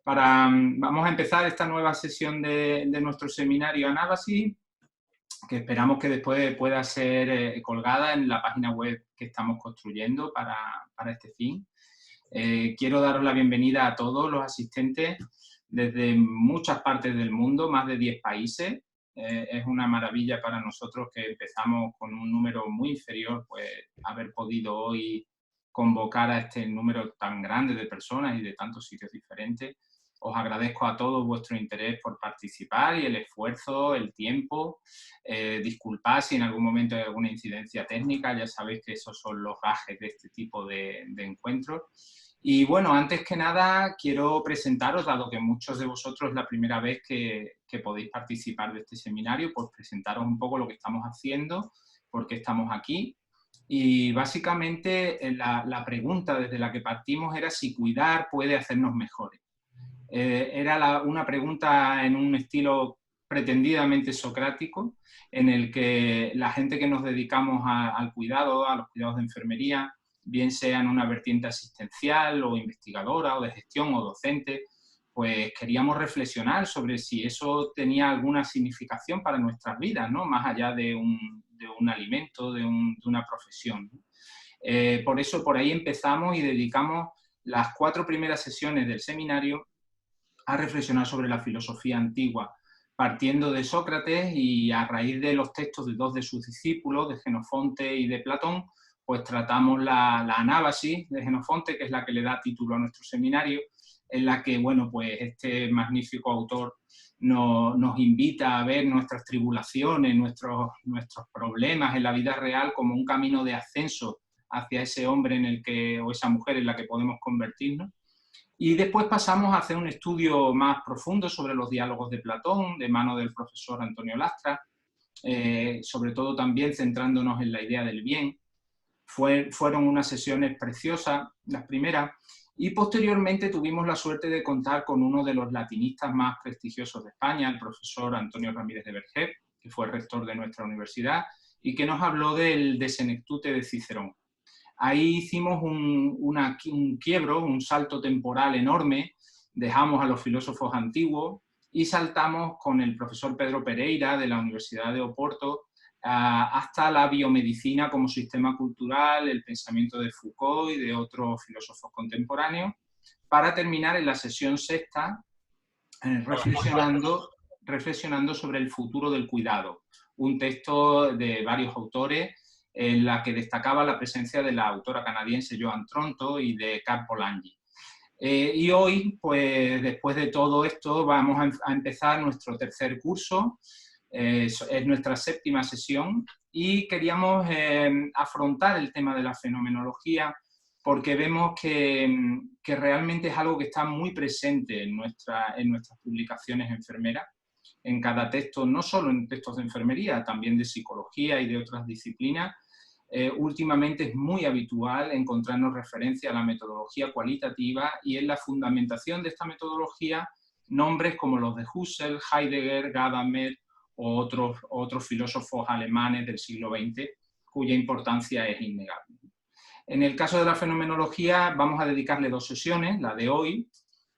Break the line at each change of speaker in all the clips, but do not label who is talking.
Vamos a empezar esta nueva sesión de nuestro seminario Anábasis, que esperamos que después pueda ser colgada en la página web que estamos construyendo para este fin. Quiero daros la bienvenida a todos los asistentes desde muchas partes del mundo, más de 10 países. Es una maravilla para nosotros que empezamos con un número muy inferior, pues haber podido hoy convocar a este número tan grande de personas y de tantos sitios diferentes. Os agradezco a todos vuestro interés por participar y el esfuerzo, el tiempo. Disculpad si en algún momento hay alguna incidencia técnica, ya sabéis que esos son los gajes de este tipo de encuentros. Y bueno, antes que nada quiero presentaros, dado que muchos de vosotros es la primera vez que podéis participar de este seminario, pues presentaros un poco lo que estamos haciendo, por qué estamos aquí. Y básicamente la pregunta desde la que partimos era si cuidar puede hacernos mejores. Era una pregunta en un estilo pretendidamente socrático, en el que la gente que nos dedicamos al cuidado, a los cuidados de enfermería, bien sea en una vertiente asistencial o investigadora o de gestión o docente, pues queríamos reflexionar sobre si eso tenía alguna significación para nuestras vidas, ¿no? Más allá de un alimento, de una profesión. Por eso por ahí empezamos y dedicamos las 4 primeras sesiones del seminario a reflexionar sobre la filosofía antigua, partiendo de Sócrates y a raíz de los textos de 2 de sus discípulos, de Jenofonte y de Platón, pues tratamos la Anábasis de Jenofonte, que es la que le da título a nuestro seminario, en la que, bueno, pues este magnífico autor nos invita a ver nuestras tribulaciones, nuestros problemas en la vida real como un camino de ascenso hacia ese hombre en el que, o esa mujer en la que podemos convertirnos. Y después pasamos a hacer un estudio más profundo sobre los diálogos de Platón, de mano del profesor Antonio Lastra, sobre todo también centrándonos en la idea del bien. Fueron unas sesiones preciosas, las primeras, y posteriormente tuvimos la suerte de contar con uno de los latinistas más prestigiosos de España, el profesor Antonio Ramírez de Vergés, que fue rector de nuestra universidad, y que nos habló del De Senectute de Cicerón. Ahí hicimos un quiebro, un salto temporal enorme, dejamos a los filósofos antiguos y saltamos con el profesor Pedro Pereira de la Universidad de Oporto hasta la biomedicina como sistema cultural, el pensamiento de Foucault y de otros filósofos contemporáneos, para terminar en la sesión sexta reflexionando sobre el futuro del cuidado, un texto de varios autores en la que destacaba la presencia de la autora canadiense Joan Tronto y de Carl Polanyi. Y hoy, pues después de todo esto, vamos a empezar nuestro tercer curso, es nuestra séptima sesión, y queríamos afrontar el tema de la fenomenología porque vemos que realmente es algo que está muy presente en nuestras publicaciones enfermeras, en cada texto, no solo en textos de enfermería, también de psicología y de otras disciplinas. Últimamente es muy habitual encontrarnos referencia a la metodología cualitativa y en la fundamentación de esta metodología nombres como los de Husserl, Heidegger, Gadamer o otros filósofos alemanes del siglo XX, cuya importancia es innegable. En el caso de la fenomenología vamos a dedicarle 2 sesiones, la de hoy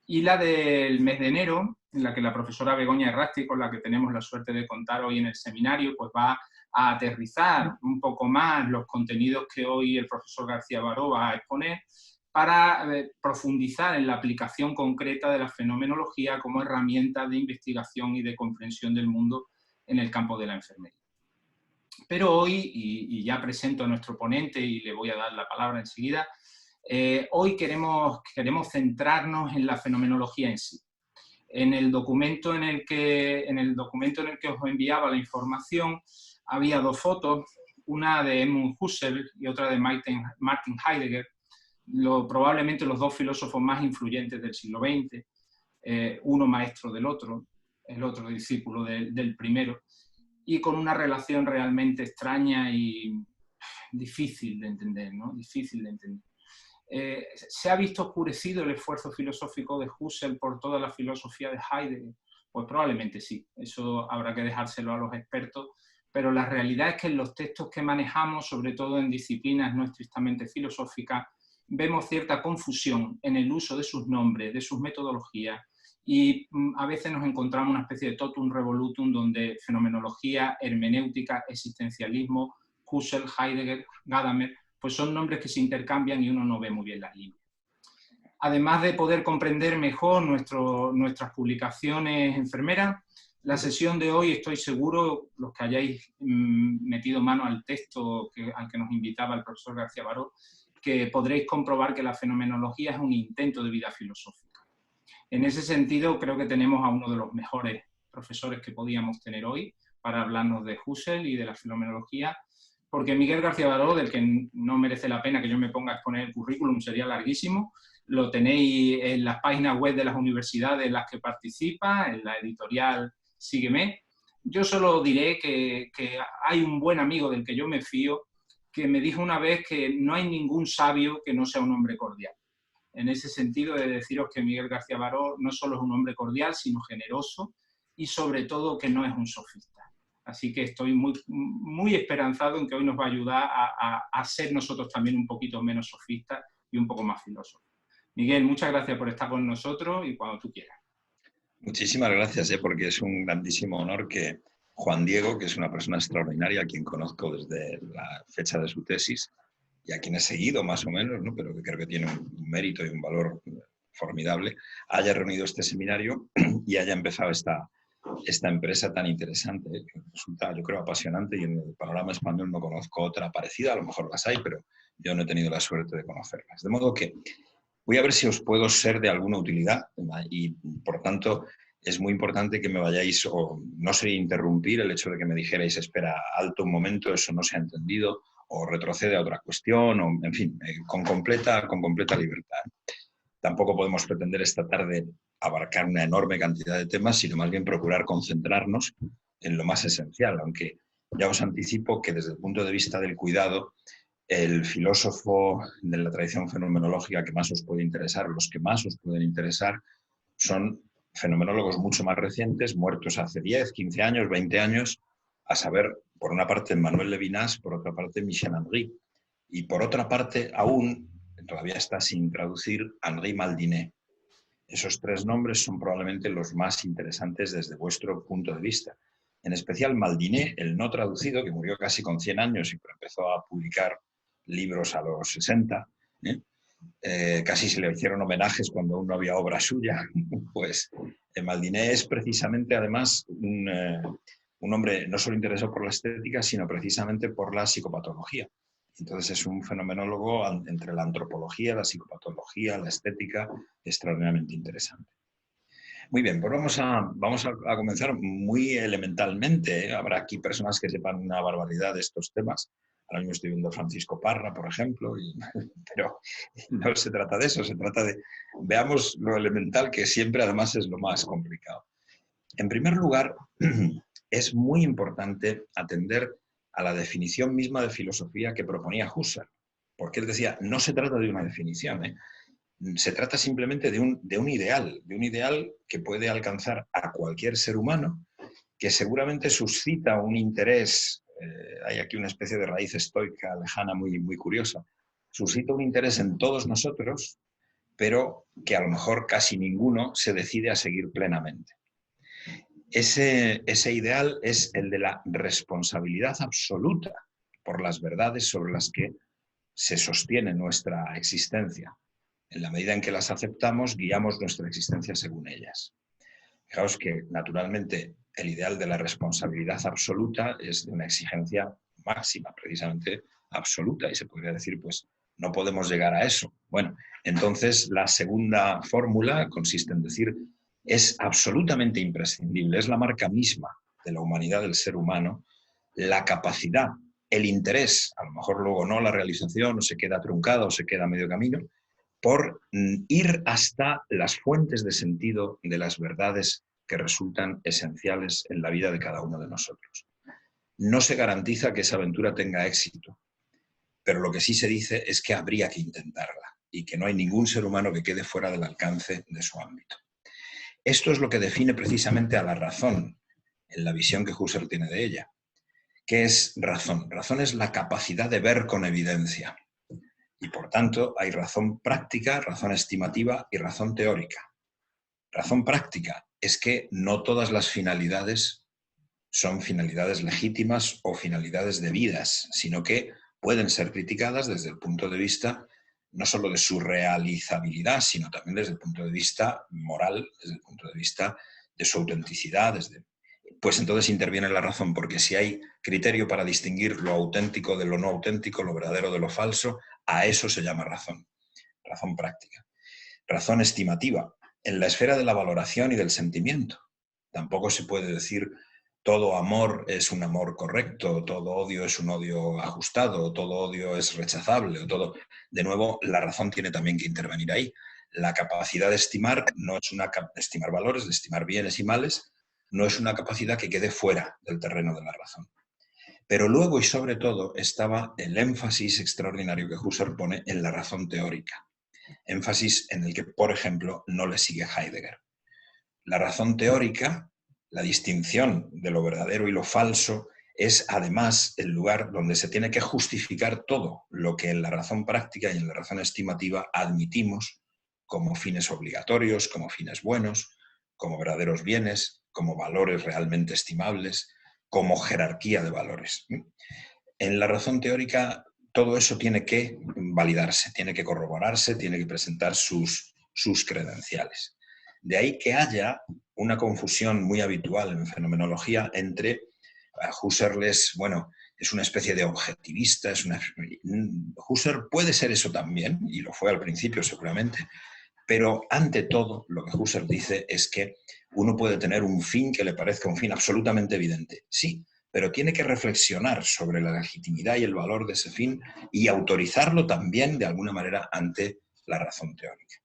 y la del mes de enero, en la que la profesora Begoña Errasti, con la que tenemos la suerte de contar hoy en el seminario, pues va a aterrizar un poco más los contenidos que hoy el profesor García Baró va a exponer para profundizar en la aplicación concreta de la fenomenología como herramienta de investigación y de comprensión del mundo en el campo de la enfermería. Pero hoy, y ya presento a nuestro ponente y le voy a dar la palabra enseguida, hoy queremos centrarnos en la fenomenología en sí. En el documento en el que os enviaba la información había 2 fotos, una de Edmund Husserl y otra de Martin Heidegger, probablemente los 2 filósofos más influyentes del siglo XX, uno maestro del otro, el otro discípulo del primero, y con una relación realmente extraña y difícil de entender, ¿no? Difícil de entender. ¿Se ha visto oscurecido el esfuerzo filosófico de Husserl por toda la filosofía de Heidegger? Pues probablemente sí, eso habrá que dejárselo a los expertos, pero la realidad es que en los textos que manejamos, sobre todo en disciplinas no estrictamente filosóficas, vemos cierta confusión en el uso de sus nombres, de sus metodologías, y a veces nos encontramos una especie de totum revolutum donde fenomenología, hermenéutica, existencialismo, Husserl, Heidegger, Gadamer, pues son nombres que se intercambian y uno no ve muy bien las líneas. Además de poder comprender mejor nuestras publicaciones enfermeras, la sesión de hoy, estoy seguro, los que hayáis metido mano al texto al que nos invitaba el profesor García Baró, que podréis comprobar que la fenomenología es un intento de vida filosófica. En ese sentido, creo que tenemos a uno de los mejores profesores que podíamos tener hoy para hablarnos de Husserl y de la fenomenología, porque Miguel García Baró, del que no merece la pena que yo me ponga a exponer el currículum, sería larguísimo, lo tenéis en las páginas web de las universidades en las que participa, en la editorial Sígueme. Yo solo diré que hay un buen amigo del que yo me fío, que me dijo una vez que no hay ningún sabio que no sea un hombre cordial. En ese sentido, he de deciros que Miguel García Baró no solo es un hombre cordial, sino generoso y sobre todo que no es un sofista. Así que estoy muy esperanzado en que hoy nos va a ayudar a ser nosotros también un poquito menos sofistas y un poco más filósofos. Miguel, muchas gracias por estar con nosotros y cuando tú quieras.
Muchísimas gracias, porque es un grandísimo honor que Juan Diego, que es una persona extraordinaria, a quien conozco desde la fecha de su tesis y a quien he seguido más o menos, ¿no? Pero que creo que tiene un mérito y un valor formidable, haya reunido este seminario y haya empezado esta empresa tan interesante, que resulta, yo creo, apasionante, y en el panorama español no conozco otra parecida, a lo mejor las hay, pero yo no he tenido la suerte de conocerlas. De modo que voy a ver si os puedo ser de alguna utilidad y, por tanto, es muy importante que me vayáis, o no sé, interrumpir el hecho de que me dijerais, espera, alto un momento, eso no se ha entendido, o retrocede a otra cuestión, o, en fin, con completa libertad. Tampoco podemos pretender esta tarde abarcar una enorme cantidad de temas, sino más bien procurar concentrarnos en lo más esencial, aunque ya os anticipo que desde el punto de vista del cuidado, el filósofo de la tradición fenomenológica que más os puede interesar, los que más os pueden interesar, son fenomenólogos mucho más recientes, muertos hace 10, 15 años, 20 años, a saber, por una parte, Manuel Levinas, por otra parte, Michel Henry, y por otra parte, aún, todavía está sin traducir, Henri Maldinet. Esos tres nombres son probablemente los más interesantes desde vuestro punto de vista. En especial Maldinet, el no traducido, que murió casi con 100 años y empezó a publicar libros a los 60, casi se le hicieron homenajes cuando aún no había obra suya, pues Maldinet es precisamente, además, un hombre no solo interesado por la estética, sino precisamente por la psicopatología. Entonces es un fenomenólogo entre la antropología, la psicopatología, la estética, extraordinariamente interesante. Muy bien, pues vamos a comenzar muy elementalmente. Habrá aquí personas que sepan una barbaridad de estos temas. Ahora mismo estoy viendo a Francisco Parra, por ejemplo, pero no se trata de eso, se trata de veamos lo elemental, que siempre además es lo más complicado. En primer lugar, es muy importante atender a la definición misma de filosofía que proponía Husserl, porque él decía, no se trata de una definición, se trata simplemente de un ideal que puede alcanzar a cualquier ser humano, que seguramente suscita un interés, hay aquí una especie de raíz estoica lejana muy, muy curiosa, suscita un interés en todos nosotros, pero que a lo mejor casi ninguno se decide a seguir plenamente. Ese ideal es el de la responsabilidad absoluta por las verdades sobre las que se sostiene nuestra existencia. En la medida en que las aceptamos, guiamos nuestra existencia según ellas. Fijaos que, naturalmente, el ideal de la responsabilidad absoluta es de una exigencia máxima, precisamente absoluta, y se podría decir, pues, no podemos llegar a eso. Bueno, entonces la segunda fórmula consiste en decir, es absolutamente imprescindible, es la marca misma de la humanidad del ser humano, la capacidad, el interés, a lo mejor luego no la realización, o se queda truncada o se queda a medio camino, por ir hasta las fuentes de sentido de las verdades que resultan esenciales en la vida de cada uno de nosotros. No se garantiza que esa aventura tenga éxito, pero lo que sí se dice es que habría que intentarla y que no hay ningún ser humano que quede fuera del alcance de su ámbito. Esto es lo que define precisamente a la razón en la visión que Husserl tiene de ella. ¿Qué es razón? Razón es la capacidad de ver con evidencia. Y por tanto hay razón práctica, razón estimativa y razón teórica. Razón práctica es que no todas las finalidades son finalidades legítimas o finalidades debidas, sino que pueden ser criticadas desde el punto de vista no solo de su realizabilidad, sino también desde el punto de vista moral, desde el punto de vista de su autenticidad. Pues entonces interviene la razón, porque si hay criterio para distinguir lo auténtico de lo no auténtico, lo verdadero de lo falso, a eso se llama razón. Razón práctica. Razón estimativa, en la esfera de la valoración y del sentimiento. Tampoco se puede decir todo amor es un amor correcto, todo odio es un odio ajustado, todo odio es rechazable, o todo... De nuevo, la razón tiene también que intervenir ahí. La capacidad de estimar no es una de estimar valores, de estimar bienes y males, no es una capacidad que quede fuera del terreno de la razón. Pero luego y sobre todo estaba el énfasis extraordinario que Husserl pone en la razón teórica. Énfasis en el que, por ejemplo, no le sigue Heidegger. La razón teórica, la distinción de lo verdadero y lo falso, es además el lugar donde se tiene que justificar todo lo que en la razón práctica y en la razón estimativa admitimos como fines obligatorios, como fines buenos, como verdaderos bienes, como valores realmente estimables, como jerarquía de valores. En la razón teórica todo eso tiene que validarse, tiene que corroborarse, tiene que presentar sus credenciales. De ahí que haya una confusión muy habitual en fenomenología entre Husserl es una especie de objetivista, Husserl puede ser eso también, y lo fue al principio seguramente, pero ante todo lo que Husserl dice es que uno puede tener un fin que le parezca un fin absolutamente evidente, sí, pero tiene que reflexionar sobre la legitimidad y el valor de ese fin y autorizarlo también de alguna manera ante la razón teórica.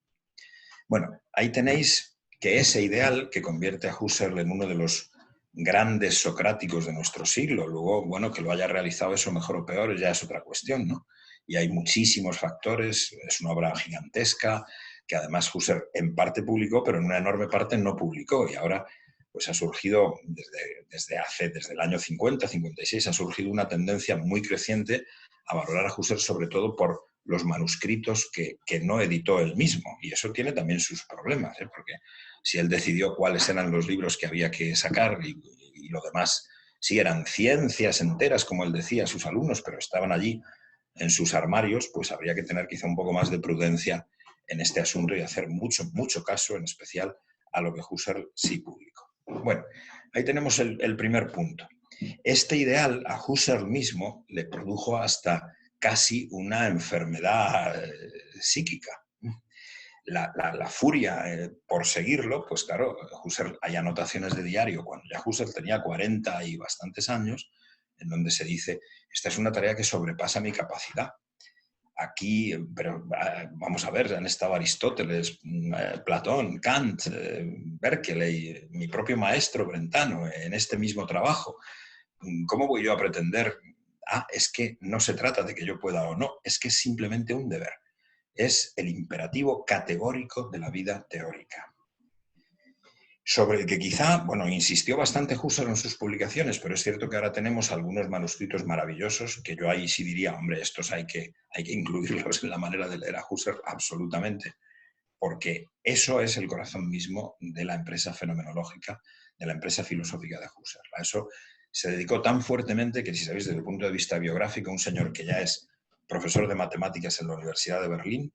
Bueno, ahí tenéis que ese ideal que convierte a Husserl en uno de los grandes socráticos de nuestro siglo, luego, que lo haya realizado eso mejor o peor ya es otra cuestión, ¿no? Y hay muchísimos factores, es una obra gigantesca, que además Husserl en parte publicó, pero en una enorme parte no publicó, y ahora pues ha surgido desde el año 50, 56, ha surgido una tendencia muy creciente a valorar a Husserl sobre todo por los manuscritos que no editó él mismo, y eso tiene también sus problemas, porque si él decidió cuáles eran los libros que había que sacar y lo demás, sí eran ciencias enteras, como él decía a sus alumnos, pero estaban allí en sus armarios, pues habría que tener quizá un poco más de prudencia en este asunto y hacer mucho caso, en especial, a lo que Husserl sí publicó. Bueno, ahí tenemos el primer punto. Este ideal a Husserl mismo le produjo hasta casi una enfermedad psíquica. La furia por seguirlo, pues claro, Husserl, hay anotaciones de diario cuando ya Husserl tenía 40 y bastantes años, en donde se dice, esta es una tarea que sobrepasa mi capacidad. Aquí, pero vamos a ver, han estado Aristóteles, Platón, Kant, Berkeley, mi propio maestro Brentano en este mismo trabajo. ¿Cómo voy yo a pretender? Es que no se trata de que yo pueda o no, es que es simplemente un deber. Es el imperativo categórico de la vida teórica. Sobre el que quizá, insistió bastante Husserl en sus publicaciones, pero es cierto que ahora tenemos algunos manuscritos maravillosos que yo ahí sí diría, hombre, estos hay que incluirlos en la manera de leer a Husserl absolutamente, porque eso es el corazón mismo de la empresa fenomenológica, de la empresa filosófica de Husserl. A eso se dedicó tan fuertemente que, si sabéis, desde el punto de vista biográfico, un señor que ya es profesor de matemáticas en la Universidad de Berlín,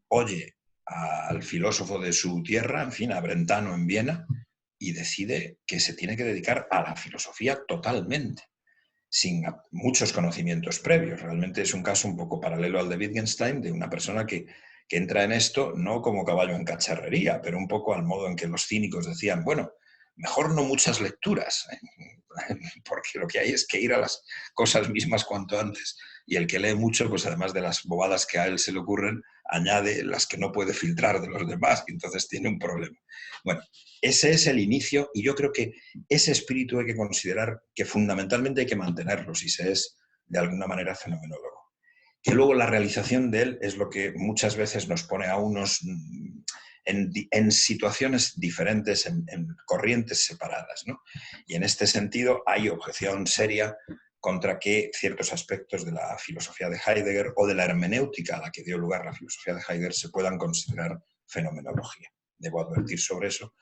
oye al filósofo de su tierra, en fin, a Brentano en Viena, y decide que se tiene que dedicar a la filosofía totalmente, sin muchos conocimientos previos. Realmente es un caso un poco paralelo al de Wittgenstein, de una persona que entra en esto no como caballo en cacharrería, pero un poco al modo en que los cínicos decían, mejor no muchas lecturas, porque lo que hay es que ir a las cosas mismas cuanto antes. Y el que lee mucho, pues además de las bobadas que a él se le ocurren, añade las que no puede filtrar de los demás, y entonces tiene un problema. Bueno, ese es el inicio, y yo creo que ese espíritu hay que considerar que fundamentalmente hay que mantenerlo si se es de alguna manera fenomenólogo. Que luego la realización de él es lo que muchas veces nos pone a unos en situaciones diferentes, en corrientes separadas, ¿no? Y en este sentido hay objeción seria contra que ciertos aspectos de la filosofía de Heidegger o de la hermenéutica a la que dio lugar la filosofía de Heidegger se puedan considerar fenomenología. debo advertir sobre eso.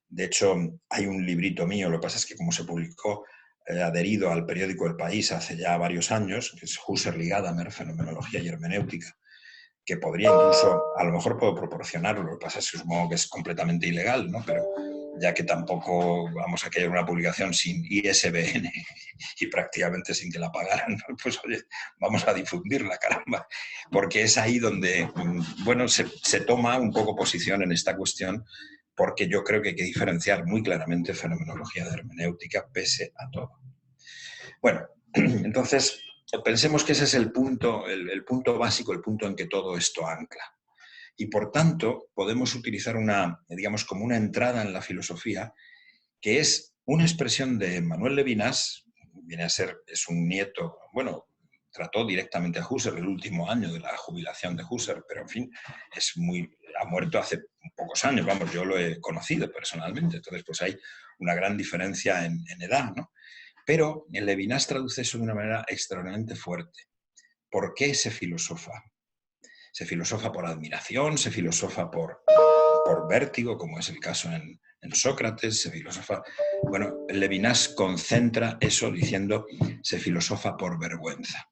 De hecho, hay un librito mío, lo que pasa es que como se publicó adherido al periódico El País hace ya varios años, que es Husserl y Gadamer, Fenomenología y Hermenéutica, que podría incluso, a lo mejor puedo proporcionarlo, lo que pasa es que supongo que es completamente ilegal, ¿no? Pero ya que tampoco vamos a querer una publicación sin ISBN y prácticamente sin que la pagaran, ¿no? Pues oye, vamos a difundirla, caramba, porque es ahí donde, bueno, se toma un poco posición en esta cuestión, porque yo creo que hay que diferenciar muy claramente fenomenología de hermenéutica pese a todo. Bueno, entonces pensemos que ese es el punto básico, el punto en que todo esto ancla. Y por tanto, podemos utilizar digamos, como una entrada en la filosofía, que es una expresión de Manuel Levinas, es un nieto, bueno, trató directamente a Husserl el último año de la jubilación de Husserl, pero en fin, ha muerto hace pocos años, vamos, yo lo he conocido personalmente, entonces pues hay una gran diferencia en edad, ¿no? Pero Levinas traduce eso de una manera extraordinariamente fuerte. ¿Por qué se filosofa? Se filosofa por admiración, se filosofa por vértigo, como es el caso en Sócrates, se filosofa... Bueno, Levinas concentra eso diciendo se filosofa por vergüenza.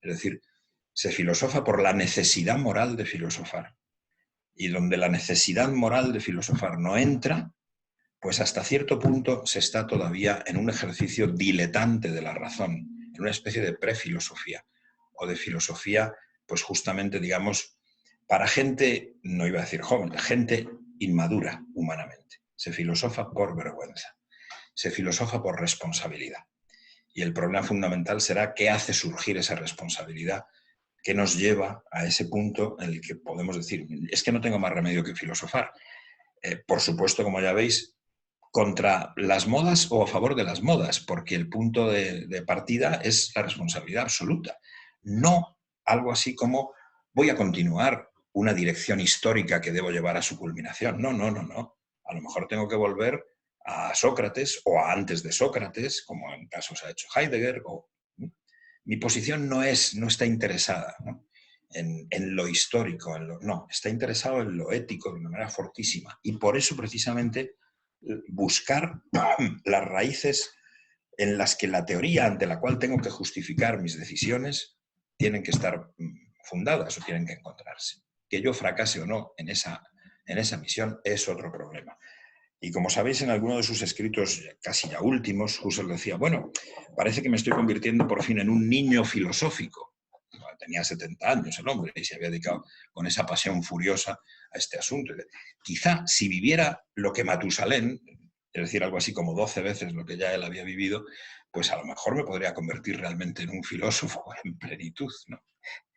Es decir, se filosofa por la necesidad moral de filosofar. Y donde la necesidad moral de filosofar no entra, pues hasta cierto punto se está todavía en un ejercicio diletante de la razón, en una especie de prefilosofía o de filosofía, pues justamente, digamos, para gente, no iba a decir joven, gente inmadura humanamente. Se filosofa por vergüenza, se filosofa por responsabilidad. Y el problema fundamental será qué hace surgir esa responsabilidad, qué nos lleva a ese punto en el que podemos decir, es que no tengo más remedio que filosofar. Por supuesto, como ya veis, contra las modas o a favor de las modas, porque el punto de partida es la responsabilidad absoluta. No algo así como voy a continuar una dirección histórica que debo llevar a su culminación. No, no, no, no. A lo mejor tengo que volver a Sócrates o a antes de Sócrates, como en casos ha hecho Heidegger. Mi posición no está interesada, ¿no?, en lo histórico, no, está interesado en lo ético de una manera fortísima. Y por eso precisamente buscar las raíces en las que la teoría ante la cual tengo que justificar mis decisiones tienen que estar fundadas o tienen que encontrarse. Que yo fracase o no en esa misión es otro problema. Y como sabéis, en alguno de sus escritos casi ya últimos, Husserl decía, bueno, parece que me estoy convirtiendo por fin en un niño filosófico. Tenía 70 años el hombre y se había dedicado con esa pasión furiosa a este asunto. Quizá si viviera lo que Matusalén, es decir, algo así como 12 veces lo que ya él había vivido, pues a lo mejor me podría convertir realmente en un filósofo en plenitud, ¿no?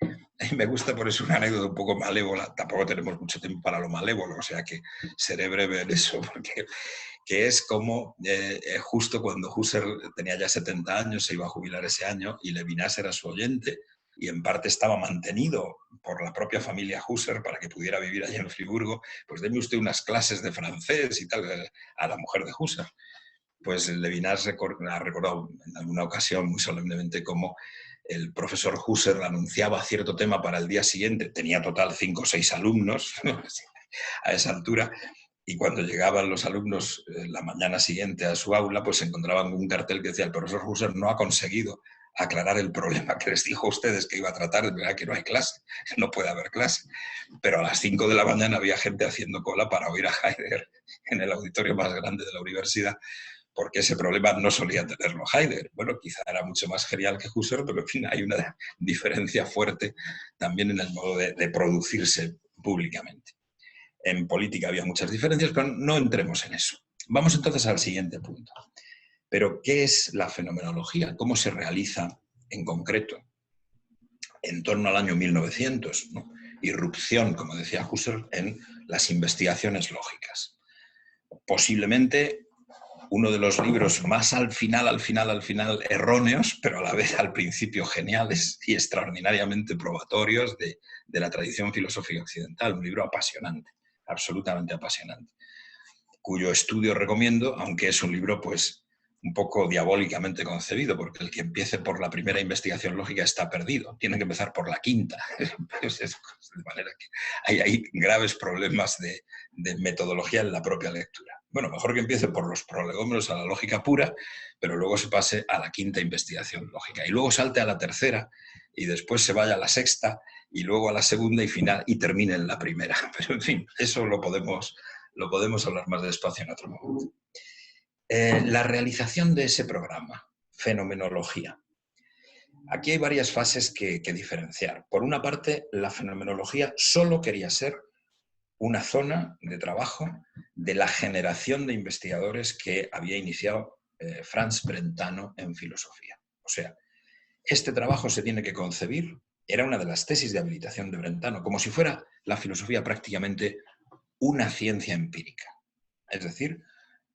Y me gusta por eso una anécdota un poco malévola, tampoco tenemos mucho tiempo para lo malévolo, o sea que seré breve en eso, porque que es como justo cuando Husserl tenía ya 70 años, se iba a jubilar ese año, y Levinas era su oyente, y en parte estaba mantenido por la propia familia Husserl para que pudiera vivir allí en Friburgo, pues deme usted unas clases de francés y tal, a la mujer de Husserl. Pues Levinas ha recordado en alguna ocasión muy solemnemente cómo el profesor Husserl anunciaba cierto tema para el día siguiente, tenía total 5 o 6 alumnos a esa altura, y cuando llegaban los alumnos la mañana siguiente a su aula, pues se encontraban un cartel que decía el profesor Husserl no ha conseguido aclarar el problema que les dijo a ustedes que iba a tratar, de verdad que no hay clase, no puede haber clase. Pero a las 5 de la mañana había gente haciendo cola para oír a Heidegger en el auditorio más grande de la universidad, porque ese problema no solía tenerlo Heidegger. Bueno, quizá era mucho más genial que Husserl, pero en fin, hay una diferencia fuerte también en el modo de producirse públicamente. En política había muchas diferencias, pero no entremos en eso. Vamos entonces al siguiente punto. Pero, ¿qué es la fenomenología? ¿Cómo se realiza en concreto? En torno al año 1900, ¿no? Irrupción, como decía Husserl, en las investigaciones lógicas. Posiblemente uno de los libros más al final erróneos, pero a la vez al principio geniales y extraordinariamente probatorios de la tradición filosófica occidental. Un libro apasionante, absolutamente apasionante, cuyo estudio recomiendo, aunque es un libro pues un poco diabólicamente concebido, porque el que empiece por la primera investigación lógica está perdido, tiene que empezar por la quinta. De manera que hay graves problemas de metodología en la propia lectura. Bueno, mejor que empiece por los prolegómenos a la lógica pura, pero luego se pase a la quinta investigación lógica, y luego salte a la tercera, y después se vaya a la sexta, y luego a la segunda y final, y termine en la primera. Pero, en fin, eso lo podemos hablar más despacio en otro momento. La realización de ese programa, fenomenología. Aquí hay varias fases que diferenciar. Por una parte, la fenomenología solo quería ser una zona de trabajo de la generación de investigadores que había iniciado Franz Brentano en filosofía. O sea, este trabajo se tiene que concebir, era una de las tesis de habilitación de Brentano, como si fuera la filosofía prácticamente una ciencia empírica. Es decir,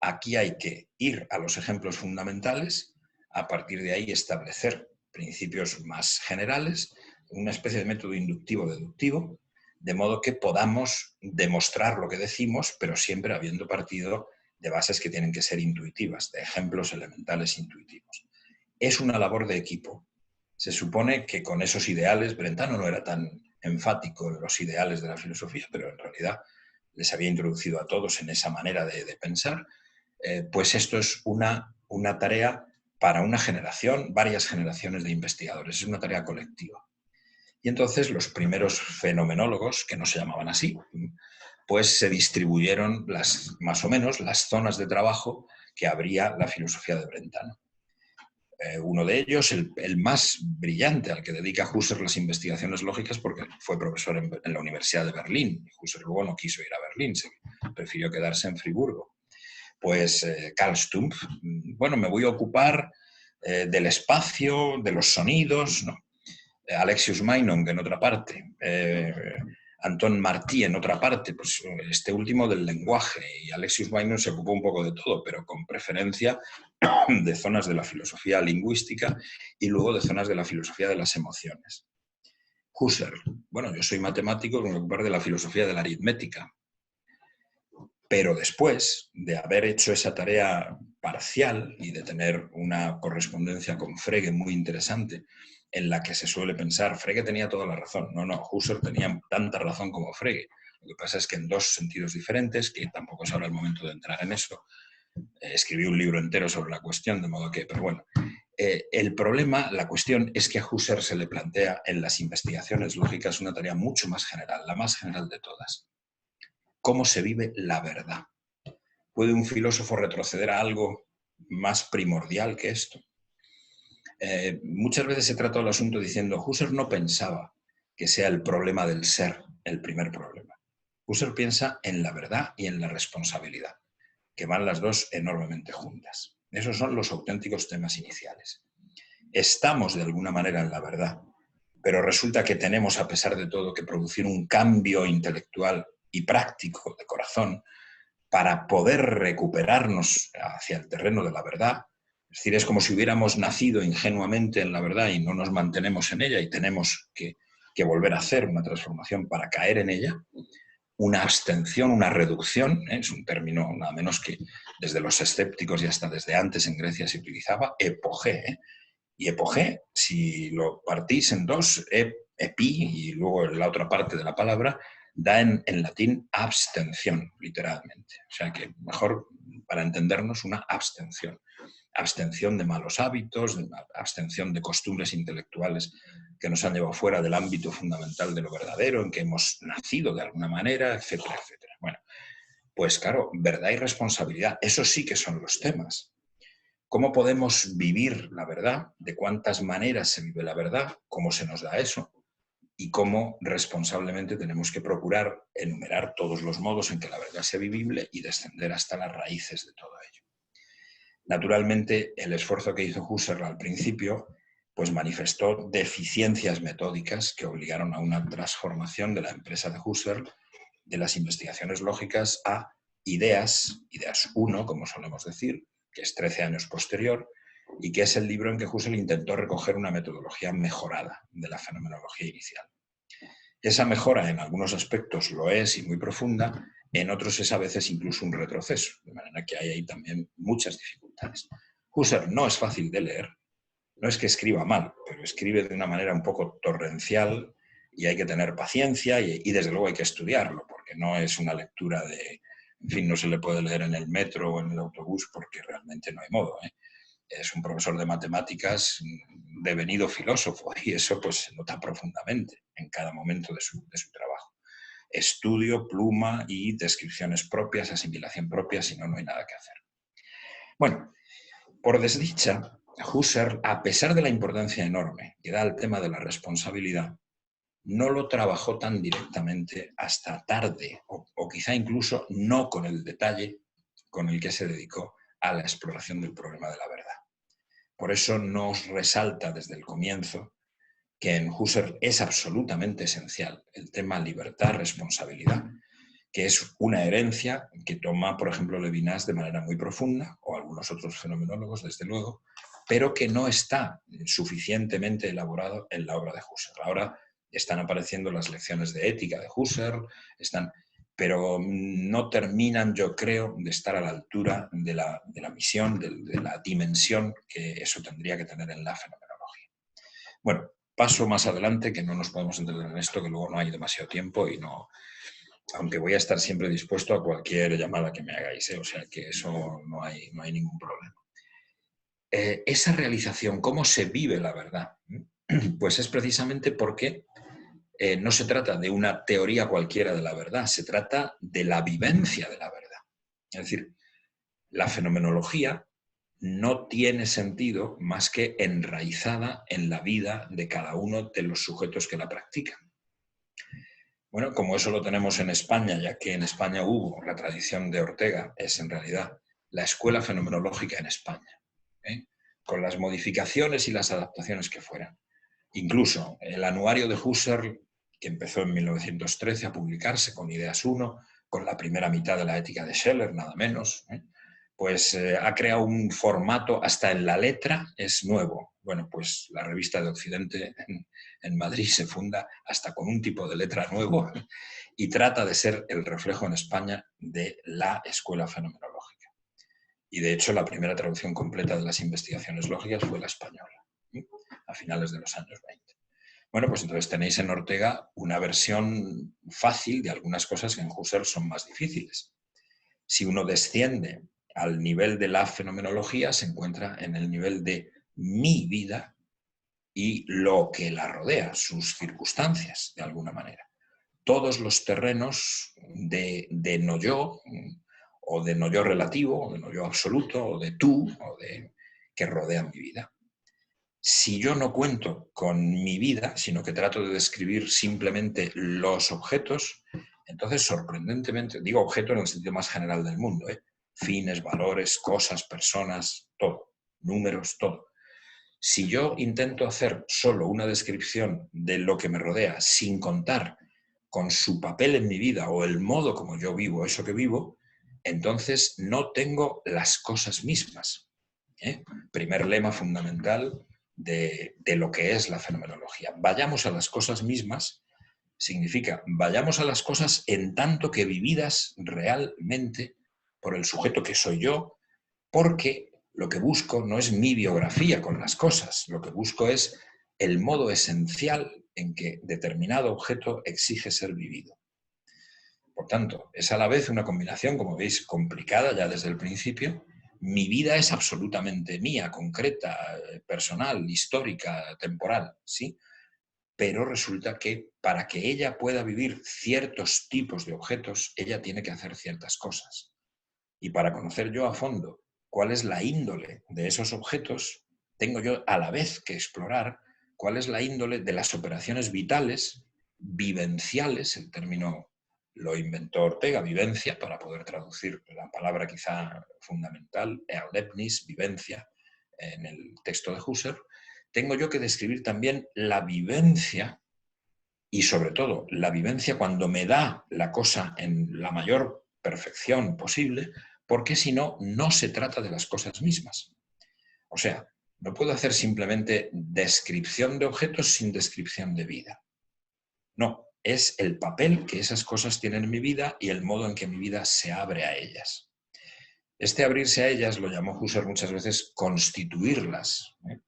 aquí hay que ir a los ejemplos fundamentales, a partir de ahí establecer principios más generales, una especie de método inductivo-deductivo, de modo que podamos demostrar lo que decimos, pero siempre habiendo partido de bases que tienen que ser intuitivas, de ejemplos elementales intuitivos. Es una labor de equipo. Se supone que con esos ideales, Brentano no era tan enfático en los ideales de la filosofía, pero en realidad les había introducido a todos en esa manera de pensar, pues esto es una tarea para una generación, varias generaciones de investigadores, es una tarea colectiva. Y entonces los primeros fenomenólogos, que no se llamaban así, pues se distribuyeron más o menos las zonas de trabajo que abría la filosofía de Brentano. Uno de ellos, el más brillante, al que dedica Husserl las investigaciones lógicas, porque fue profesor en la Universidad de Berlín. Husserl luego no quiso ir a Berlín, prefirió quedarse en Friburgo. Pues Carl Stumpf, bueno, me voy a ocupar del espacio, de los sonidos, no. Alexius Meinong en otra parte, Anton Martí en otra parte, pues este último del lenguaje, y Alexius Meinong se ocupó un poco de todo, pero con preferencia de zonas de la filosofía lingüística y luego de zonas de la filosofía de las emociones. Husserl, bueno, yo soy matemático, me voy a ocupar de la filosofía de la aritmética, pero después de haber hecho esa tarea parcial y de tener una correspondencia con Frege muy interesante, en la que se suele pensar, Frege tenía toda la razón. No, Husserl tenía tanta razón como Frege. Lo que pasa es que en dos sentidos diferentes, que tampoco es ahora el momento de entrar en eso. Escribí un libro entero sobre la cuestión, de modo que, pero bueno. El problema, la cuestión, es que a Husserl se le plantea en las investigaciones lógicas una tarea mucho más general, la más general de todas. ¿Cómo se vive la verdad? ¿Puede un filósofo retroceder a algo más primordial que esto? Muchas veces se trata el asunto diciendo, Husserl no pensaba que sea el problema del ser el primer problema. Husserl piensa en la verdad y en la responsabilidad, que van las dos enormemente juntas. Esos son los auténticos temas iniciales. Estamos de alguna manera en la verdad, pero resulta que tenemos, a pesar de todo, que producir un cambio intelectual y práctico de corazón para poder recuperarnos hacia el terreno de la verdad. Es decir, es como si hubiéramos nacido ingenuamente en la verdad y no nos mantenemos en ella y tenemos que volver a hacer una transformación para caer en ella. Una abstención, una reducción, es un término nada menos que desde los escépticos y hasta desde antes en Grecia se utilizaba, epogé. Y epogé, si lo partís en dos, epi y luego la otra parte de la palabra, da en latín abstención, literalmente. O sea que mejor, para entendernos, una abstención. Abstención de malos hábitos, abstención de costumbres intelectuales que nos han llevado fuera del ámbito fundamental de lo verdadero, en que hemos nacido de alguna manera, etcétera, etcétera. Bueno, pues claro, verdad y responsabilidad, esos sí que son los temas. ¿Cómo podemos vivir la verdad? ¿De cuántas maneras se vive la verdad? ¿Cómo se nos da eso? Y cómo responsablemente tenemos que procurar enumerar todos los modos en que la verdad sea vivible y descender hasta las raíces de todo ello. Naturalmente, el esfuerzo que hizo Husserl al principio pues manifestó deficiencias metódicas que obligaron a una transformación de la empresa de Husserl de las investigaciones lógicas a ideas 1, como solemos decir, que es 13 años posterior, y que es el libro en que Husserl intentó recoger una metodología mejorada de la fenomenología inicial. Esa mejora en algunos aspectos lo es y muy profunda, en otros es a veces incluso un retroceso, de manera que hay ahí también muchas dificultades. Husserl no es fácil de leer, no es que escriba mal, pero escribe de una manera un poco torrencial y hay que tener paciencia y desde luego hay que estudiarlo, porque no es una lectura de, en fin, no se le puede leer en el metro o en el autobús porque realmente no hay modo, ¿eh? Es un profesor de matemáticas devenido filósofo y eso pues se nota profundamente en cada momento de su trabajo. Estudio, pluma y descripciones propias, asimilación propia, si no, no hay nada que hacer. Bueno, por desdicha, Husserl, a pesar de la importancia enorme que da al tema de la responsabilidad, no lo trabajó tan directamente hasta tarde, o quizá incluso no con el detalle con el que se dedicó a la exploración del problema de la verdad. Por eso nos resalta desde el comienzo que en Husserl es absolutamente esencial el tema libertad-responsabilidad, que es una herencia que toma, por ejemplo, Levinas de manera muy profunda, o algunos otros fenomenólogos, desde luego, pero que no está suficientemente elaborado en la obra de Husserl. Ahora están apareciendo las lecciones de ética de Husserl, pero no terminan, yo creo, de estar a la altura de la misión, de la dimensión que eso tendría que tener en la fenomenología. Bueno, paso más adelante, que no nos podemos entender en esto, que luego no hay demasiado tiempo y no... Aunque voy a estar siempre dispuesto a cualquier llamada que me hagáis, ¿eh? O sea que eso no hay ningún problema. Esa realización, ¿cómo se vive la verdad? Pues es precisamente porque no se trata de una teoría cualquiera de la verdad, se trata de la vivencia de la verdad. Es decir, la fenomenología no tiene sentido más que enraizada en la vida de cada uno de los sujetos que la practican. Bueno, como eso lo tenemos en España, ya que en España hubo la tradición de Ortega, es en realidad la escuela fenomenológica en España, ¿eh? Con las modificaciones y las adaptaciones que fueran. Incluso el anuario de Husserl, que empezó en 1913 a publicarse con Ideas 1, con la primera mitad de la ética de Scheller, nada menos, pues ha creado un formato, hasta en la letra es nuevo. Bueno, pues la revista de Occidente en Madrid se funda hasta con un tipo de letra nuevo y trata de ser el reflejo en España de la escuela fenomenológica. Y de hecho la primera traducción completa de las investigaciones lógicas fue la española, a finales de los años 20. Bueno, pues entonces tenéis en Ortega una versión fácil de algunas cosas que en Husserl son más difíciles. Si uno desciende al nivel de la fenomenología, se encuentra en el nivel de mi vida y lo que la rodea, sus circunstancias, de alguna manera. Todos los terrenos de no yo, o de no yo relativo, o de no yo absoluto, o de tú, que rodean mi vida. Si yo no cuento con mi vida, sino que trato de describir simplemente los objetos, entonces sorprendentemente, digo objeto en el sentido más general del mundo, fines, valores, cosas, personas, todo, números, todo. Si yo intento hacer solo una descripción de lo que me rodea sin contar con su papel en mi vida o el modo como yo vivo eso que vivo, entonces no tengo las cosas mismas. Primer lema fundamental de lo que es la fenomenología. Vayamos a las cosas mismas significa vayamos a las cosas en tanto que vividas realmente por el sujeto que soy yo, porque lo que busco no es mi biografía con las cosas, lo que busco es el modo esencial en que determinado objeto exige ser vivido. Por tanto, es a la vez una combinación, como veis, complicada ya desde el principio. Mi vida es absolutamente mía, concreta, personal, histórica, temporal, ¿sí? Pero resulta que para que ella pueda vivir ciertos tipos de objetos, ella tiene que hacer ciertas cosas. Y para conocer yo a fondo cuál es la índole de esos objetos, tengo yo a la vez que explorar cuál es la índole de las operaciones vitales, vivenciales, el término lo inventó Ortega, vivencia, para poder traducir la palabra quizá fundamental, Erlebnis, vivencia, en el texto de Husserl. Tengo yo que describir también la vivencia y sobre todo la vivencia cuando me da la cosa en la mayor perfección posible, porque si no, no se trata de las cosas mismas. O sea, no puedo hacer simplemente descripción de objetos sin descripción de vida. No, es el papel que esas cosas tienen en mi vida y el modo en que mi vida se abre a ellas. Este abrirse a ellas lo llamó Husserl muchas veces constituirlas, ¿eh?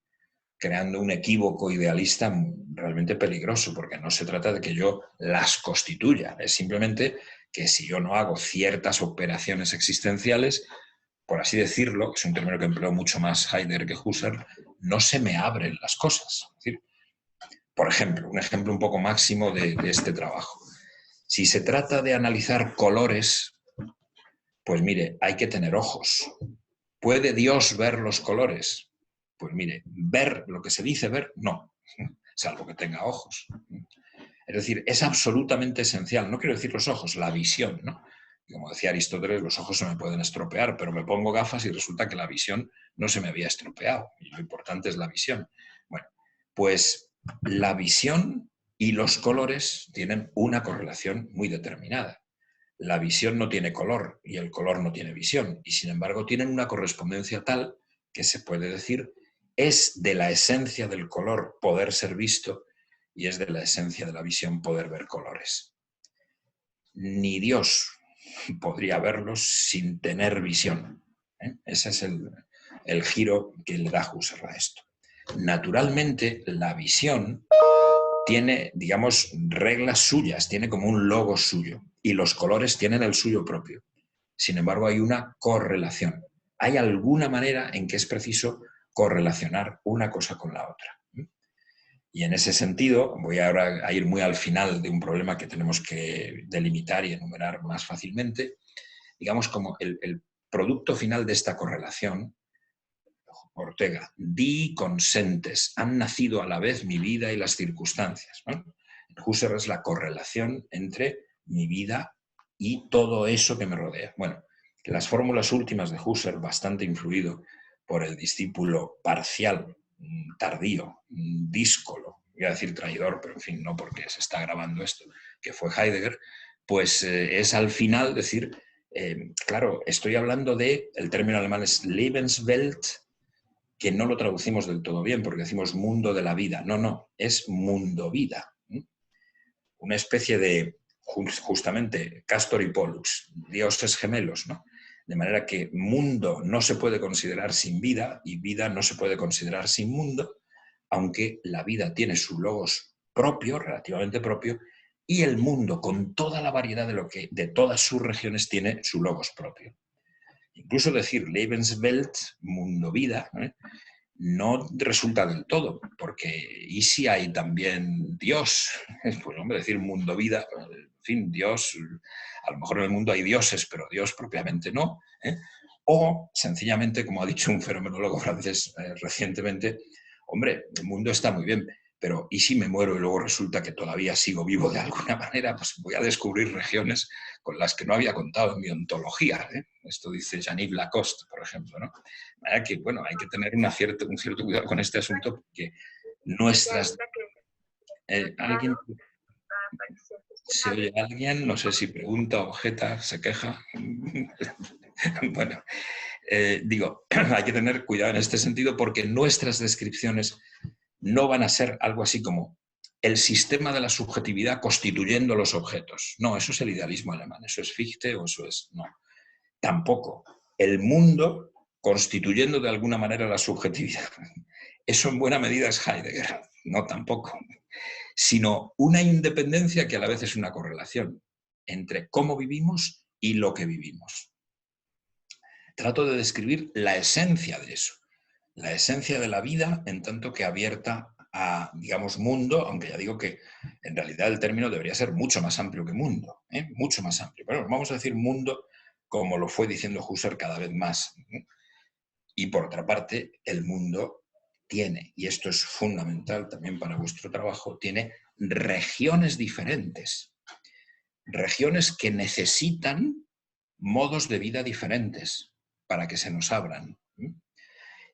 Creando un equívoco idealista realmente peligroso, porque no se trata de que yo las constituya, es simplemente que si yo no hago ciertas operaciones existenciales, por así decirlo, que es un término que empleó mucho más Heidegger que Husserl, no se me abren las cosas. Es decir, por ejemplo, un ejemplo un poco máximo de este trabajo. Si se trata de analizar colores, pues mire, hay que tener ojos. ¿Puede Dios ver los colores? Pues mire, ver, lo que se dice ver, no, salvo que tenga ojos. Es decir, es absolutamente esencial, no quiero decir los ojos, la visión, ¿no? Como decía Aristóteles, los ojos se me pueden estropear, pero me pongo gafas y resulta que la visión no se me había estropeado. Y lo importante es la visión. Bueno, pues la visión y los colores tienen una correlación muy determinada. La visión no tiene color y el color no tiene visión, y sin embargo tienen una correspondencia tal que se puede decir es de la esencia del color poder ser visto y es de la esencia de la visión poder ver colores. Ni Dios podría verlos sin tener visión. Ese es el giro que le da Husserl a esto. Naturalmente, la visión tiene, digamos, reglas suyas, tiene como un logo suyo, y los colores tienen el suyo propio. Sin embargo, hay una correlación. Hay alguna manera en que es preciso correlacionar una cosa con la otra. Y en ese sentido, voy ahora a ir muy al final de un problema que tenemos que delimitar y enumerar más fácilmente, digamos como el producto final de esta correlación. Ortega, di consentes, han nacido a la vez mi vida y las circunstancias, ¿no? Husserl es la correlación entre mi vida y todo eso que me rodea. Bueno, las fórmulas últimas de Husserl, bastante influido por el discípulo parcial, tardío, díscolo, voy a decir traidor, pero en fin, no porque se está grabando esto, que fue Heidegger, pues es al final decir, claro, estoy hablando de, el término alemán es Lebenswelt, que no lo traducimos del todo bien porque decimos mundo de la vida. No, no, es mundo-vida. Una especie de, justamente, Castor y Pollux, dioses gemelos, ¿no? De manera que mundo no se puede considerar sin vida y vida no se puede considerar sin mundo, aunque la vida tiene su logos propio, relativamente propio, y el mundo, con toda la variedad de todas sus regiones, tiene su logos propio. Incluso decir Lebenswelt, mundo-vida, no resulta del todo, porque ¿y si hay también Dios? Pues hombre, decir mundo-vida, en fin, Dios, a lo mejor en el mundo hay dioses, pero Dios propiamente no. O, sencillamente, como ha dicho un fenomenólogo francés recientemente, hombre, el mundo está muy bien, pero ¿y si me muero y luego resulta que todavía sigo vivo de alguna manera? Pues voy a descubrir regiones con las que no había contado en mi ontología. Esto dice Jean-Yves Lacoste, por ejemplo, ¿no? De manera que, bueno, hay que tener un cierto cuidado con este asunto porque nuestras... ¿alguien se oye a alguien? No sé si pregunta, objeta, se queja. Bueno, digo, hay que tener cuidado en este sentido porque nuestras descripciones no van a ser algo así como el sistema de la subjetividad constituyendo los objetos. No, eso es el idealismo alemán, eso es Fichte o eso es... No, tampoco. El mundo constituyendo de alguna manera la subjetividad. Eso en buena medida es Heidegger, no tampoco. Sino una independencia que a la vez es una correlación entre cómo vivimos y lo que vivimos. Trato de describir la esencia de eso, la esencia de la vida en tanto que abierta a, digamos, mundo, aunque ya digo que en realidad el término debería ser mucho más amplio que mundo, mucho más amplio. Pero vamos a decir mundo como lo fue diciendo Husserl cada vez más. Y por otra parte, el mundo tiene, y esto es fundamental también para vuestro trabajo, tiene regiones diferentes, regiones que necesitan modos de vida diferentes para que se nos abran.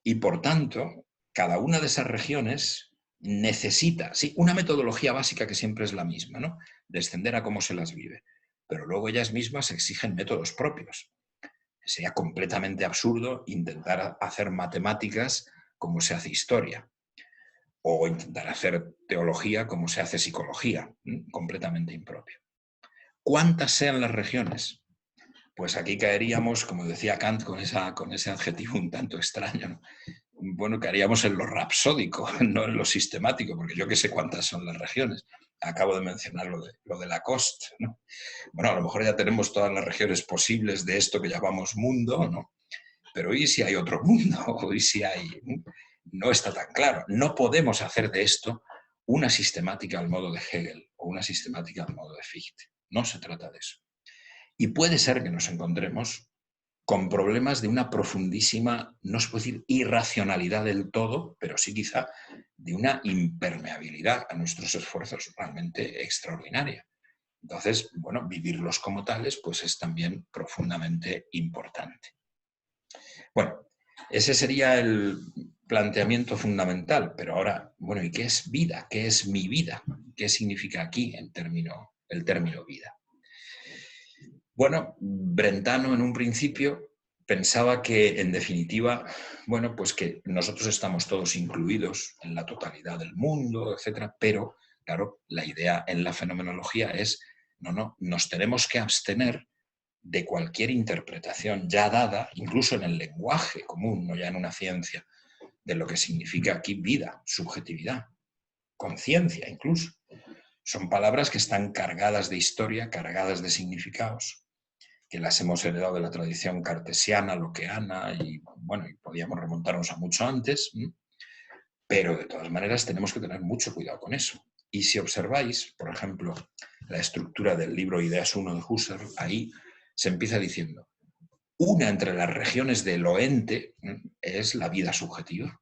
Y por tanto, cada una de esas regiones necesita, sí, una metodología básica que siempre es la misma, ¿no? Descender a cómo se las vive. Pero luego ellas mismas exigen métodos propios. Sería completamente absurdo intentar hacer matemáticas como se hace historia, o intentar hacer teología como se hace psicología, completamente impropio. ¿Cuántas sean las regiones? pues aquí caeríamos, como decía Kant, con ese adjetivo un tanto extraño, ¿no? Bueno, caeríamos en lo rapsódico, no en lo sistemático, porque yo qué sé cuántas son las regiones. Acabo de mencionar lo de Lacoste, ¿no? Bueno, a lo mejor ya tenemos todas las regiones posibles de esto que llamamos mundo, ¿no? Pero ¿y si hay otro mundo? ¿O y si hay...? No está tan claro. No podemos hacer de esto una sistemática al modo de Hegel o una sistemática al modo de Fichte. No se trata de eso. Y puede ser que nos encontremos con problemas de una profundísima, no se puede decir irracionalidad del todo, pero sí quizá de una impermeabilidad a nuestros esfuerzos realmente extraordinaria. Entonces, bueno, vivirlos como tales pues es también profundamente importante. Bueno, ese sería el planteamiento fundamental, pero ahora, bueno, ¿y qué es vida? ¿Qué es mi vida? ¿Qué significa aquí el término vida? Bueno, Brentano en un principio pensaba que, en definitiva, bueno, pues que nosotros estamos todos incluidos en la totalidad del mundo, etcétera, pero, claro, la idea en la fenomenología es, no, nos tenemos que abstener de cualquier interpretación ya dada, incluso en el lenguaje común, no ya en una ciencia, de lo que significa aquí vida, subjetividad, conciencia incluso. Son palabras que están cargadas de historia, cargadas de significados, que las hemos heredado de la tradición cartesiana, lockeana, y bueno, y podíamos remontarnos a mucho antes, pero de todas maneras tenemos que tener mucho cuidado con eso. Y si observáis, por ejemplo, la estructura del libro Ideas 1 de Husserl, ahí se empieza diciendo, una entre las regiones del oente es la vida subjetiva,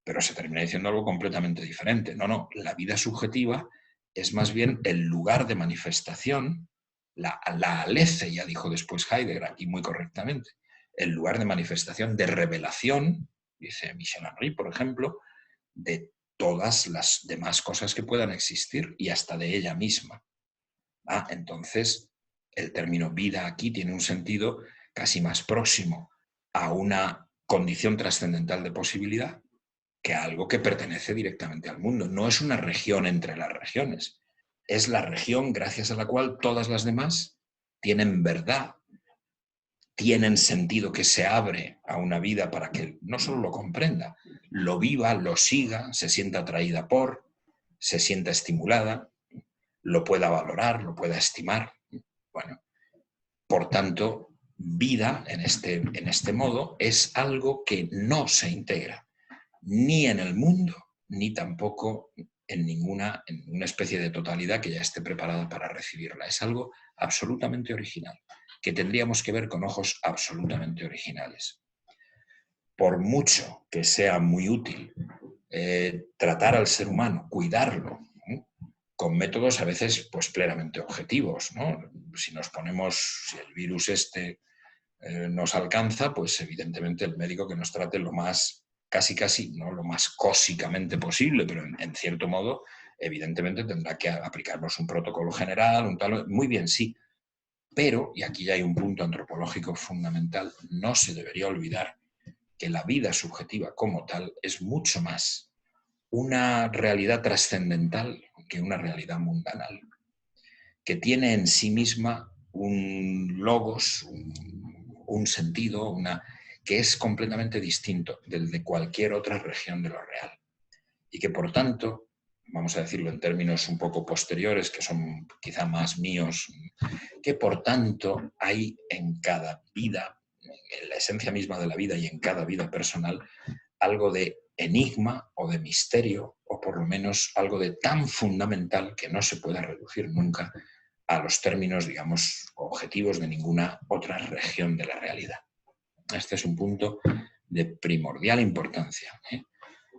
pero se termina diciendo algo completamente diferente. No, la vida subjetiva es más bien el lugar de manifestación, la alece, ya dijo después Heidegger aquí muy correctamente, el lugar de manifestación, de revelación, dice Michel Henry, por ejemplo, de todas las demás cosas que puedan existir y hasta de ella misma. Entonces, el término vida aquí tiene un sentido casi más próximo a una condición trascendental de posibilidad que a algo que pertenece directamente al mundo. No es una región entre las regiones, es la región gracias a la cual todas las demás tienen verdad, tienen sentido, que se abre a una vida para que no solo lo comprenda, lo viva, lo siga, se sienta atraída por, se sienta estimulada, lo pueda valorar, lo pueda estimar. Bueno, por tanto, vida en este modo es algo que no se integra ni en el mundo, ni tampoco en una especie de totalidad que ya esté preparada para recibirla. Es algo absolutamente original, que tendríamos que ver con ojos absolutamente originales. Por mucho que sea muy útil tratar al ser humano, cuidarlo, con métodos a veces pues plenamente objetivos, ¿no? Si el virus nos alcanza, pues evidentemente el médico que nos trate lo más, casi, no lo más cósicamente posible, pero en cierto modo, evidentemente tendrá que aplicarnos un protocolo general, un tal, muy bien, sí, pero, y aquí ya hay un punto antropológico fundamental, no se debería olvidar que la vida subjetiva como tal es mucho más una realidad trascendental que una realidad mundanal, que tiene en sí misma un logos, un sentido, que es completamente distinto del de cualquier otra región de lo real. Y que por tanto, vamos a decirlo en términos un poco posteriores, que son quizá más míos, que por tanto hay en cada vida, en la esencia misma de la vida y en cada vida personal, algo de enigma o de misterio, o por lo menos algo de tan fundamental que no se pueda reducir nunca a los términos, digamos, objetivos de ninguna otra región de la realidad. Este es un punto de primordial importancia,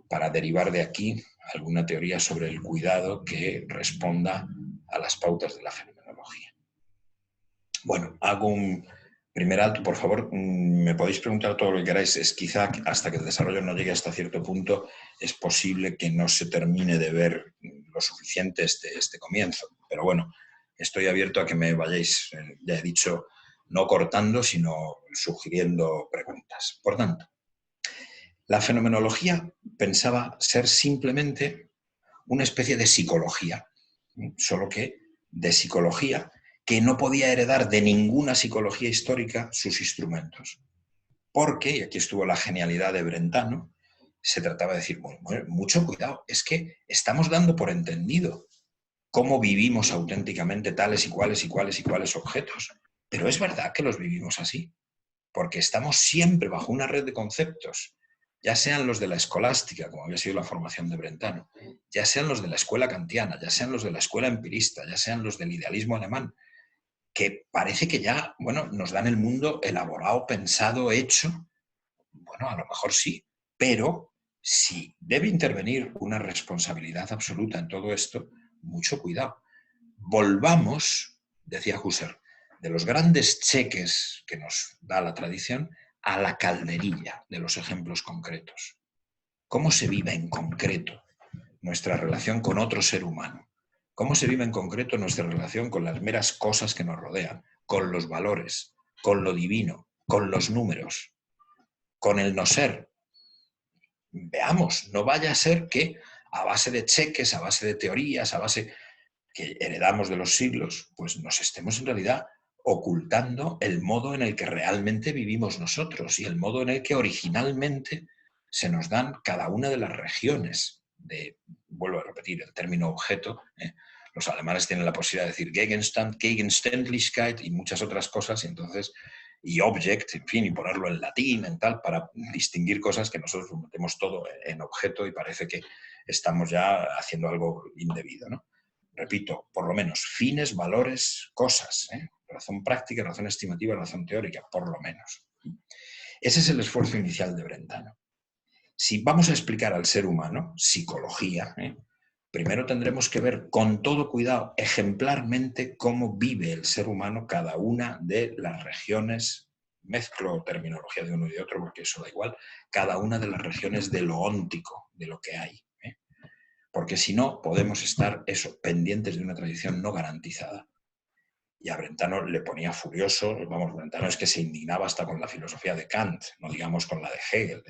para derivar de aquí alguna teoría sobre el cuidado que responda a las pautas de la fenomenología. Bueno, hago un primer alto, por favor, me podéis preguntar todo lo que queráis. Es quizá hasta que el desarrollo no llegue hasta cierto punto, es posible que no se termine de ver lo suficiente este comienzo. Pero bueno, estoy abierto a que me vayáis, ya he dicho, no cortando, sino sugiriendo preguntas. Por tanto, la fenomenología pensaba ser simplemente una especie de psicología, solo que de psicología que no podía heredar de ninguna psicología histórica sus instrumentos. Porque, y aquí estuvo la genialidad de Brentano, se trataba de decir, bueno, mucho cuidado, es que estamos dando por entendido cómo vivimos auténticamente tales y cuales y cuales y cuales objetos. Pero es verdad que los vivimos así, porque estamos siempre bajo una red de conceptos, ya sean los de la escolástica, como había sido la formación de Brentano, ya sean los de la escuela kantiana, ya sean los de la escuela empirista, ya sean los del idealismo alemán, que parece que ya, bueno, nos dan el mundo elaborado, pensado, hecho. Bueno, a lo mejor sí, pero si debe intervenir una responsabilidad absoluta en todo esto, mucho cuidado. Volvamos, decía Husserl, de los grandes cheques que nos da la tradición a la calderilla de los ejemplos concretos. ¿Cómo se vive en concreto nuestra relación con otro ser humano? ¿Cómo se vive en concreto nuestra relación con las meras cosas que nos rodean, con los valores, con lo divino, con los números, con el no ser? Veamos, no vaya a ser que a base de cheques, a base de teorías, a base que heredamos de los siglos, pues nos estemos en realidad ocultando el modo en el que realmente vivimos nosotros y el modo en el que originalmente se nos dan cada una de las regiones de, vuelvo a repetir, el término objeto. Los alemanes tienen la posibilidad de decir Gegenstand, Gegenständlichkeit y muchas otras cosas, y entonces, y object, en fin, y ponerlo en latín, en tal, para distinguir cosas que nosotros metemos todo en objeto y parece que estamos ya haciendo algo indebido, ¿no? Repito, por lo menos fines, valores, cosas, razón práctica, razón estimativa, razón teórica, por lo menos. Ese es el esfuerzo inicial de Brentano. Si vamos a explicar al ser humano, psicología, primero tendremos que ver con todo cuidado, ejemplarmente, cómo vive el ser humano cada una de las regiones, mezclo terminología de uno y de otro porque eso da igual, cada una de las regiones de lo óntico, de lo que hay. Porque si no, podemos estar pendientes de una tradición no garantizada. Y a Brentano le ponía furioso, vamos, Brentano es que se indignaba hasta con la filosofía de Kant, no digamos con la de Hegel.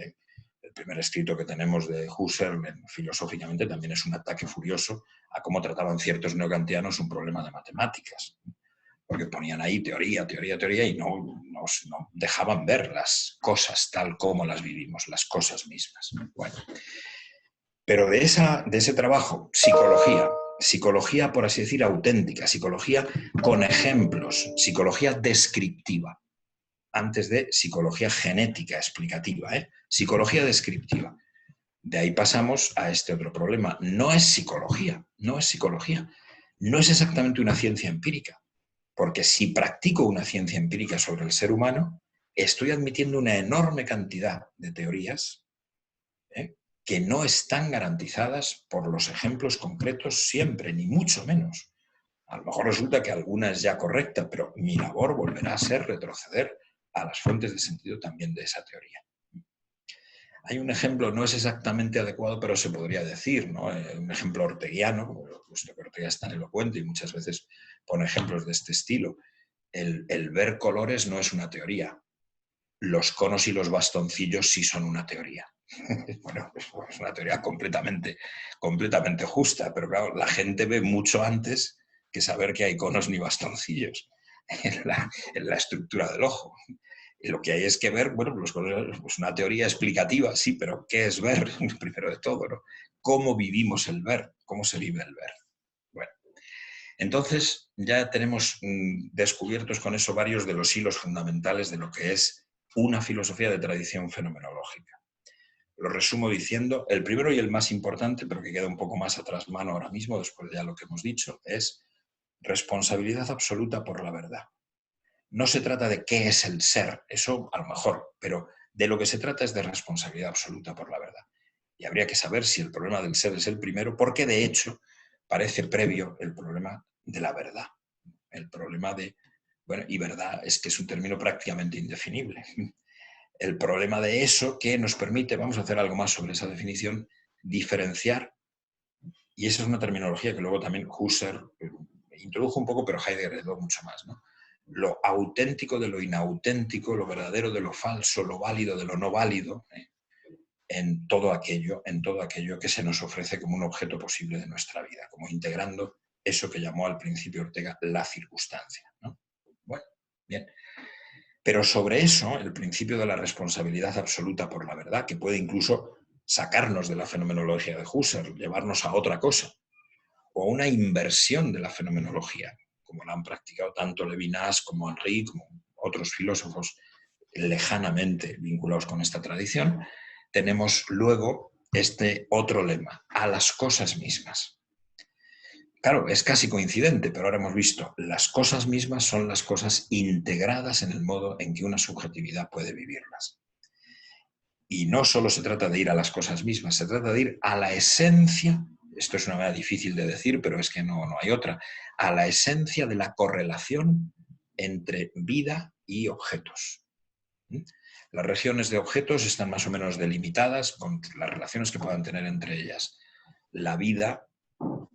El primer escrito que tenemos de Husserl, filosóficamente, también es un ataque furioso a cómo trataban ciertos neokantianos un problema de matemáticas. Porque ponían ahí teoría, teoría, teoría y no dejaban ver las cosas tal como las vivimos, las cosas mismas. Bueno. Pero de ese trabajo, psicología, por así decir, auténtica, psicología con ejemplos, psicología descriptiva, antes de psicología genética explicativa, psicología descriptiva. De ahí pasamos a este otro problema. No es psicología, no es exactamente una ciencia empírica, porque si practico una ciencia empírica sobre el ser humano, estoy admitiendo una enorme cantidad de teorías, que no están garantizadas por los ejemplos concretos siempre, ni mucho menos. A lo mejor resulta que alguna es ya correcta, pero mi labor volverá a ser retroceder a las fuentes de sentido también de esa teoría. Hay un ejemplo, no es exactamente adecuado, pero se podría decir, ¿no? Un ejemplo orteguiano, puesto que Ortega es tan elocuente y muchas veces pone ejemplos de este estilo. El ver colores no es una teoría. Los conos y los bastoncillos sí son una teoría. Bueno, es una teoría completamente justa, pero claro, la gente ve mucho antes que saber que hay conos ni bastoncillos en la estructura del ojo. Y lo que hay es que ver, bueno, pues una teoría explicativa, sí, pero ¿qué es ver? Primero de todo, ¿no? ¿Cómo vivimos el ver? ¿Cómo se vive el ver? Bueno, entonces ya tenemos descubiertos con eso varios de los hilos fundamentales de lo que es una filosofía de tradición fenomenológica. Lo resumo diciendo, el primero y el más importante, pero que queda un poco más atrás mano ahora mismo, después de ya lo que hemos dicho, es responsabilidad absoluta por la verdad. No se trata de qué es el ser, eso a lo mejor, pero de lo que se trata es de responsabilidad absoluta por la verdad. Y habría que saber si el problema del ser es el primero, porque de hecho parece previo el problema de la verdad. El problema de, bueno, y verdad es que es un término prácticamente indefinible. El problema de eso que nos permite, vamos a hacer algo más sobre esa definición, diferenciar, y esa es una terminología que luego también Husserl introdujo un poco, pero Heidegger heredó mucho más, ¿no? Lo auténtico de lo inauténtico, lo verdadero de lo falso, lo válido de lo no válido, en todo aquello que se nos ofrece como un objeto posible de nuestra vida, como integrando eso que llamó al principio Ortega la circunstancia, ¿no? Bueno, bien. Pero sobre eso, el principio de la responsabilidad absoluta por la verdad, que puede incluso sacarnos de la fenomenología de Husserl, llevarnos a otra cosa, o una inversión de la fenomenología, como la han practicado tanto Levinas como Henry, como otros filósofos lejanamente vinculados con esta tradición, tenemos luego este otro lema, a las cosas mismas. Claro, es casi coincidente, pero ahora hemos visto, las cosas mismas son las cosas integradas en el modo en que una subjetividad puede vivirlas. Y no solo se trata de ir a las cosas mismas, se trata de ir a la esencia, esto es una manera difícil de decir, pero es que no hay otra, a la esencia de la correlación entre vida y objetos. Las regiones de objetos están más o menos delimitadas con las relaciones que puedan tener entre ellas. La vida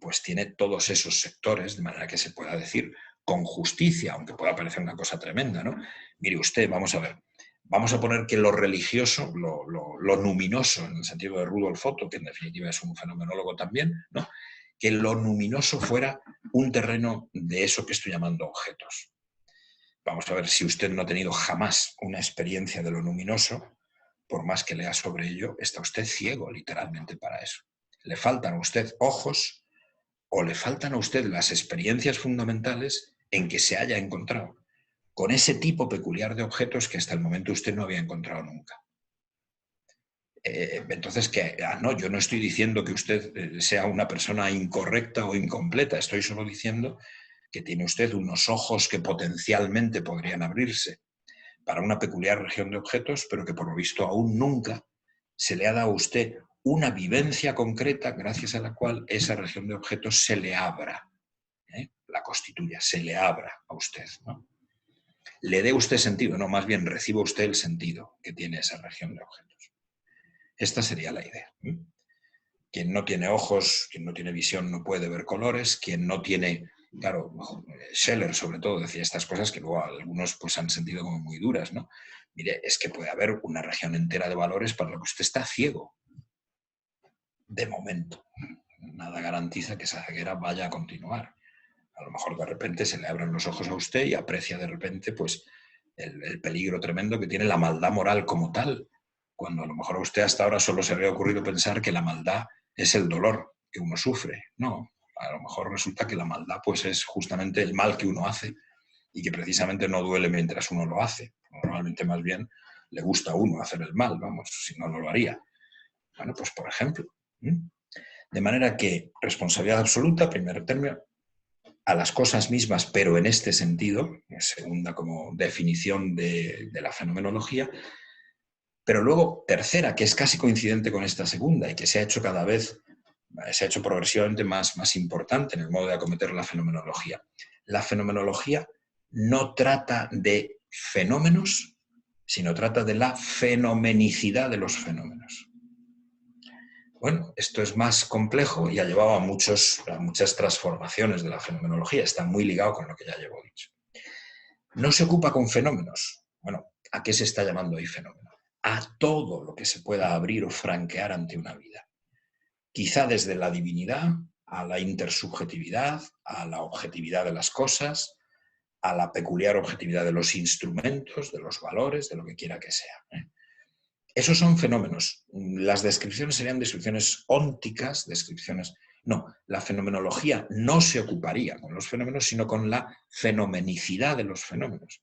pues tiene todos esos sectores, de manera que se pueda decir con justicia, aunque pueda parecer una cosa tremenda, ¿no? Mire usted, vamos a ver, vamos a poner que lo religioso, lo luminoso, en el sentido de Rudolf Otto, que en definitiva es un fenomenólogo también, ¿no? Que lo luminoso fuera un terreno de eso que estoy llamando objetos. Vamos a ver, si usted no ha tenido jamás una experiencia de lo luminoso, por más que lea sobre ello, está usted ciego literalmente para eso. Le faltan a usted ojos o le faltan a usted las experiencias fundamentales en que se haya encontrado con ese tipo peculiar de objetos que hasta el momento usted no había encontrado nunca. Entonces, no, yo no estoy diciendo que usted sea una persona incorrecta o incompleta, estoy solo diciendo que tiene usted unos ojos que potencialmente podrían abrirse para una peculiar región de objetos, pero que por lo visto aún nunca se le ha dado a usted una vivencia concreta gracias a la cual esa región de objetos se le abra, la constituya, se le abra a usted, ¿no? Le dé usted sentido, no, más bien reciba usted el sentido que tiene esa región de objetos. Esta sería la idea. Quien no tiene ojos, quien no tiene visión no puede ver colores, quien no tiene... Claro, Scheller sobre todo decía estas cosas que luego algunos pues han sentido como muy duras, ¿no? Mire, es que puede haber una región entera de valores para lo que usted está ciego. De momento. Nada garantiza que esa ceguera vaya a continuar. A lo mejor de repente se le abren los ojos a usted y aprecia de repente pues el peligro tremendo que tiene la maldad moral como tal, cuando a lo mejor a usted hasta ahora solo se había ocurrido pensar que la maldad es el dolor que uno sufre. No, a lo mejor resulta que la maldad pues es justamente el mal que uno hace y que precisamente no duele mientras uno lo hace. Normalmente más bien le gusta a uno hacer el mal, vamos, si no, no lo haría. Bueno, pues por ejemplo. De manera que responsabilidad absoluta, primer término, a las cosas mismas, pero en este sentido, segunda como definición de la fenomenología, pero luego tercera, que es casi coincidente con esta segunda y que se ha hecho cada vez, se ha hecho progresivamente más importante en el modo de acometer la fenomenología. La fenomenología no trata de fenómenos, sino trata de la fenomenicidad de los fenómenos. Bueno, esto es más complejo y ha llevado a muchas transformaciones de la fenomenología. Está muy ligado con lo que ya llevo dicho. No se ocupa con fenómenos. Bueno, ¿a qué se está llamando ahí fenómeno? A todo lo que se pueda abrir o franquear ante una vida. Quizá desde la divinidad a la intersubjetividad, a la objetividad de las cosas, a la peculiar objetividad de los instrumentos, de los valores, de lo que quiera que sea. Esos son fenómenos. Las descripciones serían descripciones ónticas, descripciones... No, la fenomenología no se ocuparía con los fenómenos, sino con la fenomenicidad de los fenómenos.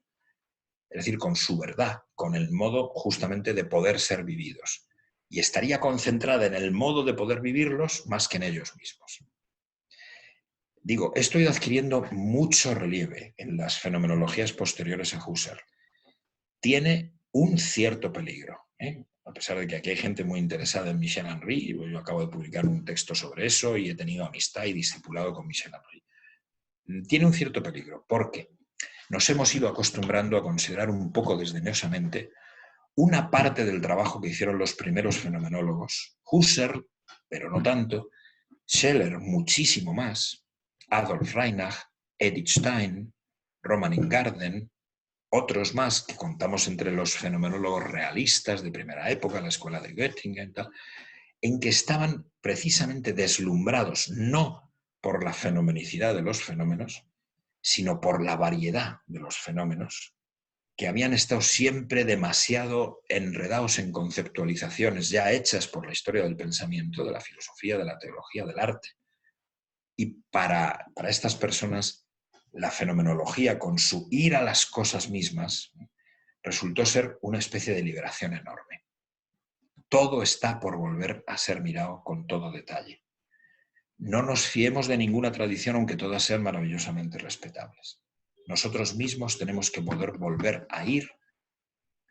Es decir, con su verdad, con el modo justamente de poder ser vividos. Y estaría concentrada en el modo de poder vivirlos más que en ellos mismos. Digo, esto ha ido adquiriendo mucho relieve en las fenomenologías posteriores a Husserl. Tiene un cierto peligro, a pesar de que aquí hay gente muy interesada en Michel Henry, y yo acabo de publicar un texto sobre eso y he tenido amistad y discipulado con Michel Henry. Tiene un cierto peligro, porque nos hemos ido acostumbrando a considerar un poco desdeñosamente una parte del trabajo que hicieron los primeros fenomenólogos, Husserl, pero no tanto, Scheller muchísimo más, Adolf Reinach, Edith Stein, Roman Ingarden, otros más que contamos entre los fenomenólogos realistas de primera época, la escuela de Göttingen, en que estaban precisamente deslumbrados, no por la fenomenicidad de los fenómenos, sino por la variedad de los fenómenos, que habían estado siempre demasiado enredados en conceptualizaciones ya hechas por la historia del pensamiento, de la filosofía, de la teología, del arte. Y para estas personas, la fenomenología, con su ir a las cosas mismas, resultó ser una especie de liberación enorme. Todo está por volver a ser mirado con todo detalle. No nos fiemos de ninguna tradición, aunque todas sean maravillosamente respetables. Nosotros mismos tenemos que poder volver a ir.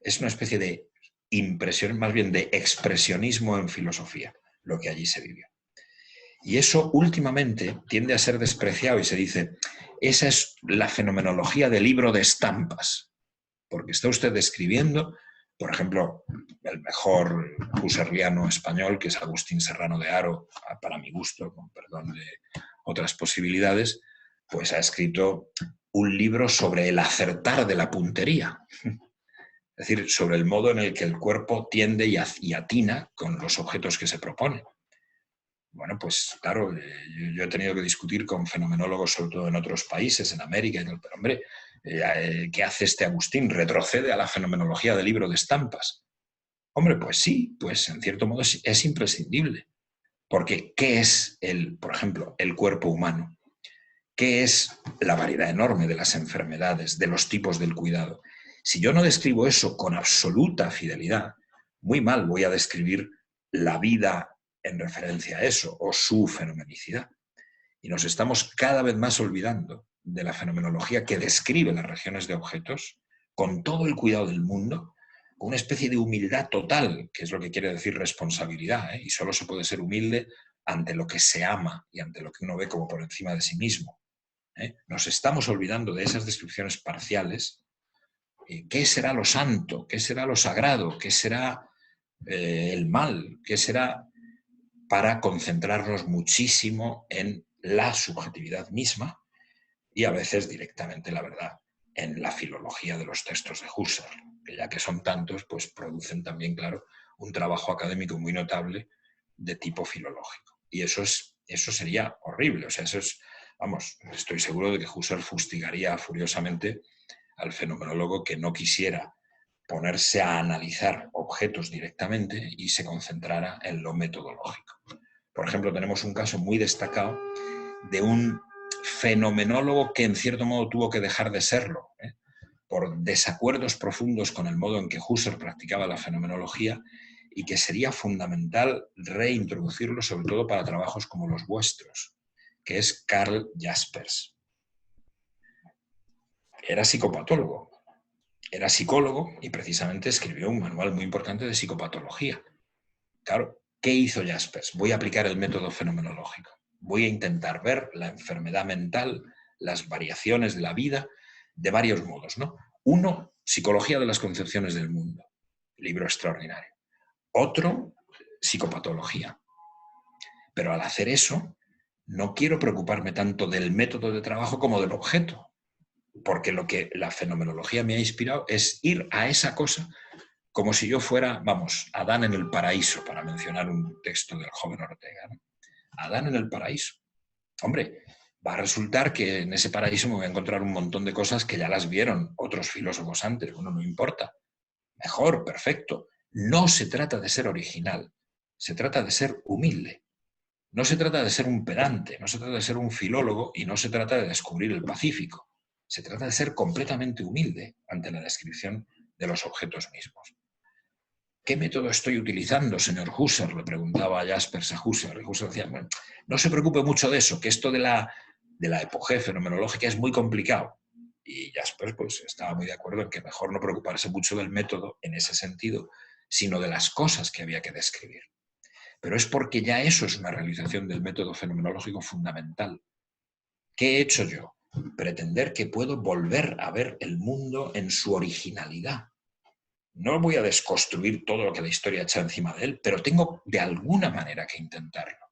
Es una especie de impresión, más bien de expresionismo en filosofía, lo que allí se vivió. Y eso últimamente tiende a ser despreciado y se dice, esa es la fenomenología del libro de estampas, porque está usted describiendo, por ejemplo, el mejor husserliano español, que es Agustín Serrano de Haro, para mi gusto, con perdón de otras posibilidades, pues ha escrito un libro sobre el acertar de la puntería. Es decir, sobre el modo en el que el cuerpo tiende y atina con los objetos que se propone. Bueno, pues claro, yo he tenido que discutir con fenomenólogos, sobre todo en otros países, en América, y tal, pero hombre, ¿qué hace este Agustín? ¿Retrocede a la fenomenología del libro de estampas? Hombre, pues sí, pues en cierto modo es imprescindible. Porque ¿qué es, por ejemplo, el cuerpo humano? ¿Qué es la variedad enorme de las enfermedades, de los tipos del cuidado? Si yo no describo eso con absoluta fidelidad, muy mal voy a describir la vida en referencia a eso, o su fenomenicidad. Y nos estamos cada vez más olvidando de la fenomenología que describe las regiones de objetos con todo el cuidado del mundo, con una especie de humildad total, que es lo que quiere decir responsabilidad, y solo se puede ser humilde ante lo que se ama y ante lo que uno ve como por encima de sí mismo. Nos estamos olvidando de esas descripciones parciales. ¿Qué será lo santo? ¿Qué será lo sagrado? ¿Qué será el mal? ¿Qué será? Para concentrarnos muchísimo en la subjetividad misma y a veces directamente, la verdad, en la filología de los textos de Husserl, que ya que son tantos, pues producen también, claro, un trabajo académico muy notable de tipo filológico. Y eso sería horrible. O sea, eso es, vamos, estoy seguro de que Husserl fustigaría furiosamente al fenomenólogo que no quisiera ponerse a analizar objetos directamente y se concentrara en lo metodológico. Por ejemplo, tenemos un caso muy destacado de un fenomenólogo que en cierto modo tuvo que dejar de serlo, por desacuerdos profundos con el modo en que Husserl practicaba la fenomenología, y que sería fundamental reintroducirlo, sobre todo para trabajos como los vuestros, que es Karl Jaspers. Era psicopatólogo. Era psicólogo y precisamente escribió un manual muy importante de psicopatología. Claro, ¿qué hizo Jaspers? Voy a aplicar el método fenomenológico. Voy a intentar ver la enfermedad mental, las variaciones de la vida, de varios modos, ¿no? Uno, Psicología de las concepciones del mundo, libro extraordinario. Otro, Psicopatología. Pero al hacer eso, no quiero preocuparme tanto del método de trabajo como del objeto, porque lo que la fenomenología me ha inspirado es ir a esa cosa como si yo fuera, vamos, Adán en el paraíso, para mencionar un texto del joven Ortega, ¿no? Adán en el paraíso. Hombre, va a resultar que en ese paraíso me voy a encontrar un montón de cosas que ya las vieron otros filósofos antes. Bueno, no importa. Mejor, perfecto. No se trata de ser original, se trata de ser humilde. No se trata de ser un pedante, no se trata de ser un filólogo y no se trata de descubrir el Pacífico. Se trata de ser completamente humilde ante la descripción de los objetos mismos. ¿Qué método estoy utilizando, señor Husserl?, le preguntaba a Jaspers a Husserl. Y Husserl decía, bueno, no se preocupe mucho de eso, que esto de la epogea fenomenológica es muy complicado. Y Jaspers pues, estaba muy de acuerdo en que mejor no preocuparse mucho del método en ese sentido, sino de las cosas que había que describir. Pero es porque ya eso es una realización del método fenomenológico fundamental. ¿Qué he hecho yo? Pretender que puedo volver a ver el mundo en su originalidad. No voy a desconstruir todo lo que la historia echa encima de él, pero tengo de alguna manera que intentarlo.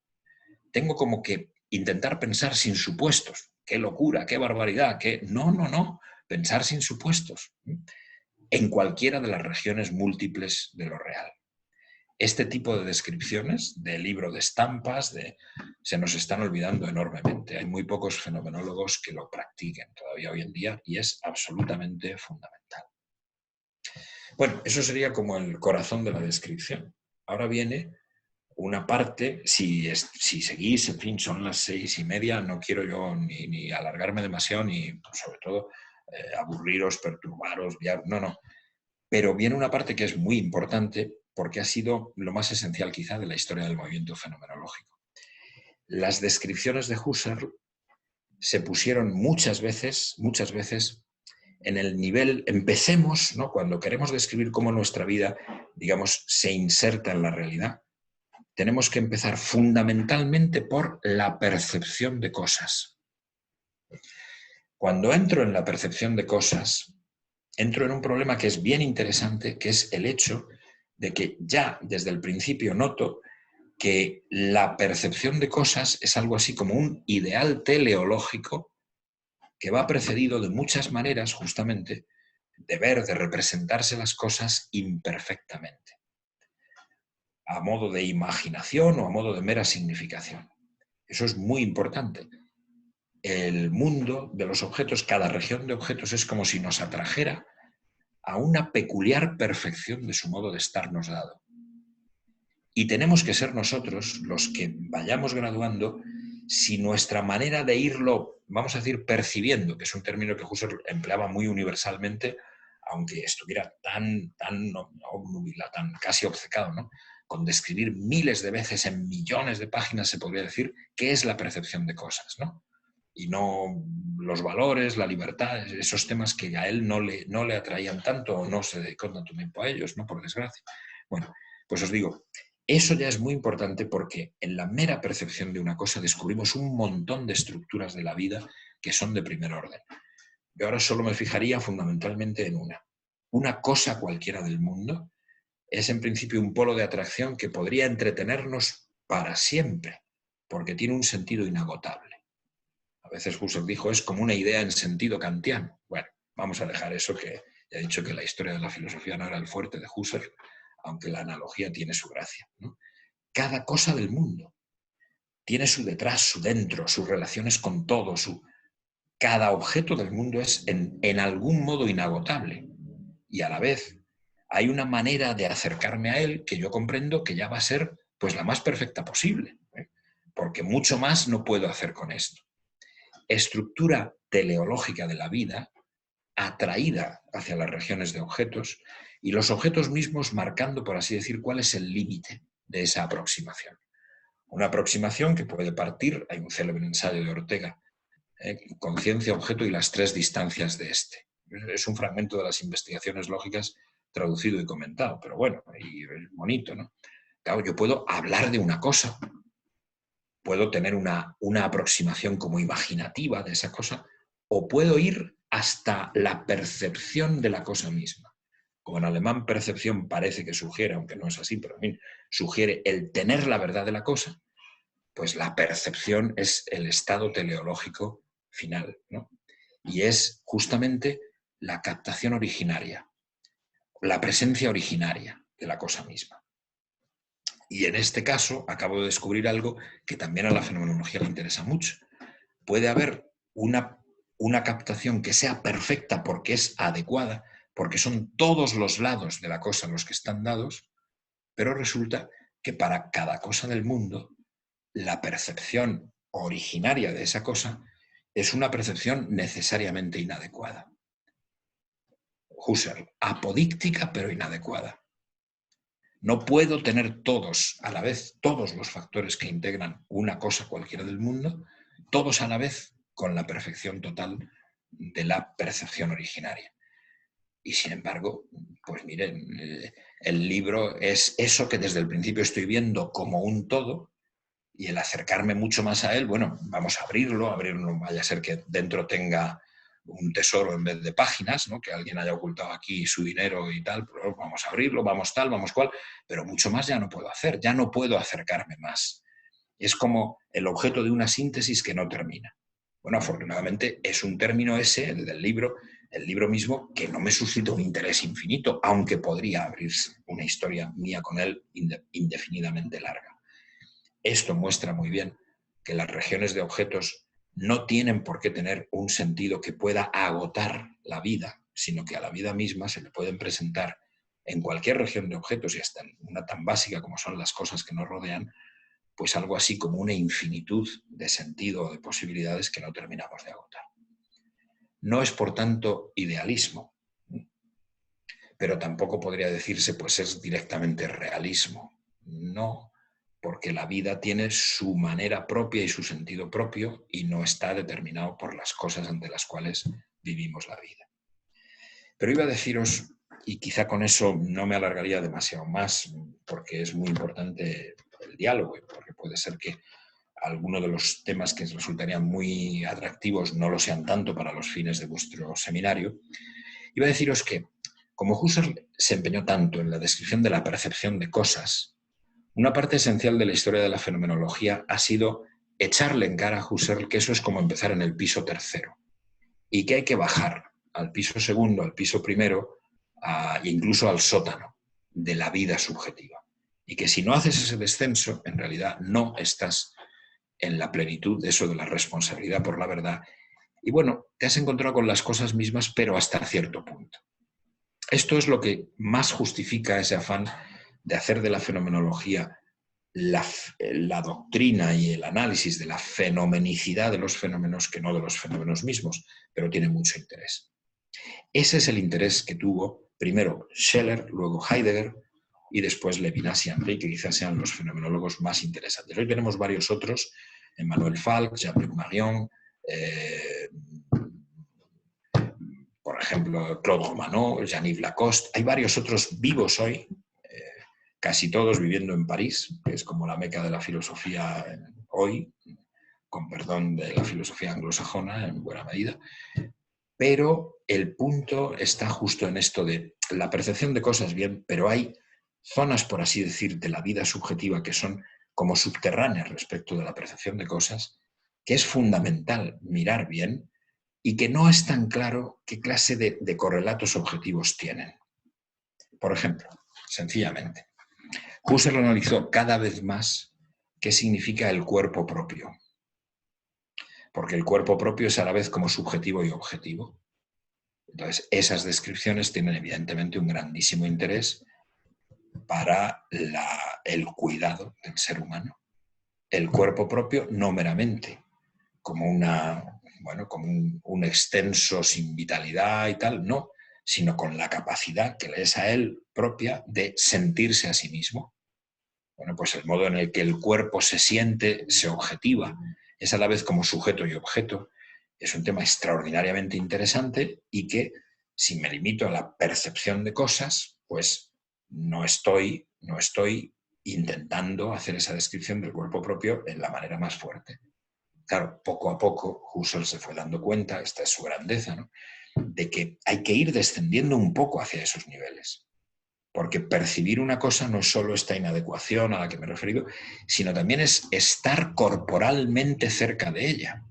Tengo como que intentar pensar sin supuestos. ¡Qué locura, qué barbaridad! No. Pensar sin supuestos. En cualquiera de las regiones múltiples de lo real. este tipo de descripciones de libro de estampas se nos están olvidando enormemente. Hay muy pocos fenomenólogos que lo practiquen todavía hoy en día y es absolutamente fundamental. Bueno, eso sería como el corazón de la descripción. Ahora viene una parte, si seguís, en fin, son las 6:30, no quiero yo ni alargarme demasiado, ni sobre todo aburriros, perturbaros, no. Pero viene una parte que es muy importante porque ha sido lo más esencial quizá de la historia del movimiento fenomenológico. Las descripciones de Husserl se pusieron muchas veces en el nivel, empecemos, ¿no? Cuando queremos describir cómo nuestra vida, digamos, se inserta en la realidad, tenemos que empezar fundamentalmente por la percepción de cosas. Cuando entro en la percepción de cosas, entro en un problema que es bien interesante, que es el hecho de que ya desde el principio noto que la percepción de cosas es algo así como un ideal teleológico que va precedido de muchas maneras, justamente, de ver, de representarse las cosas imperfectamente, a modo de imaginación o a modo de mera significación. Eso es muy importante. El mundo de los objetos, cada región de objetos es como si nos atrajera a una peculiar perfección de su modo de estarnos dado. Y tenemos que ser nosotros los que vayamos graduando si nuestra manera de irlo, vamos a decir, percibiendo, que es un término que Husserl empleaba muy universalmente, aunque estuviera tan obnubilado, tan casi obcecado, ¿no? Con describir miles de veces en millones de páginas se podría decir qué es la percepción de cosas, ¿no? Y no los valores, la libertad, esos temas que a él no le atraían tanto o no se dedicó tanto tiempo a ellos, ¿no? Por desgracia. Bueno, pues os digo, eso ya es muy importante porque en la mera percepción de una cosa descubrimos un montón de estructuras de la vida que son de primer orden. Yo ahora solo me fijaría fundamentalmente en una. Una cosa cualquiera del mundo es en principio un polo de atracción que podría entretenernos para siempre, porque tiene un sentido inagotable. A veces Husserl dijo, es como una idea en sentido kantiano. Bueno, vamos a dejar eso, que ya he dicho que la historia de la filosofía no era el fuerte de Husserl, aunque la analogía tiene su gracia, ¿no? Cada cosa del mundo tiene su detrás, su dentro, sus relaciones con todo, cada objeto del mundo es en algún modo inagotable y a la vez hay una manera de acercarme a él que yo comprendo que ya va a ser pues la más perfecta posible, ¿eh? Porque mucho más no puedo hacer con esto. Estructura teleológica de la vida atraída hacia las regiones de objetos y los objetos mismos marcando, por así decir, cuál es el límite de esa aproximación. Una aproximación que puede partir, hay un célebre ensayo de Ortega, conciencia, objeto y las tres distancias de este. Es un fragmento de las investigaciones lógicas traducido y comentado, pero bueno, y es bonito, ¿no? Claro, yo puedo hablar de una cosa, puedo tener una aproximación como imaginativa de esa cosa, o puedo ir hasta la percepción de la cosa misma. Como en alemán percepción parece que sugiere, aunque no es así, pero en fin, sugiere el tener la verdad de la cosa, pues la percepción es el estado teleológico final, ¿no? Y es justamente la captación originaria, la presencia originaria de la cosa misma. Y en este caso acabo de descubrir algo que también a la fenomenología le interesa mucho. Puede haber una captación que sea perfecta porque es adecuada, porque son todos los lados de la cosa los que están dados, pero resulta que para cada cosa del mundo la percepción originaria de esa cosa es una percepción necesariamente inadecuada. Husserl, apodíctica pero inadecuada. No puedo tener todos a la vez, todos los factores que integran una cosa cualquiera del mundo, todos a la vez con la perfección total de la percepción originaria. Y sin embargo, pues miren, el libro es eso que desde el principio estoy viendo como un todo, y el acercarme mucho más a él, bueno, vamos a abrirlo, vaya a ser que dentro tenga un tesoro en vez de páginas, ¿no? Que alguien haya ocultado aquí su dinero y tal, pero vamos a abrirlo, vamos tal, vamos cual, pero mucho más ya no puedo hacer, ya no puedo acercarme más. Es como el objeto de una síntesis que no termina. Bueno, afortunadamente es un término ese, el del libro, el libro mismo, que no me suscita un interés infinito, aunque podría abrirse una historia mía con él indefinidamente larga. Esto muestra muy bien que las regiones de objetos no tienen por qué tener un sentido que pueda agotar la vida, sino que a la vida misma se le pueden presentar en cualquier región de objetos, y hasta en una tan básica como son las cosas que nos rodean, pues algo así como una infinitud de sentido o de posibilidades que no terminamos de agotar. No es, por tanto, idealismo, pero tampoco podría decirse, pues es directamente realismo. No, porque la vida tiene su manera propia y su sentido propio y no está determinado por las cosas ante las cuales vivimos la vida. Pero iba a deciros, y quizá con eso no me alargaría demasiado más, porque es muy importante el diálogo, porque puede ser que algunos de los temas que resultarían muy atractivos no lo sean tanto para los fines de vuestro seminario. Iba a deciros que, como Husserl se empeñó tanto en la descripción de la percepción de cosas, una parte esencial de la historia de la fenomenología ha sido echarle en cara a Husserl que eso es como empezar en el piso tercero y que hay que bajar al piso segundo, al piso primero e incluso al sótano de la vida subjetiva. Y que si no haces ese descenso, en realidad no estás en la plenitud de eso de la responsabilidad por la verdad. Y bueno, te has encontrado con las cosas mismas, pero hasta cierto punto. Esto es lo que más justifica ese afán de hacer de la fenomenología la doctrina y el análisis de la fenomenicidad de los fenómenos que no de los fenómenos mismos, pero tiene mucho interés. Ese es el interés que tuvo primero Scheler, luego Heidegger y después Levinas y Henry, que quizás sean los fenomenólogos más interesantes. Hoy tenemos varios otros, Emmanuel Falk, Jean-Luc Marion, por ejemplo, Claude Romanov, Jean-Yves Lacoste. Hay varios otros vivos hoy, casi todos viviendo en París, que es como la meca de la filosofía hoy, con perdón de la filosofía anglosajona en buena medida. Pero el punto está justo en esto de la percepción de cosas bien, pero hay zonas, por así decir, de la vida subjetiva que son como subterráneas respecto de la percepción de cosas, que es fundamental mirar bien y que no es tan claro qué clase de correlatos objetivos tienen. Por ejemplo, sencillamente, Husserl analizó cada vez más qué significa el cuerpo propio, porque el cuerpo propio es a la vez como subjetivo y objetivo. Entonces, esas descripciones tienen evidentemente un grandísimo interés para el cuidado del ser humano. El cuerpo propio no meramente como como un extenso sin vitalidad y tal, no, sino con la capacidad que le es a él propia de sentirse a sí mismo. Bueno, pues el modo en el que el cuerpo se siente, se objetiva, es a la vez como sujeto y objeto, es un tema extraordinariamente interesante y que, si me limito a la percepción de cosas, pues no estoy intentando hacer esa descripción del cuerpo propio en la manera más fuerte. Claro, poco a poco Husserl se fue dando cuenta, esta es su grandeza, ¿no?, de que hay que ir descendiendo un poco hacia esos niveles. Porque percibir una cosa no es solo esta inadecuación a la que me he referido, sino también es estar corporalmente cerca de ella.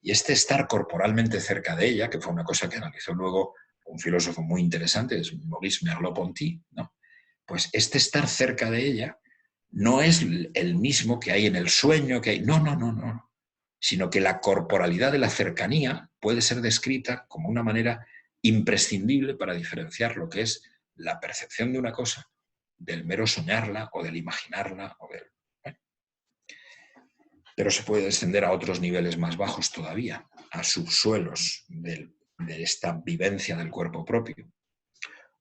Y este estar corporalmente cerca de ella, que fue una cosa que analizó luego un filósofo muy interesante, es Maurice Merleau-Ponty, ¿no?, pues este estar cerca de ella no es el mismo que hay en el sueño, que hay... No. Sino que la corporalidad de la cercanía puede ser descrita como una manera imprescindible para diferenciar lo que es la percepción de una cosa del mero soñarla o del imaginarla. Pero se puede descender a otros niveles más bajos todavía, a subsuelos de esta vivencia del cuerpo propio.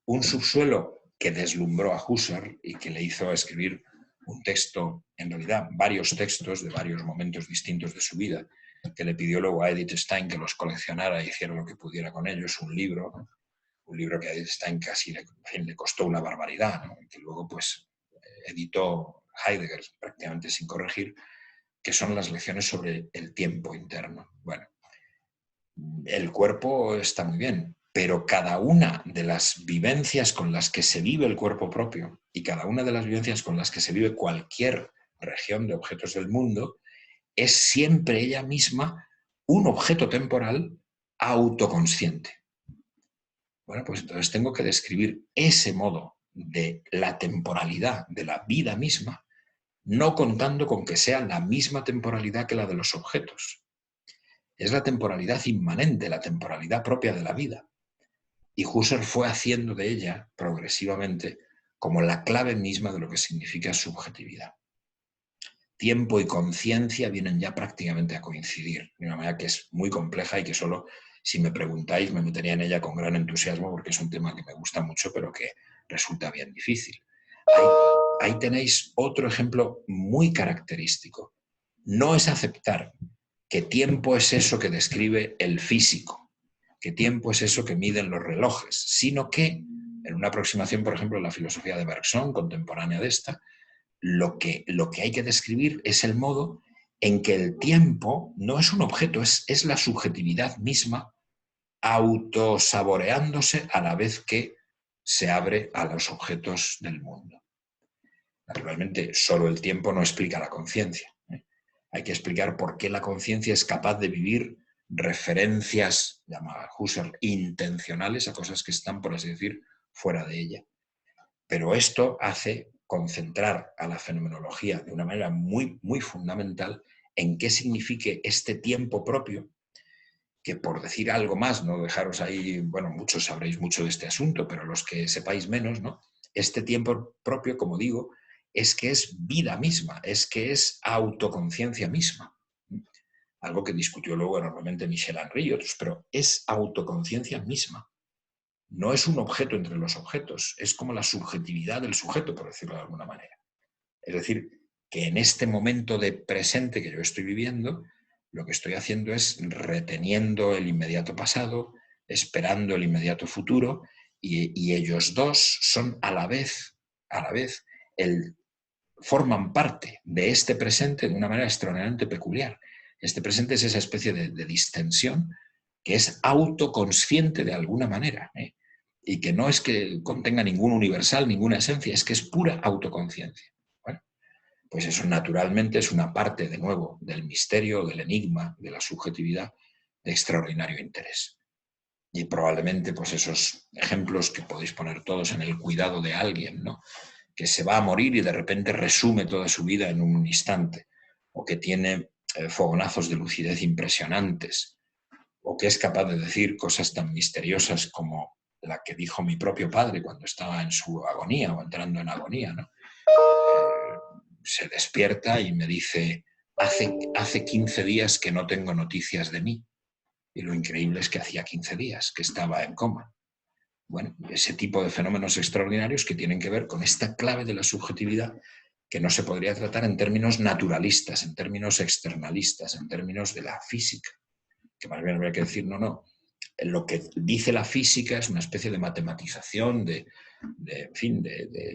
Un subsuelo que deslumbró a Husserl y que le hizo escribir un texto, en realidad varios textos de varios momentos distintos de su vida, que le pidió luego a Edith Stein que los coleccionara y hiciera lo que pudiera con ellos, un libro que a Edith Stein casi le costó una barbaridad, ¿no?, que luego pues editó Heidegger prácticamente sin corregir, que son las lecciones sobre el tiempo interno. Bueno, el cuerpo está muy bien, pero cada una de las vivencias con las que se vive el cuerpo propio y cada una de las vivencias con las que se vive cualquier región de objetos del mundo es siempre ella misma un objeto temporal autoconsciente. Bueno, pues entonces tengo que describir ese modo de la temporalidad de la vida misma, no contando con que sea la misma temporalidad que la de los objetos. Es la temporalidad inmanente, la temporalidad propia de la vida. Y Husserl fue haciendo de ella progresivamente como la clave misma de lo que significa subjetividad. Tiempo y conciencia vienen ya prácticamente a coincidir, de una manera que es muy compleja y que solo, si me preguntáis, me metería en ella con gran entusiasmo porque es un tema que me gusta mucho, pero que resulta bien difícil. Ahí tenéis otro ejemplo muy característico. No es aceptar que tiempo es eso que describe el físico, que tiempo es eso que miden los relojes, sino que, en una aproximación, por ejemplo, en la filosofía de Bergson, contemporánea de esta, lo que hay que describir es el modo en que el tiempo no es un objeto, es la subjetividad misma autosaboreándose a la vez que se abre a los objetos del mundo. Naturalmente, solo el tiempo no explica la conciencia. Hay que explicar por qué la conciencia es capaz de vivir referencias, llama Husserl, intencionales a cosas que están, por así decir, fuera de ella. Pero esto hace concentrar a la fenomenología de una manera muy, muy fundamental en qué signifique este tiempo propio, que por decir algo más, no dejaros ahí, bueno, muchos sabréis mucho de este asunto, pero los que sepáis menos, ¿no? Este tiempo propio, como digo, es que es vida misma, es que es autoconciencia misma. Algo que discutió luego enormemente Michel Henry y otros, pero es autoconciencia misma. No es un objeto entre los objetos, es como la subjetividad del sujeto, por decirlo de alguna manera. Es decir, que en este momento de presente que yo estoy viviendo, lo que estoy haciendo es reteniendo el inmediato pasado, esperando el inmediato futuro, y ellos dos son a la vez forman parte de este presente de una manera extraordinariamente peculiar. Este presente es esa especie de distensión que es autoconsciente de alguna manera, y que no es que contenga ningún universal, ninguna esencia, es que es pura autoconciencia. Bueno, pues eso naturalmente es una parte, de nuevo, del misterio, del enigma, de la subjetividad, de extraordinario interés. Y probablemente pues esos ejemplos que podéis poner todos en el cuidado de alguien, ¿no?, que se va a morir y de repente resume toda su vida en un instante, o que tiene fogonazos de lucidez impresionantes, o que es capaz de decir cosas tan misteriosas como la que dijo mi propio padre cuando estaba en su agonía o entrando en agonía, ¿no? Se despierta y me dice, hace 15 días que no tengo noticias de mí. Y lo increíble es que hacía 15 días que estaba en coma. Bueno, ese tipo de fenómenos extraordinarios que tienen que ver con esta clave de la subjetividad que no se podría tratar en términos naturalistas, en términos externalistas, en términos de la física, que más bien habría que decir, no, lo que dice la física es una especie de matematización, de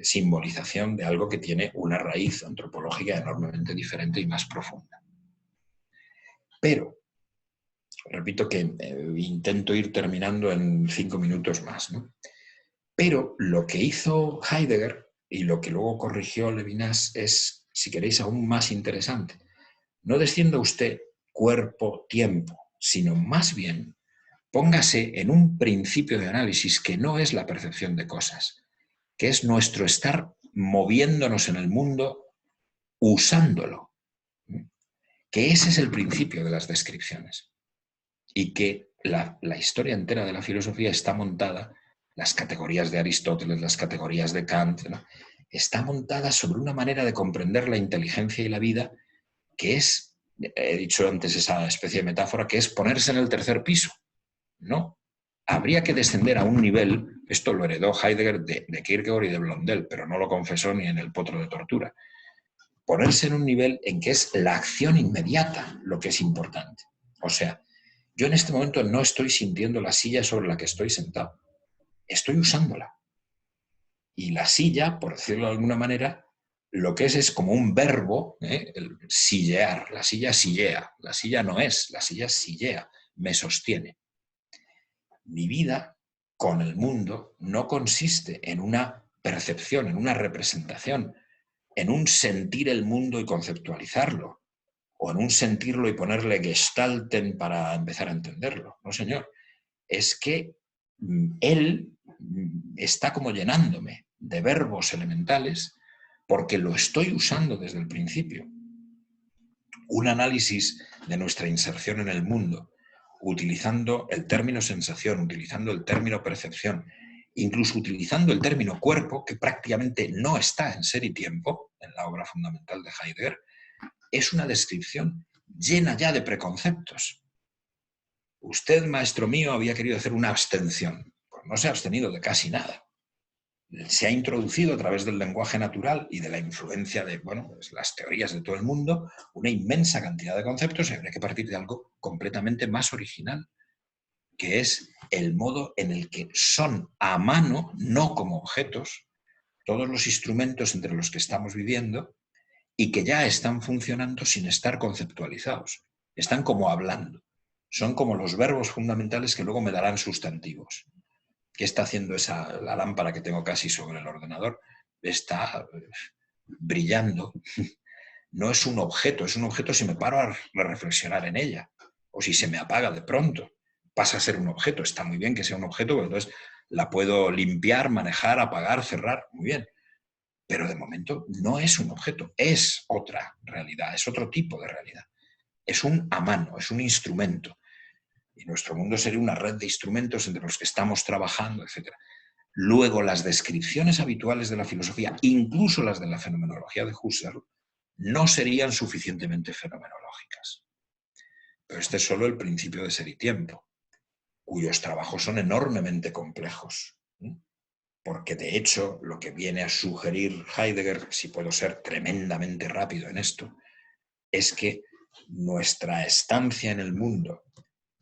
simbolización de algo que tiene una raíz antropológica enormemente diferente y más profunda. Pero repito que intento ir terminando en 5 minutos más, ¿no? Pero lo que hizo Heidegger y lo que luego corrigió Levinas es, si queréis, aún más interesante. No descienda usted cuerpo-tiempo, sino más bien póngase en un principio de análisis que no es la percepción de cosas, que es nuestro estar moviéndonos en el mundo usándolo, que ese es el principio de las descripciones y que la historia entera de la filosofía está montada, las categorías de Aristóteles, las categorías de Kant, ¿no?, está montada sobre una manera de comprender la inteligencia y la vida que es, he dicho antes esa especie de metáfora, que es ponerse en el tercer piso. No, habría que descender a un nivel, esto lo heredó Heidegger de Kierkegaard y de Blondel, pero no lo confesó ni en el Potro de Tortura. Ponerse en un nivel en que es la acción inmediata lo que es importante. O sea, yo en este momento no estoy sintiendo la silla sobre la que estoy sentado, estoy usándola. Y la silla, por decirlo de alguna manera, lo que es como un verbo, el sillear. La silla sillea, la silla no es, la silla sillea, me sostiene. Mi vida con el mundo no consiste en una percepción, en una representación, en un sentir el mundo y conceptualizarlo, o en un sentirlo y ponerle gestalten para empezar a entenderlo. No, señor. Es que él está como llenándome de verbos elementales porque lo estoy usando desde el principio. Un análisis de nuestra inserción en el mundo, utilizando el término sensación, utilizando el término percepción, incluso utilizando el término cuerpo, que prácticamente no está en Ser y Tiempo, en la obra fundamental de Heidegger, es una descripción llena ya de preconceptos. Usted, maestro mío, había querido hacer una abstención. Pues no se ha abstenido de casi nada. Se ha introducido a través del lenguaje natural y de la influencia de pues las teorías de todo el mundo una inmensa cantidad de conceptos y habría que partir de algo completamente más original, que es el modo en el que son a mano, no como objetos, todos los instrumentos entre los que estamos viviendo y que ya están funcionando sin estar conceptualizados. Están como hablando. Son como los verbos fundamentales que luego me darán sustantivos. ¿Qué está haciendo la lámpara que tengo casi sobre el ordenador? Está brillando. No es un objeto si me paro a reflexionar en ella. O si se me apaga de pronto. Pasa a ser un objeto. Está muy bien que sea un objeto, pero entonces la puedo limpiar, manejar, apagar, cerrar. Muy bien. Pero de momento no es un objeto. Es otra realidad. Es otro tipo de realidad. Es un a mano, es un instrumento. Y nuestro mundo sería una red de instrumentos entre los que estamos trabajando, etc. Luego, las descripciones habituales de la filosofía, incluso las de la fenomenología de Husserl, no serían suficientemente fenomenológicas. Pero este es solo el principio de Ser y Tiempo, cuyos trabajos son enormemente complejos. Porque, de hecho, lo que viene a sugerir Heidegger, si puedo ser tremendamente rápido en esto, es que nuestra estancia en el mundo,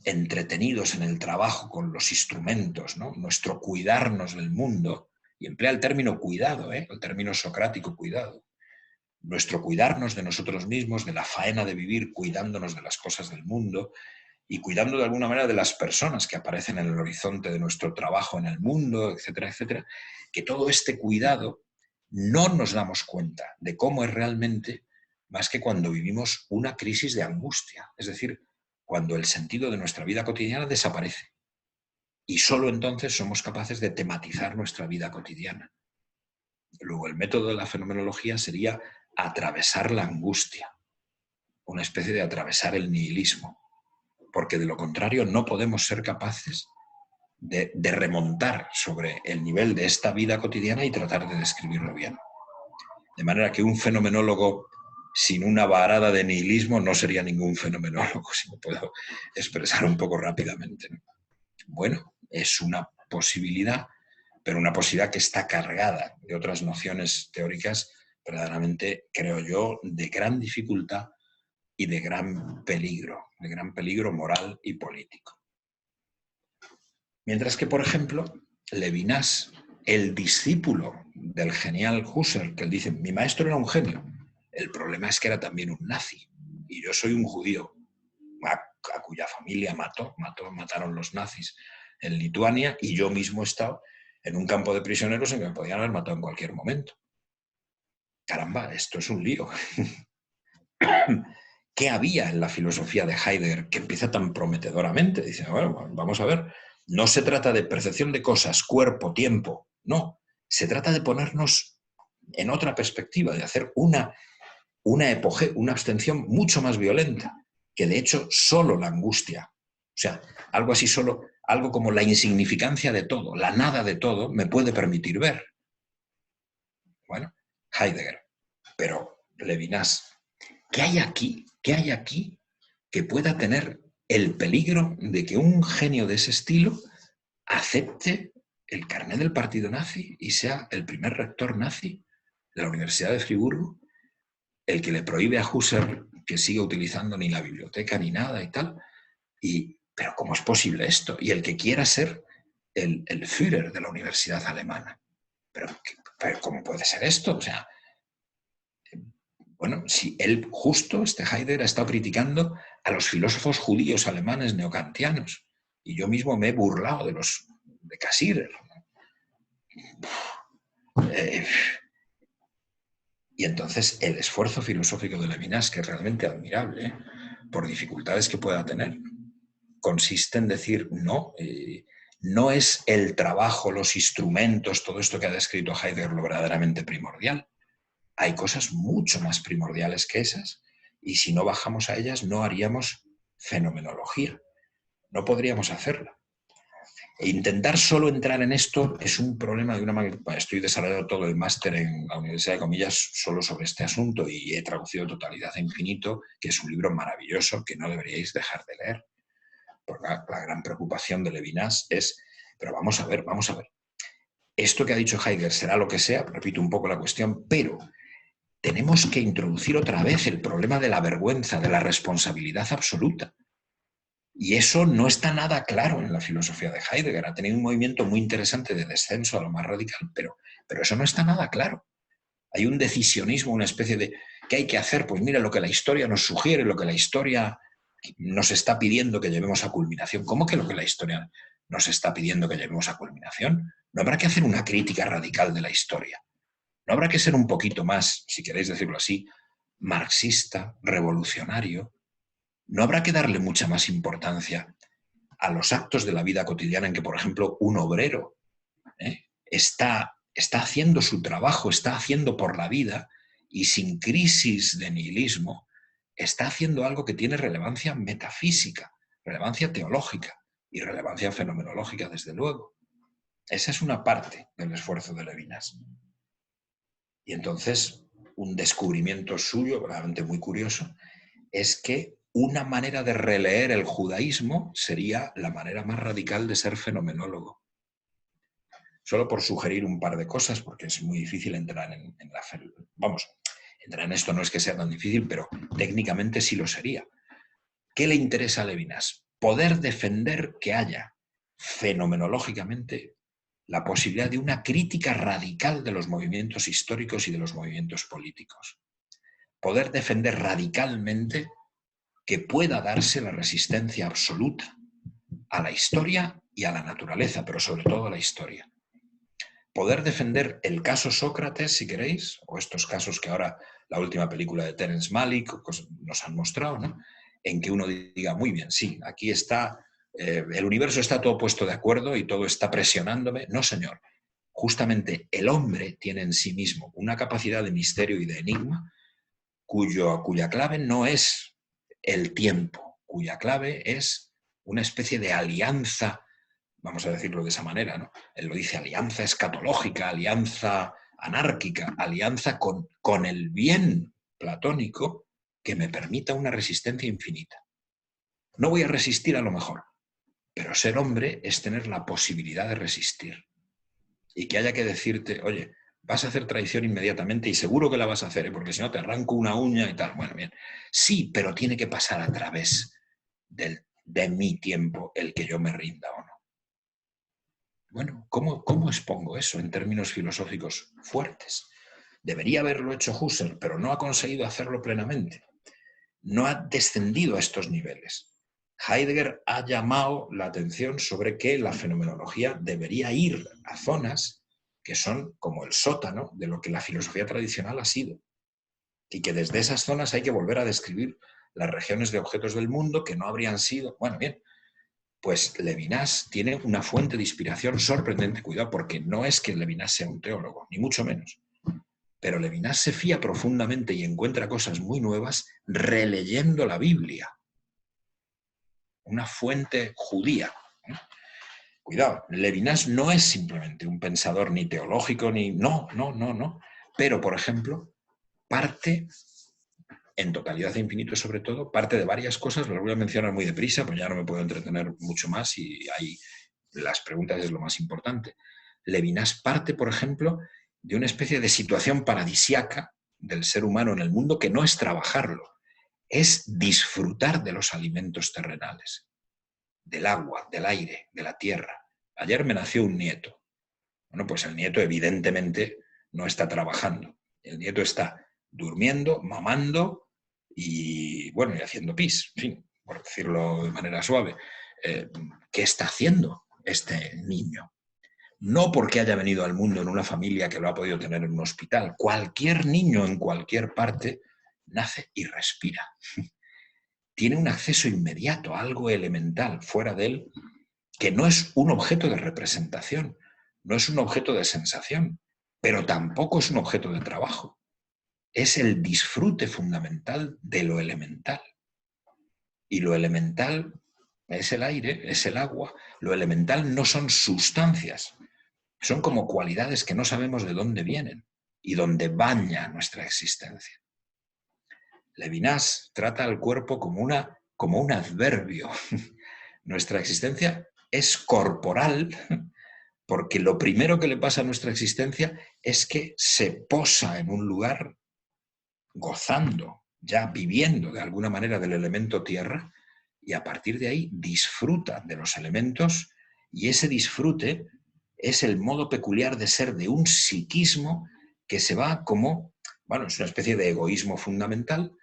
entretenidos en el trabajo con los instrumentos, ¿no? Nuestro cuidarnos del mundo, y emplea el término cuidado, el término socrático cuidado, nuestro cuidarnos de nosotros mismos, de la faena de vivir, cuidándonos de las cosas del mundo y cuidando de alguna manera de las personas que aparecen en el horizonte de nuestro trabajo en el mundo, etcétera, etcétera, que todo este cuidado no nos damos cuenta de cómo es realmente más que cuando vivimos una crisis de angustia, es decir, cuando el sentido de nuestra vida cotidiana desaparece. Y solo entonces somos capaces de tematizar nuestra vida cotidiana. Luego, el método de la fenomenología sería atravesar la angustia, una especie de atravesar el nihilismo, porque de lo contrario no podemos ser capaces de remontar sobre el nivel de esta vida cotidiana y tratar de describirlo bien. De manera que un fenomenólogo sin una varada de nihilismo no sería ningún fenomenólogo, si me puedo expresar un poco rápidamente, ¿no? Bueno, es una posibilidad, pero una posibilidad que está cargada de otras nociones teóricas verdaderamente, creo yo, de gran dificultad y de gran peligro moral y político. Mientras que, por ejemplo, Levinas, el discípulo del genial Husserl, que él dice, mi maestro era un genio, el problema es que era también un nazi, y yo soy un judío, a cuya familia mataron los nazis en Lituania, y yo mismo he estado en un campo de prisioneros en que me podían haber matado en cualquier momento. Caramba, esto es un lío. ¿Qué había en la filosofía de Heidegger que empieza tan prometedoramente? Dice, bueno, vamos a ver, no se trata de percepción de cosas, cuerpo, tiempo, no. Se trata de ponernos en otra perspectiva, de hacer una abstención mucho más violenta, que de hecho solo la angustia, o sea, algo así solo, algo como la insignificancia de todo, la nada de todo, me puede permitir ver. Bueno, Heidegger, pero Levinas, ¿qué hay aquí? ¿Qué hay aquí que pueda tener el peligro de que un genio de ese estilo acepte el carné del partido nazi y sea el primer rector nazi de la Universidad de Friburgo, el que le prohíbe a Husserl que siga utilizando ni la biblioteca ni nada y tal? Pero ¿cómo es posible esto? Y el que quiera ser el Führer de la Universidad Alemana. ¿Pero cómo puede ser esto? O sea, bueno, si él justo, Heidegger, ha estado criticando a los filósofos judíos alemanes neokantianos, y yo mismo me he burlado de Cassirer. Y entonces el esfuerzo filosófico de Levinas, que es realmente admirable, por dificultades que pueda tener, consiste en decir, no, No es el trabajo, los instrumentos, todo esto que ha descrito Heidegger lo verdaderamente primordial. Hay cosas mucho más primordiales que esas, y si no bajamos a ellas no haríamos fenomenología, no podríamos hacerla. E intentar solo entrar en esto es un problema de una manera. Estoy desarrollando todo el máster en la Universidad de Comillas solo sobre este asunto y he traducido Totalidad e Infinito, que es un libro maravilloso que no deberíais dejar de leer. Porque la gran preocupación de Levinas es, pero vamos a ver, esto que ha dicho Heidegger será lo que sea, repito un poco la cuestión, pero tenemos que introducir otra vez el problema de la vergüenza, de la responsabilidad absoluta. Y eso no está nada claro en la filosofía de Heidegger. Ha tenido un movimiento muy interesante de descenso a lo más radical, pero eso no está nada claro. Hay un decisionismo, una especie de ¿qué hay que hacer? Pues mira lo que la historia nos sugiere, lo que la historia nos está pidiendo que llevemos a culminación. ¿Cómo que lo que la historia nos está pidiendo que llevemos a culminación? No habrá que hacer una crítica radical de la historia. No habrá que ser un poquito más, si queréis decirlo así, marxista, revolucionario. No habrá que darle mucha más importancia a los actos de la vida cotidiana en que, por ejemplo, un obrero está haciendo su trabajo, está haciendo por la vida y sin crisis de nihilismo, está haciendo algo que tiene relevancia metafísica, relevancia teológica y relevancia fenomenológica, desde luego. Esa es una parte del esfuerzo de Levinas. Y entonces, un descubrimiento suyo, realmente muy curioso, es que una manera de releer el judaísmo sería la manera más radical de ser fenomenólogo. Solo por sugerir un par de cosas, porque es muy difícil entrar en la... Vamos, entrar en esto no es que sea tan difícil, pero técnicamente sí lo sería. ¿Qué le interesa a Levinas? Poder defender que haya fenomenológicamente la posibilidad de una crítica radical de los movimientos históricos y de los movimientos políticos. Poder defender radicalmente que pueda darse la resistencia absoluta a la historia y a la naturaleza, pero sobre todo a la historia. Poder defender el caso Sócrates, si queréis, o estos casos que ahora la última película de Terence Malick nos han mostrado, ¿no? En que uno diga, muy bien, sí, aquí está, el universo está todo puesto de acuerdo y todo está presionándome. No, señor. Justamente el hombre tiene en sí mismo una capacidad de misterio y de enigma cuya clave no es el tiempo, cuya clave es una especie de alianza, vamos a decirlo de esa manera, ¿no? Él lo dice, alianza escatológica, alianza anárquica, alianza con el bien platónico que me permita una resistencia infinita. No voy a resistir a lo mejor, pero ser hombre es tener la posibilidad de resistir. Y que haya que decirte, oye, vas a hacer traición inmediatamente y seguro que la vas a hacer, porque si no te arranco una uña y tal. Bueno, bien. Sí, pero tiene que pasar a través de mi tiempo el que yo me rinda o no. Bueno, ¿cómo expongo eso en términos filosóficos fuertes? Debería haberlo hecho Husserl, pero no ha conseguido hacerlo plenamente. No ha descendido a estos niveles. Heidegger ha llamado la atención sobre que la fenomenología debería ir a zonas que son como el sótano de lo que la filosofía tradicional ha sido. Y que desde esas zonas hay que volver a describir las regiones de objetos del mundo que no habrían sido... Bueno, bien, pues Levinas tiene una fuente de inspiración sorprendente. Cuidado, porque no es que Levinas sea un teólogo, ni mucho menos. Pero Levinas se fía profundamente y encuentra cosas muy nuevas releyendo la Biblia. Una fuente judía. Cuidado, Levinas no es simplemente un pensador ni teológico, ni... No. Pero, por ejemplo, parte, en Totalidad e Infinito sobre todo, parte de varias cosas, las voy a mencionar muy deprisa, pues ya no me puedo entretener mucho más y ahí las preguntas es lo más importante. Levinas parte, por ejemplo, de una especie de situación paradisiaca del ser humano en el mundo que no es trabajarlo, es disfrutar de los alimentos terrenales, del agua, del aire, de la tierra. Ayer me nació un nieto. Bueno, pues el nieto evidentemente no está trabajando. El nieto está durmiendo, mamando y, bueno, y haciendo pis, en fin, por decirlo de manera suave. ¿Qué está haciendo este niño? No porque haya venido al mundo en una familia que lo ha podido tener en un hospital. Cualquier niño en cualquier parte nace y respira. Tiene un acceso inmediato a algo elemental. Fuera de él que no es un objeto de representación, no es un objeto de sensación, pero tampoco es un objeto de trabajo. Es el disfrute fundamental de lo elemental. Y lo elemental es el aire, es el agua. Lo elemental no son sustancias, son como cualidades que no sabemos de dónde vienen y donde baña nuestra existencia. Levinas trata al cuerpo como un adverbio. Nuestra existencia es corporal porque lo primero que le pasa a nuestra existencia es que se posa en un lugar gozando, ya viviendo de alguna manera del elemento tierra, y a partir de ahí disfruta de los elementos, y ese disfrute es el modo peculiar de ser de un psiquismo que se va como, bueno, es una especie de egoísmo fundamental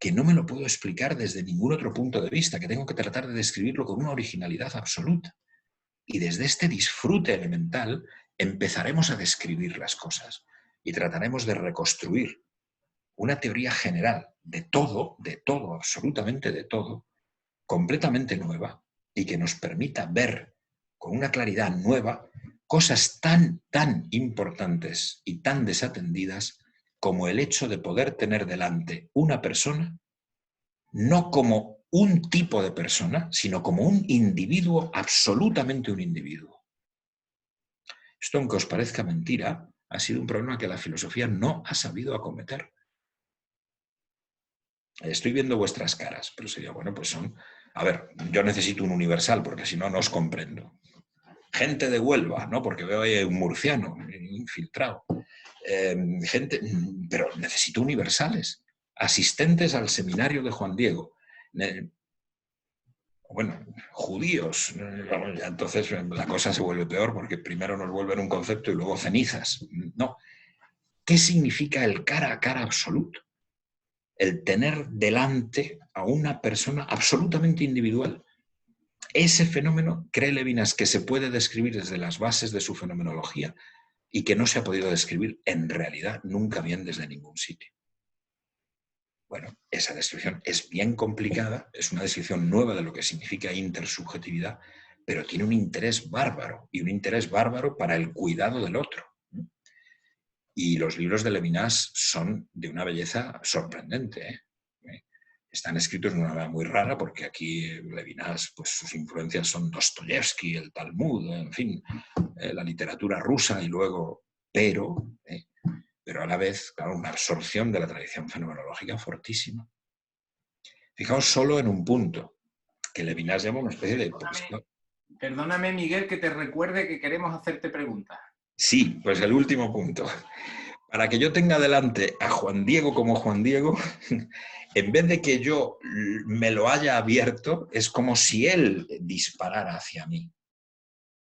que no me lo puedo explicar desde ningún otro punto de vista, que tengo que tratar de describirlo con una originalidad absoluta. Y desde este disfrute elemental empezaremos a describir las cosas y trataremos de reconstruir una teoría general de todo, absolutamente de todo, completamente nueva y que nos permita ver con una claridad nueva cosas tan importantes y tan desatendidas como el hecho de poder tener delante una persona, no como un tipo de persona, sino como un individuo, absolutamente un individuo. Esto, aunque os parezca mentira, ha sido un problema que la filosofía no ha sabido acometer. Estoy viendo vuestras caras, pero sería, bueno, pues son... A ver, yo necesito un universal, porque si no, no os comprendo. Gente de Huelva, ¿no? Porque veo ahí un murciano infiltrado. Gente, pero necesito universales. Asistentes al seminario de Juan Diego. Bueno, judíos. Ya entonces la cosa se vuelve peor porque primero nos vuelven un concepto y luego cenizas. No. ¿Qué significa el cara a cara absoluto? El tener delante a una persona absolutamente individual. Ese fenómeno, cree Levinas, que se puede describir desde las bases de su fenomenología y que no se ha podido describir en realidad nunca bien desde ningún sitio. Bueno, esa descripción es bien complicada, es una descripción nueva de lo que significa intersubjetividad, pero tiene un interés bárbaro, y un interés bárbaro para el cuidado del otro. Y los libros de Levinas son de una belleza sorprendente, ¿eh? Están escritos de una manera muy rara porque aquí Levinas, pues sus influencias son Dostoyevsky, el Talmud, en fin, la literatura rusa y luego, pero a la vez, claro, una absorción de la tradición fenomenológica fortísima. Fijaos solo en un punto, que Levinas llama una especie de...
Perdóname, Miguel, que te recuerde que queremos hacerte preguntas.
Sí, pues el último punto. Para que yo tenga delante a Juan Diego como Juan Diego, en vez de que yo me lo haya abierto, es como si él disparara hacia mí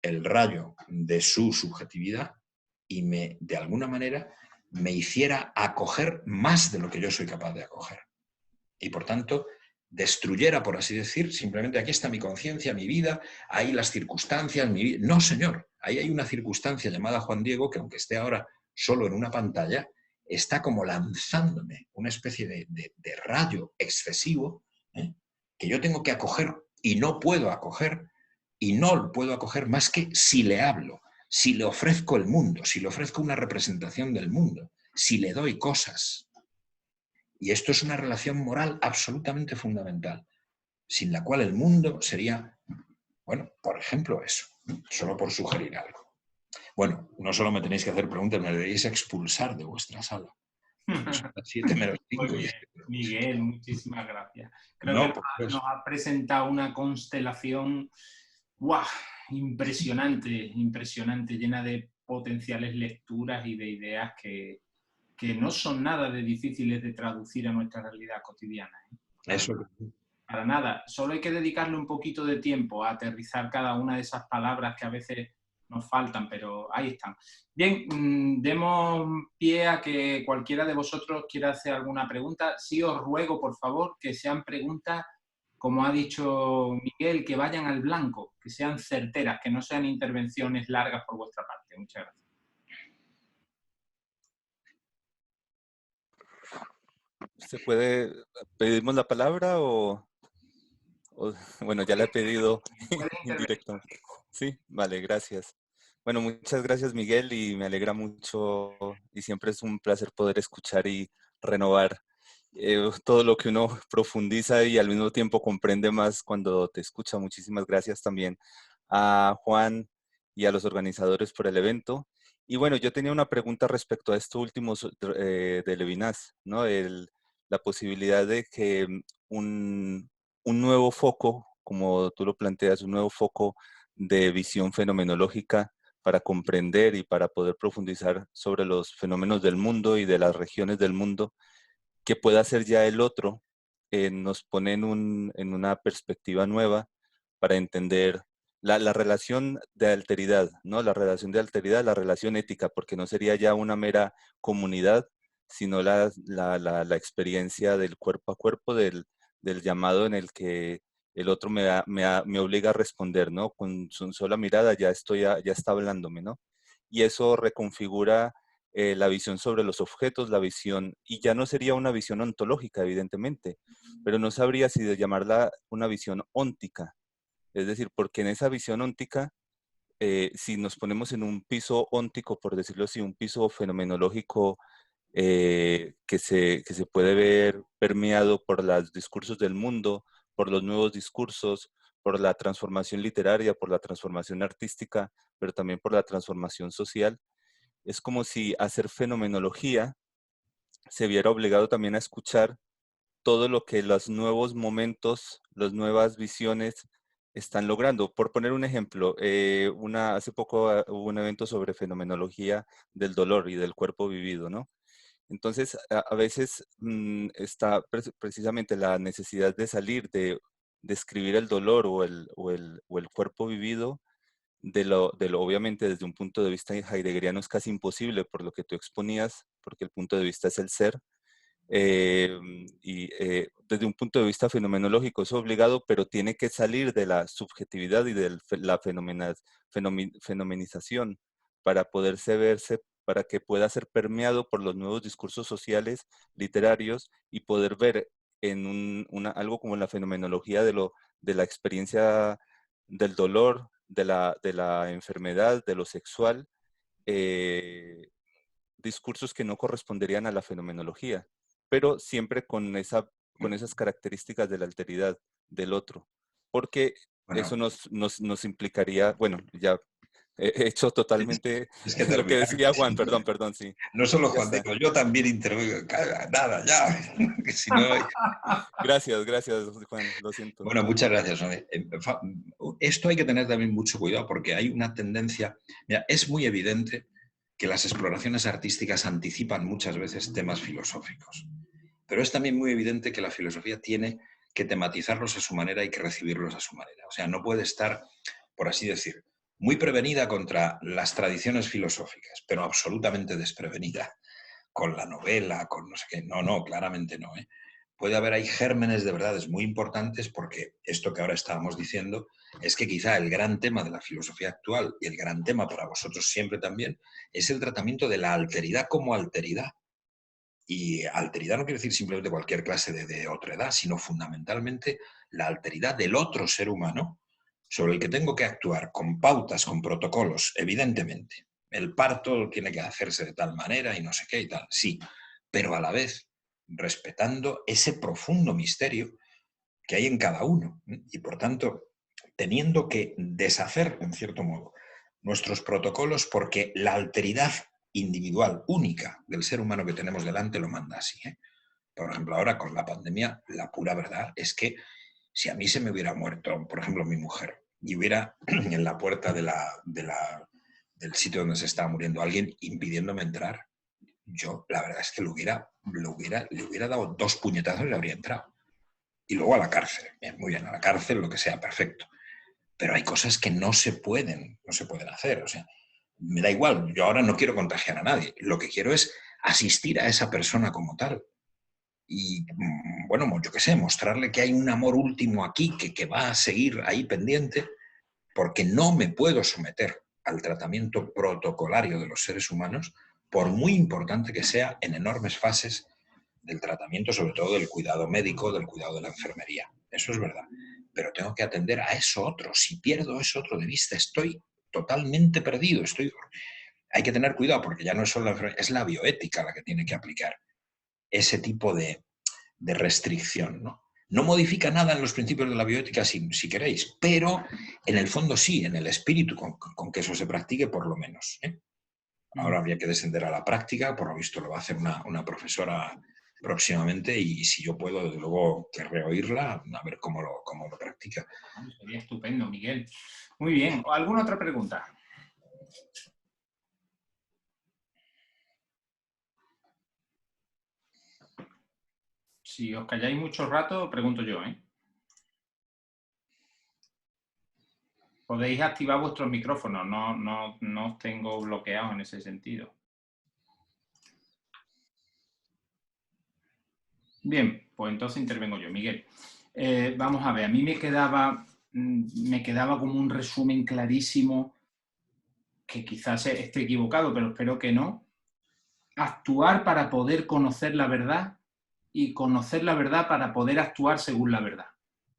el rayo de su subjetividad y de alguna manera, me hiciera acoger más de lo que yo soy capaz de acoger. Y por tanto, destruyera, por así decir, simplemente aquí está mi conciencia, mi vida, ahí las circunstancias, mi vida. No, señor, ahí hay una circunstancia llamada Juan Diego que, aunque esté ahora solo en una pantalla, está como lanzándome una especie de rayo excesivo, que yo tengo que acoger y no puedo acoger, y no lo puedo acoger más que si le hablo, si le ofrezco el mundo, si le ofrezco una representación del mundo, si le doy cosas. Y esto es una relación moral absolutamente fundamental, sin la cual el mundo sería, bueno, por ejemplo eso, solo por sugerir algo. Bueno, no solo me tenéis que hacer preguntas, me deberéis expulsar de vuestra sala. Son las 7 menos 5.
Muy bien, Miguel, muchísimas gracias. Creo
No,
que nos ha presentado una constelación ¡guau! Impresionante, llena de potenciales lecturas y de ideas que no son nada de difíciles de traducir a nuestra realidad cotidiana.
Eso.
Para nada, solo hay que dedicarle un poquito de tiempo a aterrizar cada una de esas palabras que a veces nos faltan, pero ahí están. Bien, demos pie a que cualquiera de vosotros quiera hacer alguna pregunta. Sí os ruego, por favor, que sean preguntas, como ha dicho Miguel, que vayan al blanco, que sean certeras, que no sean intervenciones largas por vuestra parte. Muchas gracias.
¿Se puede, pedimos la palabra o bueno, ya le he pedido
Puedes intervenir.
indirectamente. Sí, vale, gracias. Bueno, muchas gracias, Miguel, y me alegra mucho y siempre es un placer poder escuchar y renovar todo lo que uno profundiza y al mismo tiempo comprende más cuando te escucha. Muchísimas gracias también a Juan y a los organizadores por el evento. Y bueno, yo tenía una pregunta respecto a esto último de Levinas, ¿no? La posibilidad de que un nuevo foco, como tú lo planteas, un nuevo foco de visión fenomenológica para comprender y para poder profundizar sobre los fenómenos del mundo y de las regiones del mundo, que pueda ser ya el otro, nos pone en una perspectiva nueva para entender la relación de alteridad, ¿no? La relación de alteridad, la relación ética, porque no sería ya una mera comunidad, sino la experiencia del cuerpo a cuerpo, del llamado en el que el otro me obliga a responder, ¿no? Con su sola mirada ya está hablándome, ¿no? Y eso reconfigura la visión sobre los objetos, la visión, y ya no sería una visión ontológica, evidentemente, pero no sabría si de llamarla una visión óntica. Es decir, porque en esa visión óntica, si nos ponemos en un piso óntico, por decirlo así, un piso fenomenológico que se puede ver permeado por los discursos del mundo, por los nuevos discursos, por la transformación literaria, por la transformación artística, pero también por la transformación social. Es como si hacer fenomenología se viera obligado también a escuchar todo lo que los nuevos momentos, las nuevas visiones están logrando. Por poner un ejemplo, hace poco hubo un evento sobre fenomenología del dolor y del cuerpo vivido, ¿no? Entonces, a veces está precisamente la necesidad de salir, de describir el dolor o el cuerpo vivido obviamente desde un punto de vista heideggeriano es casi imposible por lo que tú exponías, porque el punto de vista es el ser. Desde un punto de vista fenomenológico es obligado, pero tiene que salir de la subjetividad y de la fenomenización para poderse verse, para que pueda ser permeado por los nuevos discursos sociales, literarios, y poder ver en algo como la fenomenología de la experiencia del dolor, de la enfermedad, de lo sexual, eh, discursos que no corresponderían a la fenomenología, pero siempre con esas características de la alteridad del otro, porque eso
Bueno,
nos implicaría, bueno, ya he hecho totalmente
es que
lo que
terminar,
decía
si
Juan,
no,
perdón, sí,
no solo
ya
Juan
está.
Diego, yo también intervengo, nada, ya, que si no...
Gracias, Juan, lo siento.
Bueno, muchas gracias. ¿No? Esto hay que tener también mucho cuidado porque hay una tendencia, mira, es muy evidente que las exploraciones artísticas anticipan muchas veces temas filosóficos, pero es también muy evidente que la filosofía tiene que tematizarlos a su manera y que recibirlos a su manera. O sea, no puede estar, por así decir, muy prevenida contra las tradiciones filosóficas, pero absolutamente desprevenida con la novela, con no sé qué. No, no, claramente no. ¿Eh? Puede haber ahí gérmenes de verdades muy importantes porque esto que ahora estábamos diciendo es que quizá el gran tema de la filosofía actual y el gran tema para vosotros siempre también es el tratamiento de la alteridad como alteridad. Y alteridad no quiere decir simplemente cualquier clase de otredad, sino fundamentalmente la alteridad del otro ser humano sobre el que tengo que actuar con pautas, con protocolos, evidentemente. El parto tiene que hacerse de tal manera y no sé qué y tal, sí, pero a la vez respetando ese profundo misterio que hay en cada uno y por tanto teniendo que deshacer, en cierto modo, nuestros protocolos porque la alteridad individual, única del ser humano que tenemos delante lo manda así. ¿Eh? Por ejemplo, ahora con la pandemia, la pura verdad es que si a mí se me hubiera muerto, por ejemplo, mi mujer, y hubiera en la puerta del sitio donde se estaba muriendo alguien impidiéndome entrar, yo la verdad es que le hubiera dado 2 puñetazos y le habría entrado. Y luego a la cárcel. Bien, muy bien, a la cárcel, lo que sea, perfecto. Pero hay cosas que no se pueden hacer. O sea, me da igual, yo ahora no quiero contagiar a nadie. Lo que quiero es asistir a esa persona como tal. Y, bueno, yo qué sé, mostrarle que hay un amor último aquí que va a seguir ahí pendiente, porque no me puedo someter al tratamiento protocolario de los seres humanos, por muy importante que sea en enormes fases del tratamiento, sobre todo del cuidado médico, del cuidado de la enfermería. Eso es verdad. pero tengo que atender a eso otro. Si pierdo eso otro de vista, estoy totalmente perdido. Hay que tener cuidado porque ya no es solo la enfermedad, es la bioética la que tiene que aplicar ese tipo de restricción, ¿no? No modifica nada en los principios de la bioética si queréis, pero en el fondo sí, en el espíritu con que eso se practique por lo menos, ¿eh? Ahora habría que descender a la práctica, por lo visto lo va a hacer una profesora próximamente y si yo puedo, desde luego, querré oírla, a ver cómo lo practica.
Sería estupendo, Miguel. Muy bien. ¿Alguna otra pregunta? Si os calláis mucho rato, pregunto yo, ¿eh? Podéis activar vuestros micrófonos, no os tengo bloqueados en ese sentido. Bien, pues entonces intervengo yo, Miguel. Vamos a ver, a mí me quedaba como un resumen clarísimo, que quizás esté equivocado, pero espero que no. Actuar para poder conocer la verdad y conocer la verdad para poder actuar según la verdad.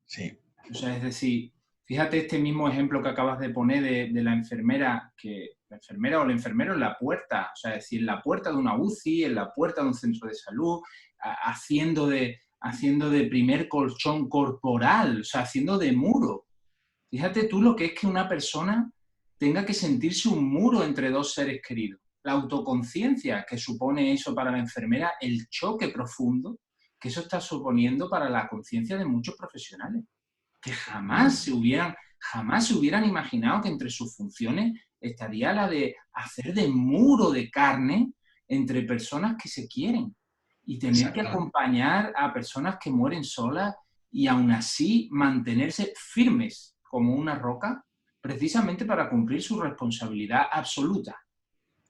Sí.
O sea, es decir, fíjate este mismo ejemplo que acabas de poner de la enfermera, que la enfermera o el enfermero en la puerta, o sea, es decir, en la puerta de una UCI, en la puerta de un centro de salud, haciendo de primer colchón corporal, o sea, haciendo de muro. Fíjate tú lo que es que una persona tenga que sentirse un muro entre dos seres queridos. La autoconciencia que supone eso para la enfermera, el choque profundo que eso está suponiendo para la conciencia de muchos profesionales, que jamás se hubieran imaginado que entre sus funciones estaría la de hacer de muro de carne entre personas que se quieren y tener que acompañar a personas que mueren solas y aún así mantenerse firmes como una roca, precisamente para cumplir su responsabilidad absoluta.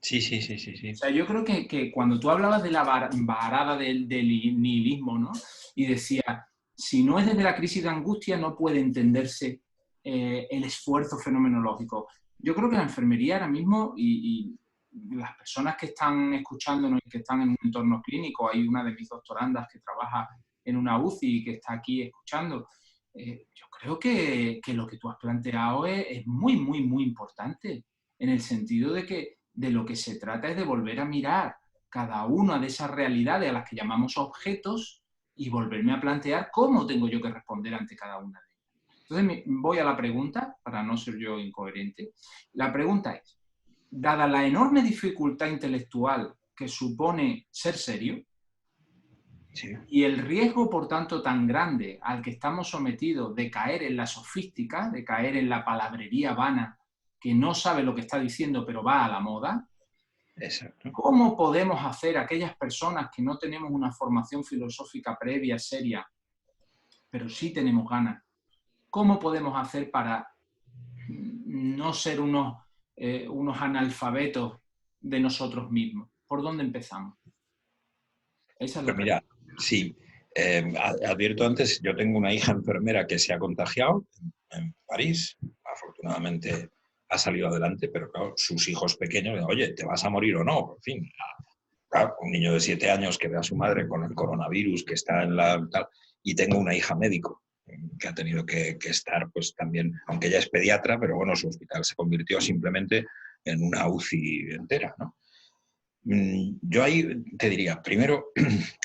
Sí.
O sea, yo creo que cuando tú hablabas de la varada del nihilismo, ¿no? Y decía, si no es desde la crisis de angustia, no puede entenderse el esfuerzo fenomenológico. Yo creo que la enfermería ahora mismo, y las personas que están escuchándonos y que están en un entorno clínico, hay una de mis doctorandas que trabaja en una UCI y que está aquí escuchando, yo creo que lo que tú has planteado es muy, muy, muy importante, en el sentido de que de lo que se trata es de volver a mirar cada una de esas realidades a las que llamamos objetos y volverme a plantear cómo tengo yo que responder ante cada una de ellas. Entonces voy a la pregunta, para no ser yo incoherente. La pregunta es, dada la enorme dificultad intelectual que supone ser serio, sí, y el riesgo, por tanto, tan grande al que estamos sometidos de caer en la sofística, de caer en la palabrería vana, que no sabe lo que está diciendo, pero va a la moda.
Exacto.
¿Cómo podemos hacer aquellas personas que no tenemos una formación filosófica previa, seria, pero sí tenemos ganas? ¿Cómo podemos hacer para no ser unos analfabetos de nosotros mismos? ¿Por dónde empezamos? Esa es la
Pues mira, sí. Advierto antes, yo tengo una hija enfermera que se ha contagiado en París. Afortunadamente ha salido adelante, pero claro, sus hijos pequeños, oye, ¿te vas a morir o no? En fin, claro, un niño de 7 años que ve a su madre con el coronavirus, que está en la... Tal, y tengo una hija médico que ha tenido que estar, pues también, aunque ella es pediatra, pero bueno, su hospital se convirtió simplemente en una UCI entera, ¿no? Yo ahí te diría, primero,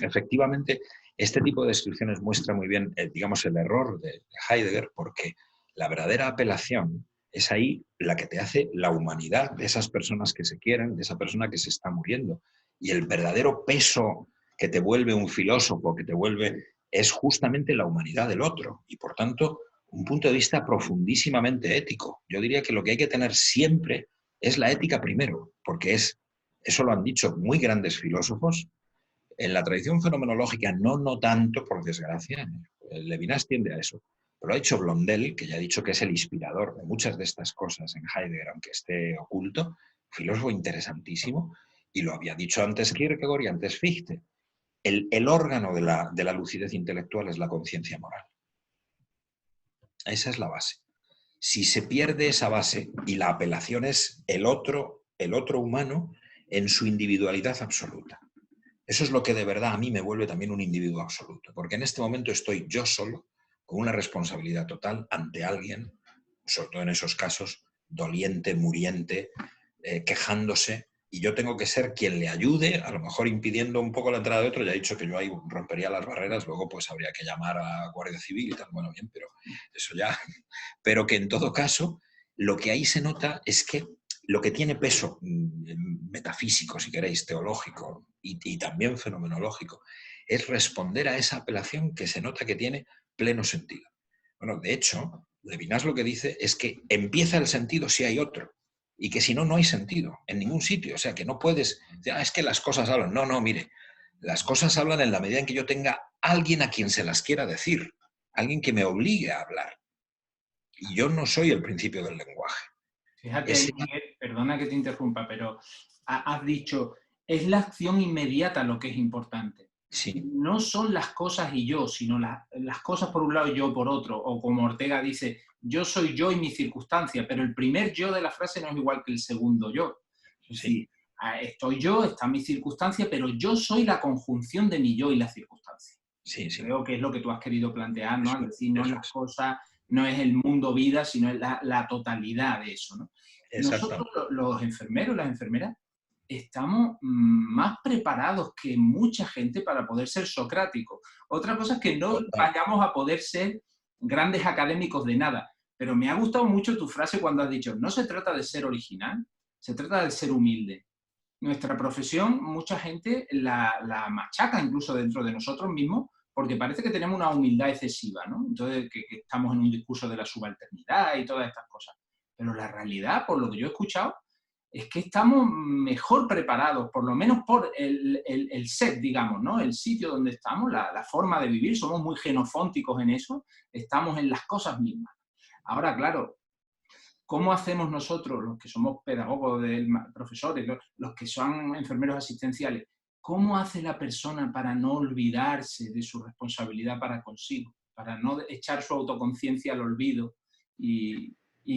efectivamente, este tipo de descripciones muestra muy bien, digamos, el error de Heidegger, porque la verdadera apelación es ahí la que te hace la humanidad de esas personas que se quieren, de esa persona que se está muriendo. Y el verdadero peso que te vuelve un filósofo, que te vuelve, es justamente la humanidad del otro. Y por tanto, un punto de vista profundísimamente ético. Yo diría que lo que hay que tener siempre es la ética primero, porque eso lo han dicho muy grandes filósofos. En la tradición fenomenológica no tanto, por desgracia. Levinas tiende a eso. Pero lo ha dicho Blondel, que ya ha dicho que es el inspirador de muchas de estas cosas en Heidegger, aunque esté oculto, filósofo interesantísimo, y lo había dicho antes Kierkegaard y antes Fichte. El órgano de la lucidez intelectual es la conciencia moral. Esa es la base. Si se pierde esa base y la apelación es el otro humano en su individualidad absoluta. Eso es lo que de verdad a mí me vuelve también un individuo absoluto, porque en este momento estoy yo solo con una responsabilidad total ante alguien, sobre todo en esos casos, doliente, muriente, quejándose, y yo tengo que ser quien le ayude, a lo mejor impidiendo un poco la entrada de otro. Ya he dicho que yo ahí rompería las barreras, luego pues habría que llamar a Guardia Civil y tal, bueno, bien, pero eso ya... Pero que en todo caso, lo que ahí se nota es que lo que tiene peso metafísico, si queréis, teológico y también fenomenológico, es responder a esa apelación que se nota que tiene pleno sentido. Bueno, de hecho, Levinas lo que dice es que empieza el sentido si hay otro, y que si no, no hay sentido en ningún sitio. O sea, que no puedes decir, es que las cosas hablan. No, no, mire, las cosas hablan en la medida en que yo tenga alguien a quien se las quiera decir, alguien que me obligue a hablar. Y yo no soy el principio del lenguaje.
Fíjate, Miguel, perdona que te interrumpa, pero has dicho, es la acción inmediata lo que es importante.
Sí.
No son las cosas y yo, sino las cosas por un lado y yo por otro. O como Ortega dice, yo soy yo y mi circunstancia, pero el primer yo de la frase no es igual que el segundo yo. Es decir, estoy yo, está mi circunstancia, pero yo soy la conjunción de mi yo y la circunstancia.
Sí, sí.
Creo que es lo que tú has querido plantear, ¿no?
Eso,
Al decir, no es las cosas, no es el mundo vida, sino es la totalidad de eso, ¿no? Nosotros, los enfermeros, las enfermeras, estamos más preparados que mucha gente para poder ser socráticos. Otra cosa es que no vayamos a poder ser grandes académicos de nada, pero me ha gustado mucho tu frase cuando has dicho, no se trata de ser original, se trata de ser humilde. Nuestra profesión, mucha gente la machaca incluso dentro de nosotros mismos, porque parece que tenemos una humildad excesiva, ¿no? Entonces, que estamos en un discurso de la subalternidad y todas estas cosas. Pero la realidad, por lo que yo he escuchado, es que estamos mejor preparados, por lo menos por el set, digamos, ¿no? El sitio donde estamos, la forma de vivir, somos muy xenofónticos en eso, estamos en las cosas mismas. Ahora, claro, ¿cómo hacemos nosotros, los que somos pedagogos, profesores, los que son enfermeros asistenciales, cómo hace la persona para no olvidarse de su responsabilidad para consigo, para no echar su autoconciencia al olvido y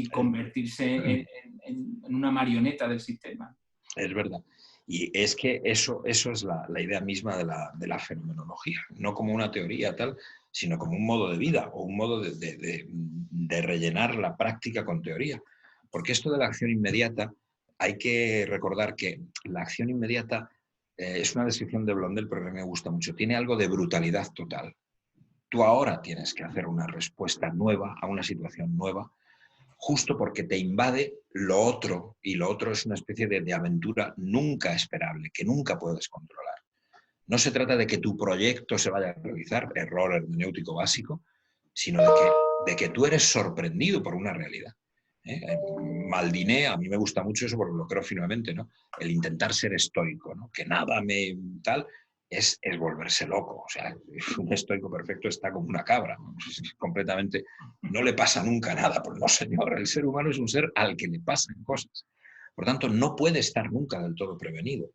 convertirse en una marioneta del sistema?
Es verdad. Y es que eso es la idea misma de la fenomenología, no como una teoría tal, sino como un modo de vida o un modo de rellenar la práctica con teoría. Porque esto de la acción inmediata, hay que recordar que la acción inmediata es una descripción de Blondel, pero que me gusta mucho. Tiene algo de brutalidad total. Tú ahora tienes que hacer una respuesta nueva a una situación nueva, justo porque te invade lo otro, y lo otro es una especie de aventura nunca esperable, que nunca puedes controlar. No se trata de que tu proyecto se vaya a realizar, error hermenéutico básico, sino de que tú eres sorprendido por una realidad. Maldiné, a mí me gusta mucho eso porque lo creo firmemente, ¿no? El intentar ser estoico, ¿no? Que nada me tal, es volverse loco. O sea, un estoico perfecto está como una cabra, ¿no? Completamente, no le pasa nunca nada. Pues no, señor, el ser humano es un ser al que le pasan cosas. Por tanto, no puede estar nunca del todo prevenido.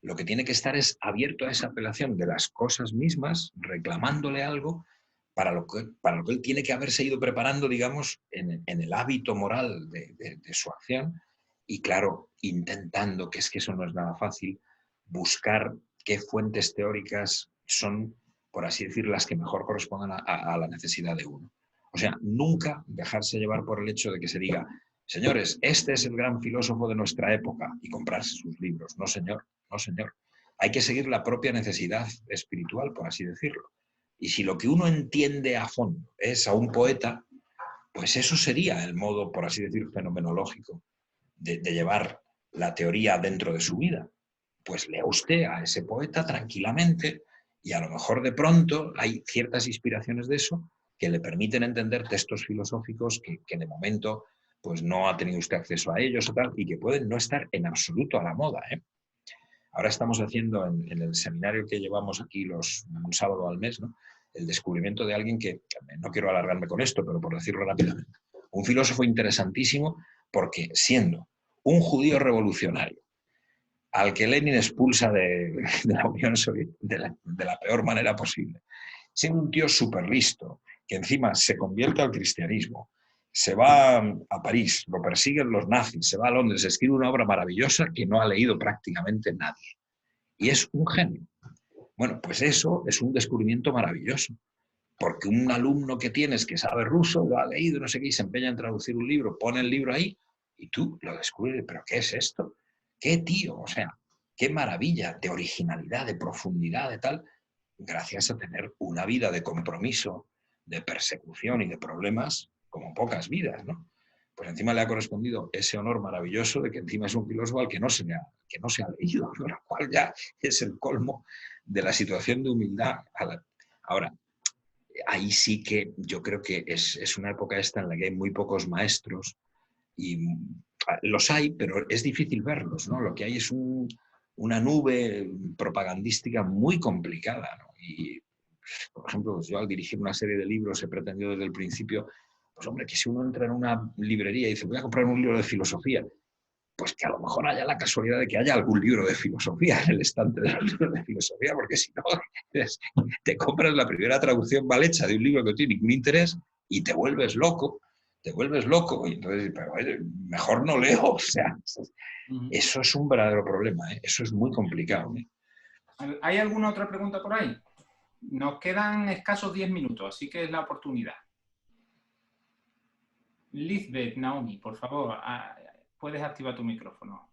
Lo que tiene que estar es abierto a esa apelación de las cosas mismas, reclamándole algo para lo que él tiene que haberse ido preparando, digamos, en el hábito moral de su acción. Y claro, intentando, que es que eso no es nada fácil, buscar qué fuentes teóricas son, por así decir, las que mejor correspondan a la necesidad de uno. O sea, nunca dejarse llevar por el hecho de que se diga, señores, este es el gran filósofo de nuestra época, y comprarse sus libros. No, señor, no, señor. Hay que seguir la propia necesidad espiritual, por así decirlo. Y si lo que uno entiende a fondo es a un poeta, pues eso sería el modo, por así decir, fenomenológico de llevar la teoría dentro de su vida. Pues lea usted a ese poeta tranquilamente, y a lo mejor de pronto hay ciertas inspiraciones de eso que le permiten entender textos filosóficos que de momento pues no ha tenido usted acceso a ellos o tal, y que pueden no estar en absoluto a la moda, ¿eh? Ahora estamos haciendo en el seminario que llevamos aquí un sábado al mes, ¿no? El descubrimiento de alguien que, no quiero alargarme con esto, pero por decirlo rápidamente, un filósofo interesantísimo, porque siendo un judío revolucionario, al que Lenin expulsa de la Unión Soviética de la peor manera posible, siendo un tío súper listo, que encima se convierte al cristianismo, se va a París, lo persiguen los nazis, se va a Londres, escribe una obra maravillosa que no ha leído prácticamente nadie. Y es un genio. Bueno, pues eso es un descubrimiento maravilloso, porque un alumno que tienes que sabe ruso, lo ha leído, no sé qué, y se empeña en traducir un libro, pone el libro ahí, y tú lo descubres, ¿pero qué es esto? ¿Qué tío? O sea, qué maravilla de originalidad, de profundidad, de tal, gracias a tener una vida de compromiso, de persecución y de problemas como pocas vidas, ¿no? Pues encima le ha correspondido ese honor maravilloso de que encima es un filósofo al que no se ha leído, ¿no? Lo cual ya es el colmo de la situación de humildad. Ahora, ahí sí que yo creo que es una época esta en la que hay muy pocos maestros y los hay, pero es difícil verlos, ¿no? Lo que hay es una nube propagandística muy complicada, ¿no? Y, por ejemplo, pues yo al dirigir una serie de libros he pretendido desde el principio, pues hombre, que si uno entra en una librería y dice, voy a comprar un libro de filosofía, pues que a lo mejor haya la casualidad de que haya algún libro de filosofía en el estante de los libros de filosofía, porque si no, te compras la primera traducción mal hecha de un libro que no tiene ningún interés y te vuelves loco, y entonces, pero oye, mejor no leo, o sea, eso es un verdadero problema, ¿eh? Eso es muy complicado, ¿eh?
¿Hay alguna otra pregunta por ahí? Nos quedan escasos 10 minutos, así que es la oportunidad. Lisbeth, Naomi, por favor, puedes activar tu micrófono.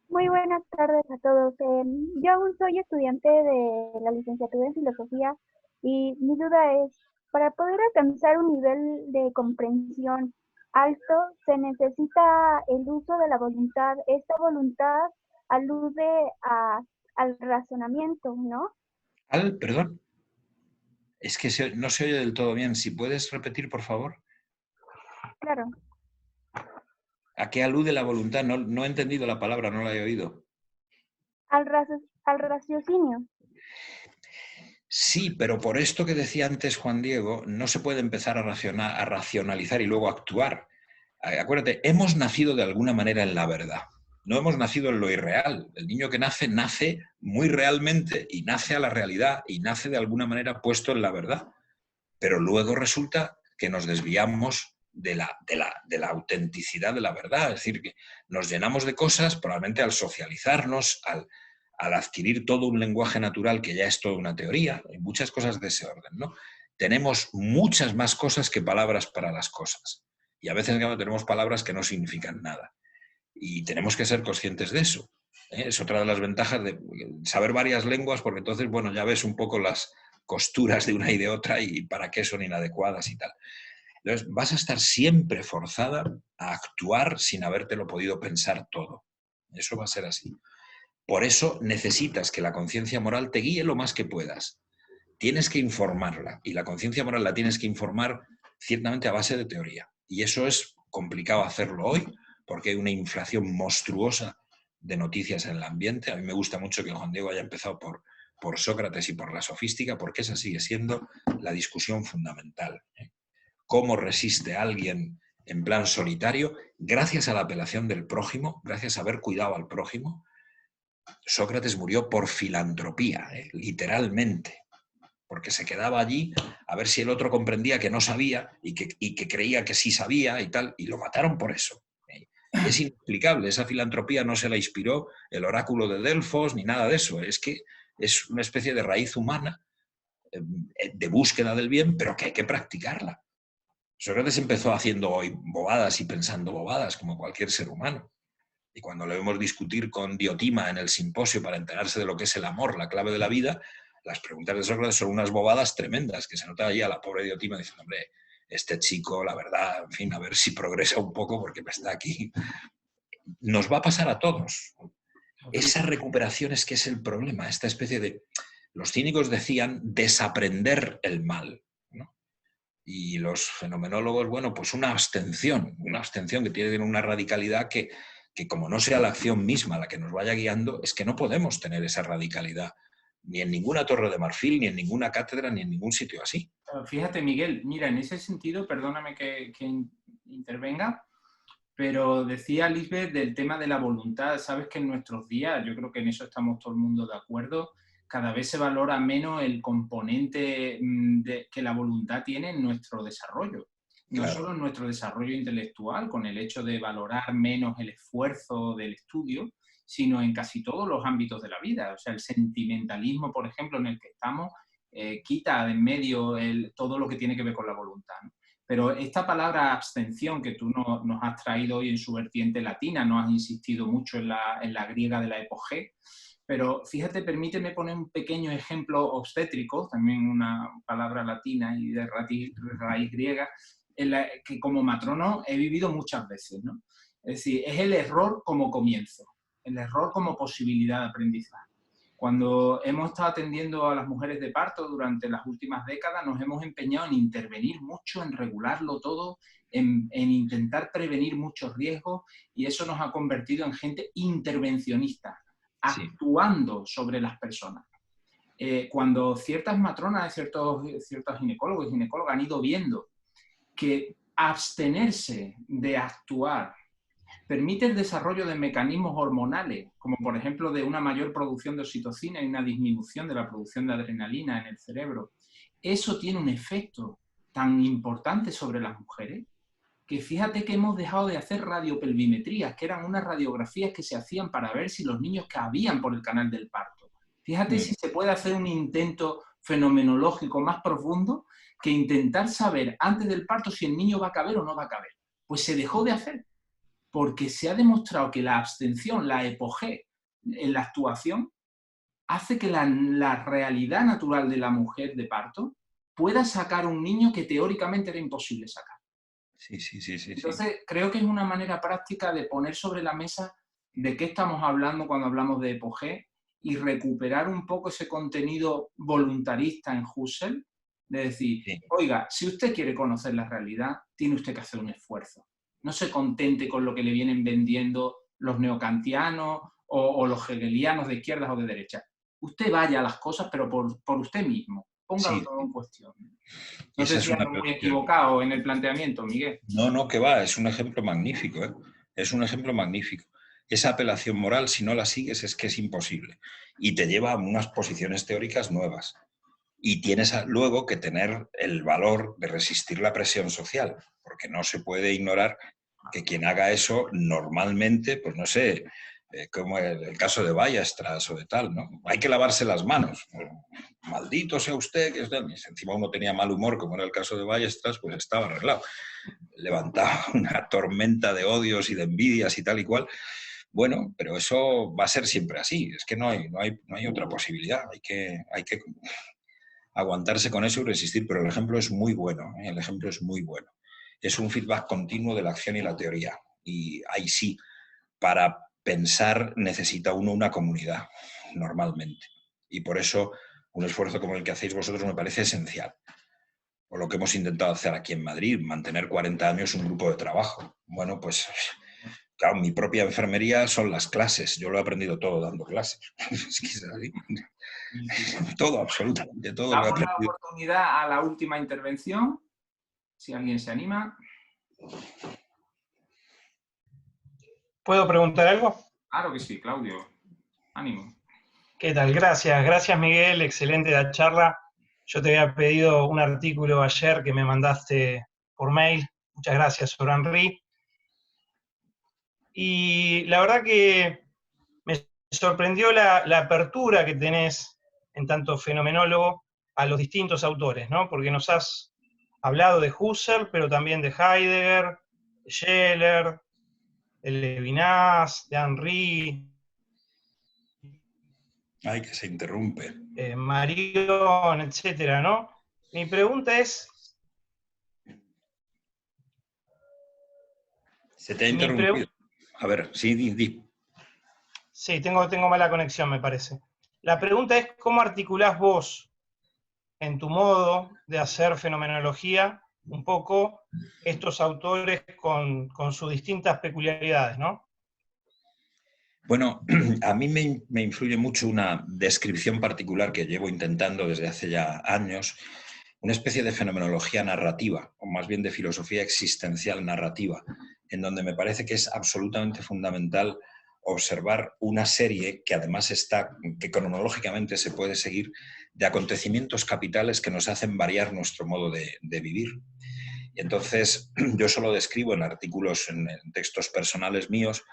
Muy buenas tardes a todos. Yo aún soy estudiante de la licenciatura en filosofía y mi duda es, para poder alcanzar un nivel de comprensión alto, se necesita el uso de la voluntad. Esta voluntad alude al razonamiento, ¿no?
Perdón, es que no se oye del todo bien. Si puedes repetir, por favor.
Claro.
¿A qué alude la voluntad? No he entendido la palabra, no la he oído.
Al raciocinio.
Sí, pero por esto que decía antes Juan Diego, no se puede empezar a racionalizar y luego actuar. Acuérdate, hemos nacido de alguna manera en la verdad. No hemos nacido en lo irreal. El niño que nace, nace muy realmente y nace a la realidad y nace de alguna manera puesto en la verdad. Pero luego resulta que nos desviamos de la autenticidad de la verdad. Es decir, que nos llenamos de cosas, probablemente al socializarnos, al adquirir todo un lenguaje natural que ya es toda una teoría, hay muchas cosas de ese orden, ¿no? Tenemos muchas más cosas que palabras para las cosas. Y a veces tenemos palabras que no significan nada. Y tenemos que ser conscientes de eso. Es otra de las ventajas de saber varias lenguas, porque entonces, bueno, ya ves un poco las costuras de una y de otra y para qué son inadecuadas y tal. Entonces, vas a estar siempre forzada a actuar sin habértelo podido pensar todo. Eso va a ser así. Por eso necesitas que la conciencia moral te guíe lo más que puedas. Tienes que informarla y la conciencia moral la tienes que informar ciertamente a base de teoría. Y eso es complicado hacerlo hoy porque hay una inflación monstruosa de noticias en el ambiente. A mí me gusta mucho que Juan Diego haya empezado por Sócrates y por la sofística, porque esa sigue siendo la discusión fundamental. ¿Cómo resiste alguien en plan solitario? Gracias a la apelación del prójimo, gracias a haber cuidado al prójimo. Sócrates murió por filantropía, literalmente, porque se quedaba allí a ver si el otro comprendía que no sabía y que creía que sí sabía y tal, y lo mataron por eso. Es inexplicable, esa filantropía no se la inspiró el oráculo de Delfos ni nada de eso, es que es una especie de raíz humana de búsqueda del bien, pero que hay que practicarla. Sócrates empezó haciendo hoy bobadas y pensando bobadas, como cualquier ser humano. Y cuando lo vemos discutir con Diotima en el simposio para enterarse de lo que es el amor, la clave de la vida, las preguntas de Sócrates son unas bobadas tremendas, que se nota allí a la pobre Diotima diciendo, hombre, este chico, la verdad, en fin, a ver si progresa un poco porque me está aquí. Nos va a pasar a todos. Esa recuperación es que es el problema, esta especie de... Los cínicos decían desaprender el mal, ¿no? Y los fenomenólogos, bueno, pues una abstención que tiene una radicalidad que como no sea la acción misma la que nos vaya guiando, es que no podemos tener esa radicalidad ni en ninguna torre de marfil, ni en ninguna cátedra, ni en ningún sitio así.
Fíjate, Miguel, mira, en ese sentido, perdóname que intervenga, pero decía Lisbeth del tema de la voluntad. Sabes que en nuestros días, yo creo que en eso estamos todo el mundo de acuerdo, cada vez se valora menos el componente que la voluntad tiene en nuestro desarrollo. No
Claro.
solo en nuestro desarrollo intelectual, con el hecho de valorar menos el esfuerzo del estudio, sino en casi todos los ámbitos de la vida. O sea, el sentimentalismo, por ejemplo, en el que estamos, quita de en medio todo lo que tiene que ver con la voluntad, ¿no? Pero esta palabra abstención que tú nos has traído hoy en su vertiente latina, no has insistido mucho en la griega de la epogé, pero fíjate, permíteme poner un pequeño ejemplo obstétrico, también una palabra latina y de raíz griega, que como matrono he vivido muchas veces, ¿no? Es decir, es el error como comienzo, el error como posibilidad de aprendizaje. Cuando hemos estado atendiendo a las mujeres de parto durante las últimas décadas, nos hemos empeñado en intervenir mucho, en regularlo todo, en intentar prevenir muchos riesgos, y eso nos ha convertido en gente intervencionista, actuando sobre las personas. Cuando ciertas matronas, ciertos ginecólogos y ginecólogas han ido viendo que abstenerse de actuar permite el desarrollo de mecanismos hormonales, como por ejemplo de una mayor producción de oxitocina y una disminución de la producción de adrenalina en el cerebro, eso tiene un efecto tan importante sobre las mujeres que fíjate que hemos dejado de hacer radiopelvimetrías, que eran unas radiografías que se hacían para ver si los niños cabían por el canal del parto. Fíjate si se puede hacer un intento fenomenológico más profundo que intentar saber antes del parto si el niño va a caber o no va a caber. Pues se dejó de hacer, porque se ha demostrado que la abstención, la epogé en la actuación, hace que la realidad natural de la mujer de parto pueda sacar un niño que teóricamente era imposible sacar.
Sí.
Entonces, creo que es una manera práctica de poner sobre la mesa de qué estamos hablando cuando hablamos de epogé y recuperar un poco ese contenido voluntarista en Husserl, de decir, oiga, si usted quiere conocer la realidad, tiene usted que hacer un esfuerzo. No se contente con lo que le vienen vendiendo los neokantianos o los hegelianos de izquierdas o de derechas. Usted vaya a las cosas, pero por usted mismo. Póngalo todo en cuestión. No sé si ando muy equivocado en el planteamiento, Miguel.
No, que va, es un ejemplo magnífico, ¿eh? Es un ejemplo magnífico. Esa apelación moral, si no la sigues, es que es imposible. Y te lleva a unas posiciones teóricas nuevas. Y tienes luego que tener el valor de resistir la presión social, porque no se puede ignorar que quien haga eso normalmente, pues no sé, como el caso de Ballestras o de tal, ¿no? Hay que lavarse las manos. Maldito sea usted, que encima uno tenía mal humor, como era el caso de Ballestras, pues estaba arreglado. Levantaba una tormenta de odios y de envidias y tal y cual. Bueno, pero eso va a ser siempre así. Es que no hay otra posibilidad. Hay que aguantarse con eso y resistir, pero el ejemplo es muy bueno, ¿eh? El ejemplo es muy bueno. Es un feedback continuo de la acción y la teoría. Y ahí sí, para pensar necesita uno una comunidad, normalmente. Y por eso un esfuerzo como el que hacéis vosotros me parece esencial. O lo que hemos intentado hacer aquí en Madrid, mantener 40 años un grupo de trabajo. Bueno, pues claro, mi propia enfermería son las clases. Yo lo he aprendido todo dando clases. Es que es así. Todo, absolutamente todo.
Damos la oportunidad a la última intervención, si alguien se anima.
¿Puedo preguntar algo?
Claro que sí, Claudio. Ánimo.
¿Qué tal? Gracias Miguel, excelente la charla. Yo te había pedido un artículo ayer que me mandaste por mail. Muchas gracias, Sor Henry. Y la verdad que me sorprendió la apertura que tenés en tanto fenomenólogo a los distintos autores, ¿no? Porque nos has hablado de Husserl, pero también de Heidegger, de Scheler, de Levinas, de Henry.
Ay, que se interrumpe.
Marion, etcétera, ¿no? Mi pregunta es...
Se te ha interrumpido. A ver, sí, di.
Sí, tengo mala conexión, me parece. La pregunta es, ¿cómo articulás vos, en tu modo de hacer fenomenología, un poco estos autores con sus distintas peculiaridades, ¿no?
Bueno, a mí me influye mucho una descripción particular que llevo intentando desde hace ya años, una especie de fenomenología narrativa, o más bien de filosofía existencial narrativa, en donde me parece que es absolutamente fundamental observar una serie que además que cronológicamente se puede seguir, de acontecimientos capitales que nos hacen variar nuestro modo de vivir. Y entonces yo solo describo en artículos, en textos personales míos,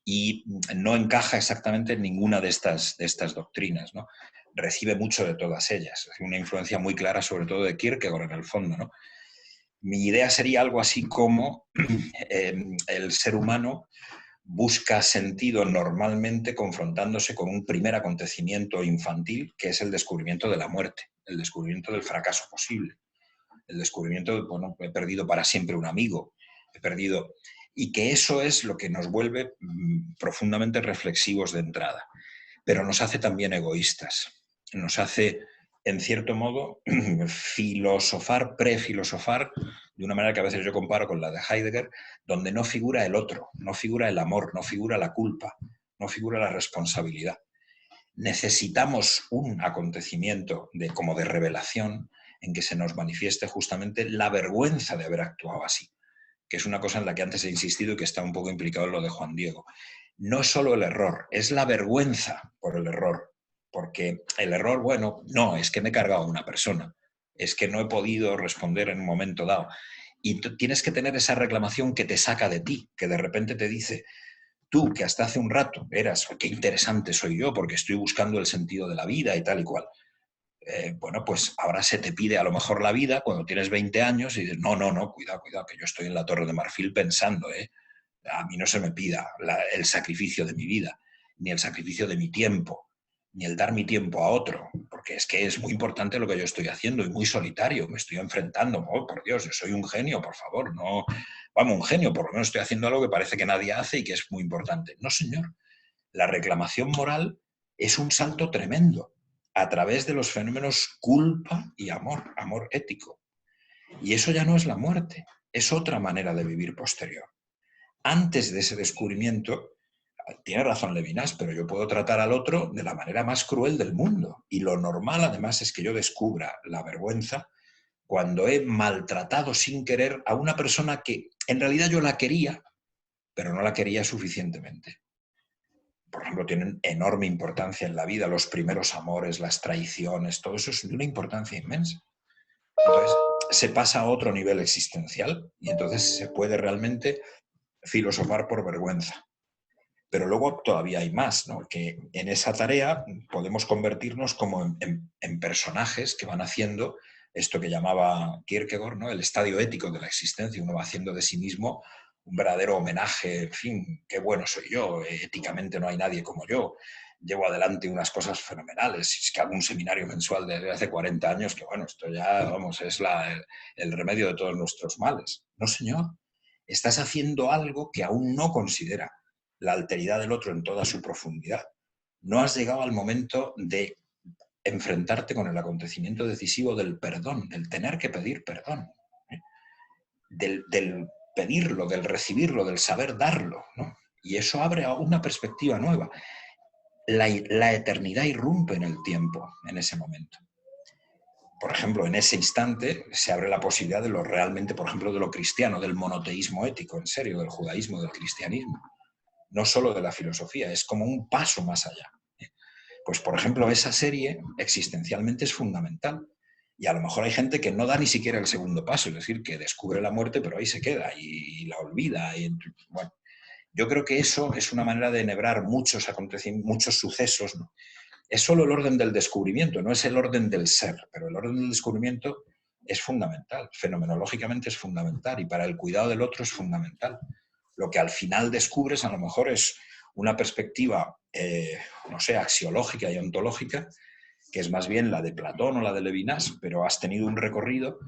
y no encaja exactamente en ninguna de estas doctrinas, ¿no? recibe mucho de todas ellas. Es una influencia muy clara, sobre todo de Kierkegaard en el fondo, ¿no? Mi idea sería algo así como el ser humano busca sentido normalmente confrontándose con un primer acontecimiento infantil, que es el descubrimiento de la muerte, el descubrimiento del fracaso posible, el descubrimiento de, bueno, he perdido para siempre un amigo, he perdido... Y que eso es lo que nos vuelve profundamente reflexivos de entrada, pero nos hace también egoístas, nos hace, en cierto modo, filosofar, prefilosofar, de una manera que a veces yo comparo con la de Heidegger, donde no figura el otro, no figura el amor, no figura la culpa, no figura la responsabilidad. Necesitamos un acontecimiento como de revelación en que se nos manifieste justamente la vergüenza de haber actuado así, que es una cosa en la que antes he insistido y que está un poco implicado en lo de Juan Diego. No es solo el error, es la vergüenza por el error. Porque el error, bueno, no, es que me he cargado a una persona, es que no he podido responder en un momento dado. Y tienes que tener esa reclamación que te saca de ti, que de repente te dice, tú que hasta hace un rato eras, qué interesante soy yo porque estoy buscando el sentido de la vida y tal y cual. Bueno, pues ahora se te pide a lo mejor la vida cuando tienes 20 años y dices, no, cuidado, que yo estoy en la Torre de Marfil pensando, a mí no se me pida el sacrificio de mi vida, ni el sacrificio de mi tiempo, ni el dar mi tiempo a otro, porque es que es muy importante lo que yo estoy haciendo y muy solitario, me estoy enfrentando, oh, por Dios, yo soy un genio, por favor, no, vamos, un genio, por lo menos estoy haciendo algo que parece que nadie hace y que es muy importante. No, señor, la reclamación moral es un salto tremendo a través de los fenómenos culpa y amor, amor ético. Y eso ya no es la muerte, es otra manera de vivir posterior. Antes de ese descubrimiento, tiene razón Levinas, pero yo puedo tratar al otro de la manera más cruel del mundo. Y lo normal, además, es que yo descubra la vergüenza cuando he maltratado sin querer a una persona que en realidad yo la quería, pero no la quería suficientemente. Por ejemplo, tienen enorme importancia en la vida los primeros amores, las traiciones, todo eso es de una importancia inmensa. Entonces, se pasa a otro nivel existencial y entonces se puede realmente filosofar por vergüenza. Pero luego todavía hay más, ¿no? Que en esa tarea podemos convertirnos como en personajes que van haciendo esto que llamaba Kierkegaard, ¿no? El estadio ético de la existencia. Uno va haciendo de sí mismo un verdadero homenaje, en fin, qué bueno soy yo, éticamente no hay nadie como yo, llevo adelante unas cosas fenomenales, es que hago un seminario mensual desde hace 40 años, que bueno, esto ya, vamos, es el remedio de todos nuestros males. No, señor, estás haciendo algo que aún no considera la alteridad del otro en toda su profundidad. No has llegado al momento de enfrentarte con el acontecimiento decisivo del perdón, del tener que pedir perdón, del pedirlo, del recibirlo, del saber darlo, ¿no? Y eso abre a una perspectiva nueva. La eternidad irrumpe en el tiempo, en ese momento. Por ejemplo, en ese instante se abre la posibilidad de lo realmente, por ejemplo, de lo cristiano, del monoteísmo ético, en serio, del judaísmo, del cristianismo. No solo de la filosofía, es como un paso más allá. Pues, por ejemplo, esa serie existencialmente es fundamental. Y a lo mejor hay gente que no da ni siquiera el segundo paso, es decir, que descubre la muerte, pero ahí se queda y la olvida. Y, bueno, yo creo que eso es una manera de enhebrar muchos acontecimientos, muchos sucesos, ¿no? Es solo el orden del descubrimiento, no es el orden del ser, pero el orden del descubrimiento es fundamental, fenomenológicamente es fundamental y para el cuidado del otro es fundamental. Lo que al final descubres a lo mejor es una perspectiva, no sé, axiológica y ontológica, que es más bien la de Platón o la de Levinas, pero has tenido un recorrido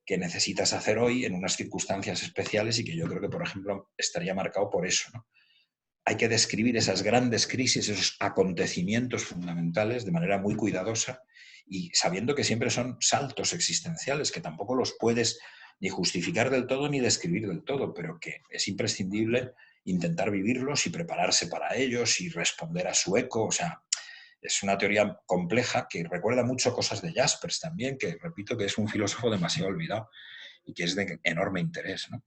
que necesitas hacer hoy en unas circunstancias especiales y que yo creo que, por ejemplo, estaría marcado por eso, ¿no? Hay que describir esas grandes crisis, esos acontecimientos fundamentales de manera muy cuidadosa y sabiendo que siempre son saltos existenciales, que tampoco los puedes ni justificar del todo ni describir del todo, pero que es imprescindible intentar vivirlos y prepararse para ellos y responder a su eco. O sea, es una teoría compleja que recuerda mucho cosas de Jaspers también, que repito que es un filósofo demasiado olvidado y que es de enorme interés, ¿no?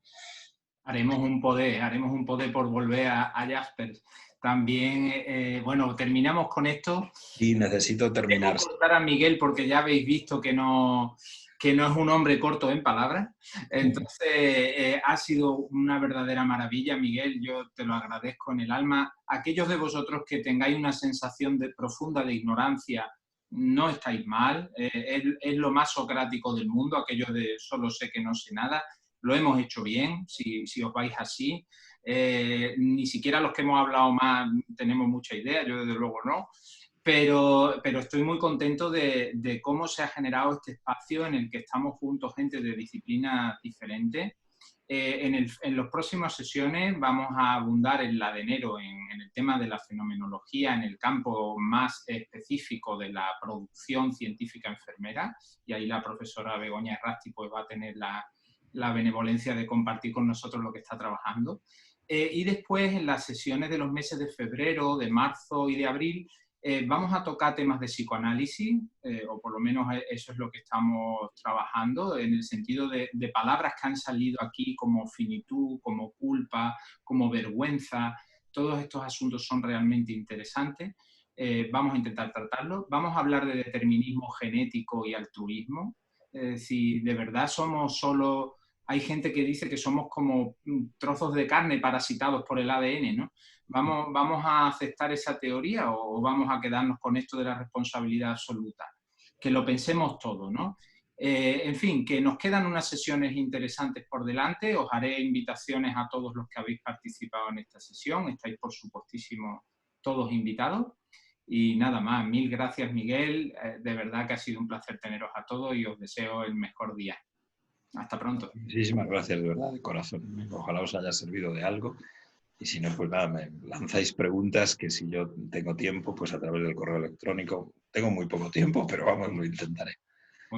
Haremos un poder por volver a Jaspers. También, bueno, terminamos con esto.
Y necesito terminar.
Tengo que cortar a Miguel porque ya habéis visto que no es un hombre corto en palabras. Entonces, ha sido una verdadera maravilla, Miguel. Yo te lo agradezco en el alma. Aquellos de vosotros que tengáis una sensación profunda de ignorancia no estáis mal, es lo más socrático del mundo, aquello de solo sé que no sé nada. Lo hemos hecho bien, si os vais así. Ni siquiera los que hemos hablado más tenemos mucha idea, yo desde luego no. Pero estoy muy contento de cómo se ha generado este espacio en el que estamos juntos gente de disciplinas diferentes. En las próximas sesiones vamos a abundar en la de enero en el tema de la fenomenología en el campo más específico de la producción científica enfermera, y ahí la profesora Begoña Errasti pues, va a tener la benevolencia de compartir con nosotros lo que está trabajando. Y después en las sesiones de los meses de febrero, de marzo y de abril vamos a tocar temas de psicoanálisis, o por lo menos eso es lo que estamos trabajando, en el sentido de palabras que han salido aquí como finitud, como culpa, como vergüenza. Todos estos asuntos son realmente interesantes. Vamos a intentar tratarlos. Vamos a hablar de determinismo genético y altruismo. Si de verdad somos solo... Hay gente que dice que somos como trozos de carne parasitados por el ADN, ¿no? ¿Vamos a aceptar esa teoría o vamos a quedarnos con esto de la responsabilidad absoluta? Que lo pensemos todo, ¿no? En fin, que nos quedan unas sesiones interesantes por delante. Os haré invitaciones a todos los que habéis participado en esta sesión. Estáis, por supuestísimo, todos invitados. Y nada más, mil gracias, Miguel. De verdad que ha sido un placer teneros a todos y os deseo el mejor día. Hasta pronto.
Muchísimas gracias, de verdad, de corazón. Ojalá os haya servido de algo. Y si no, pues nada, me lanzáis preguntas que si yo tengo tiempo, pues a través del correo electrónico. Tengo muy poco tiempo, pero vamos, lo intentaré.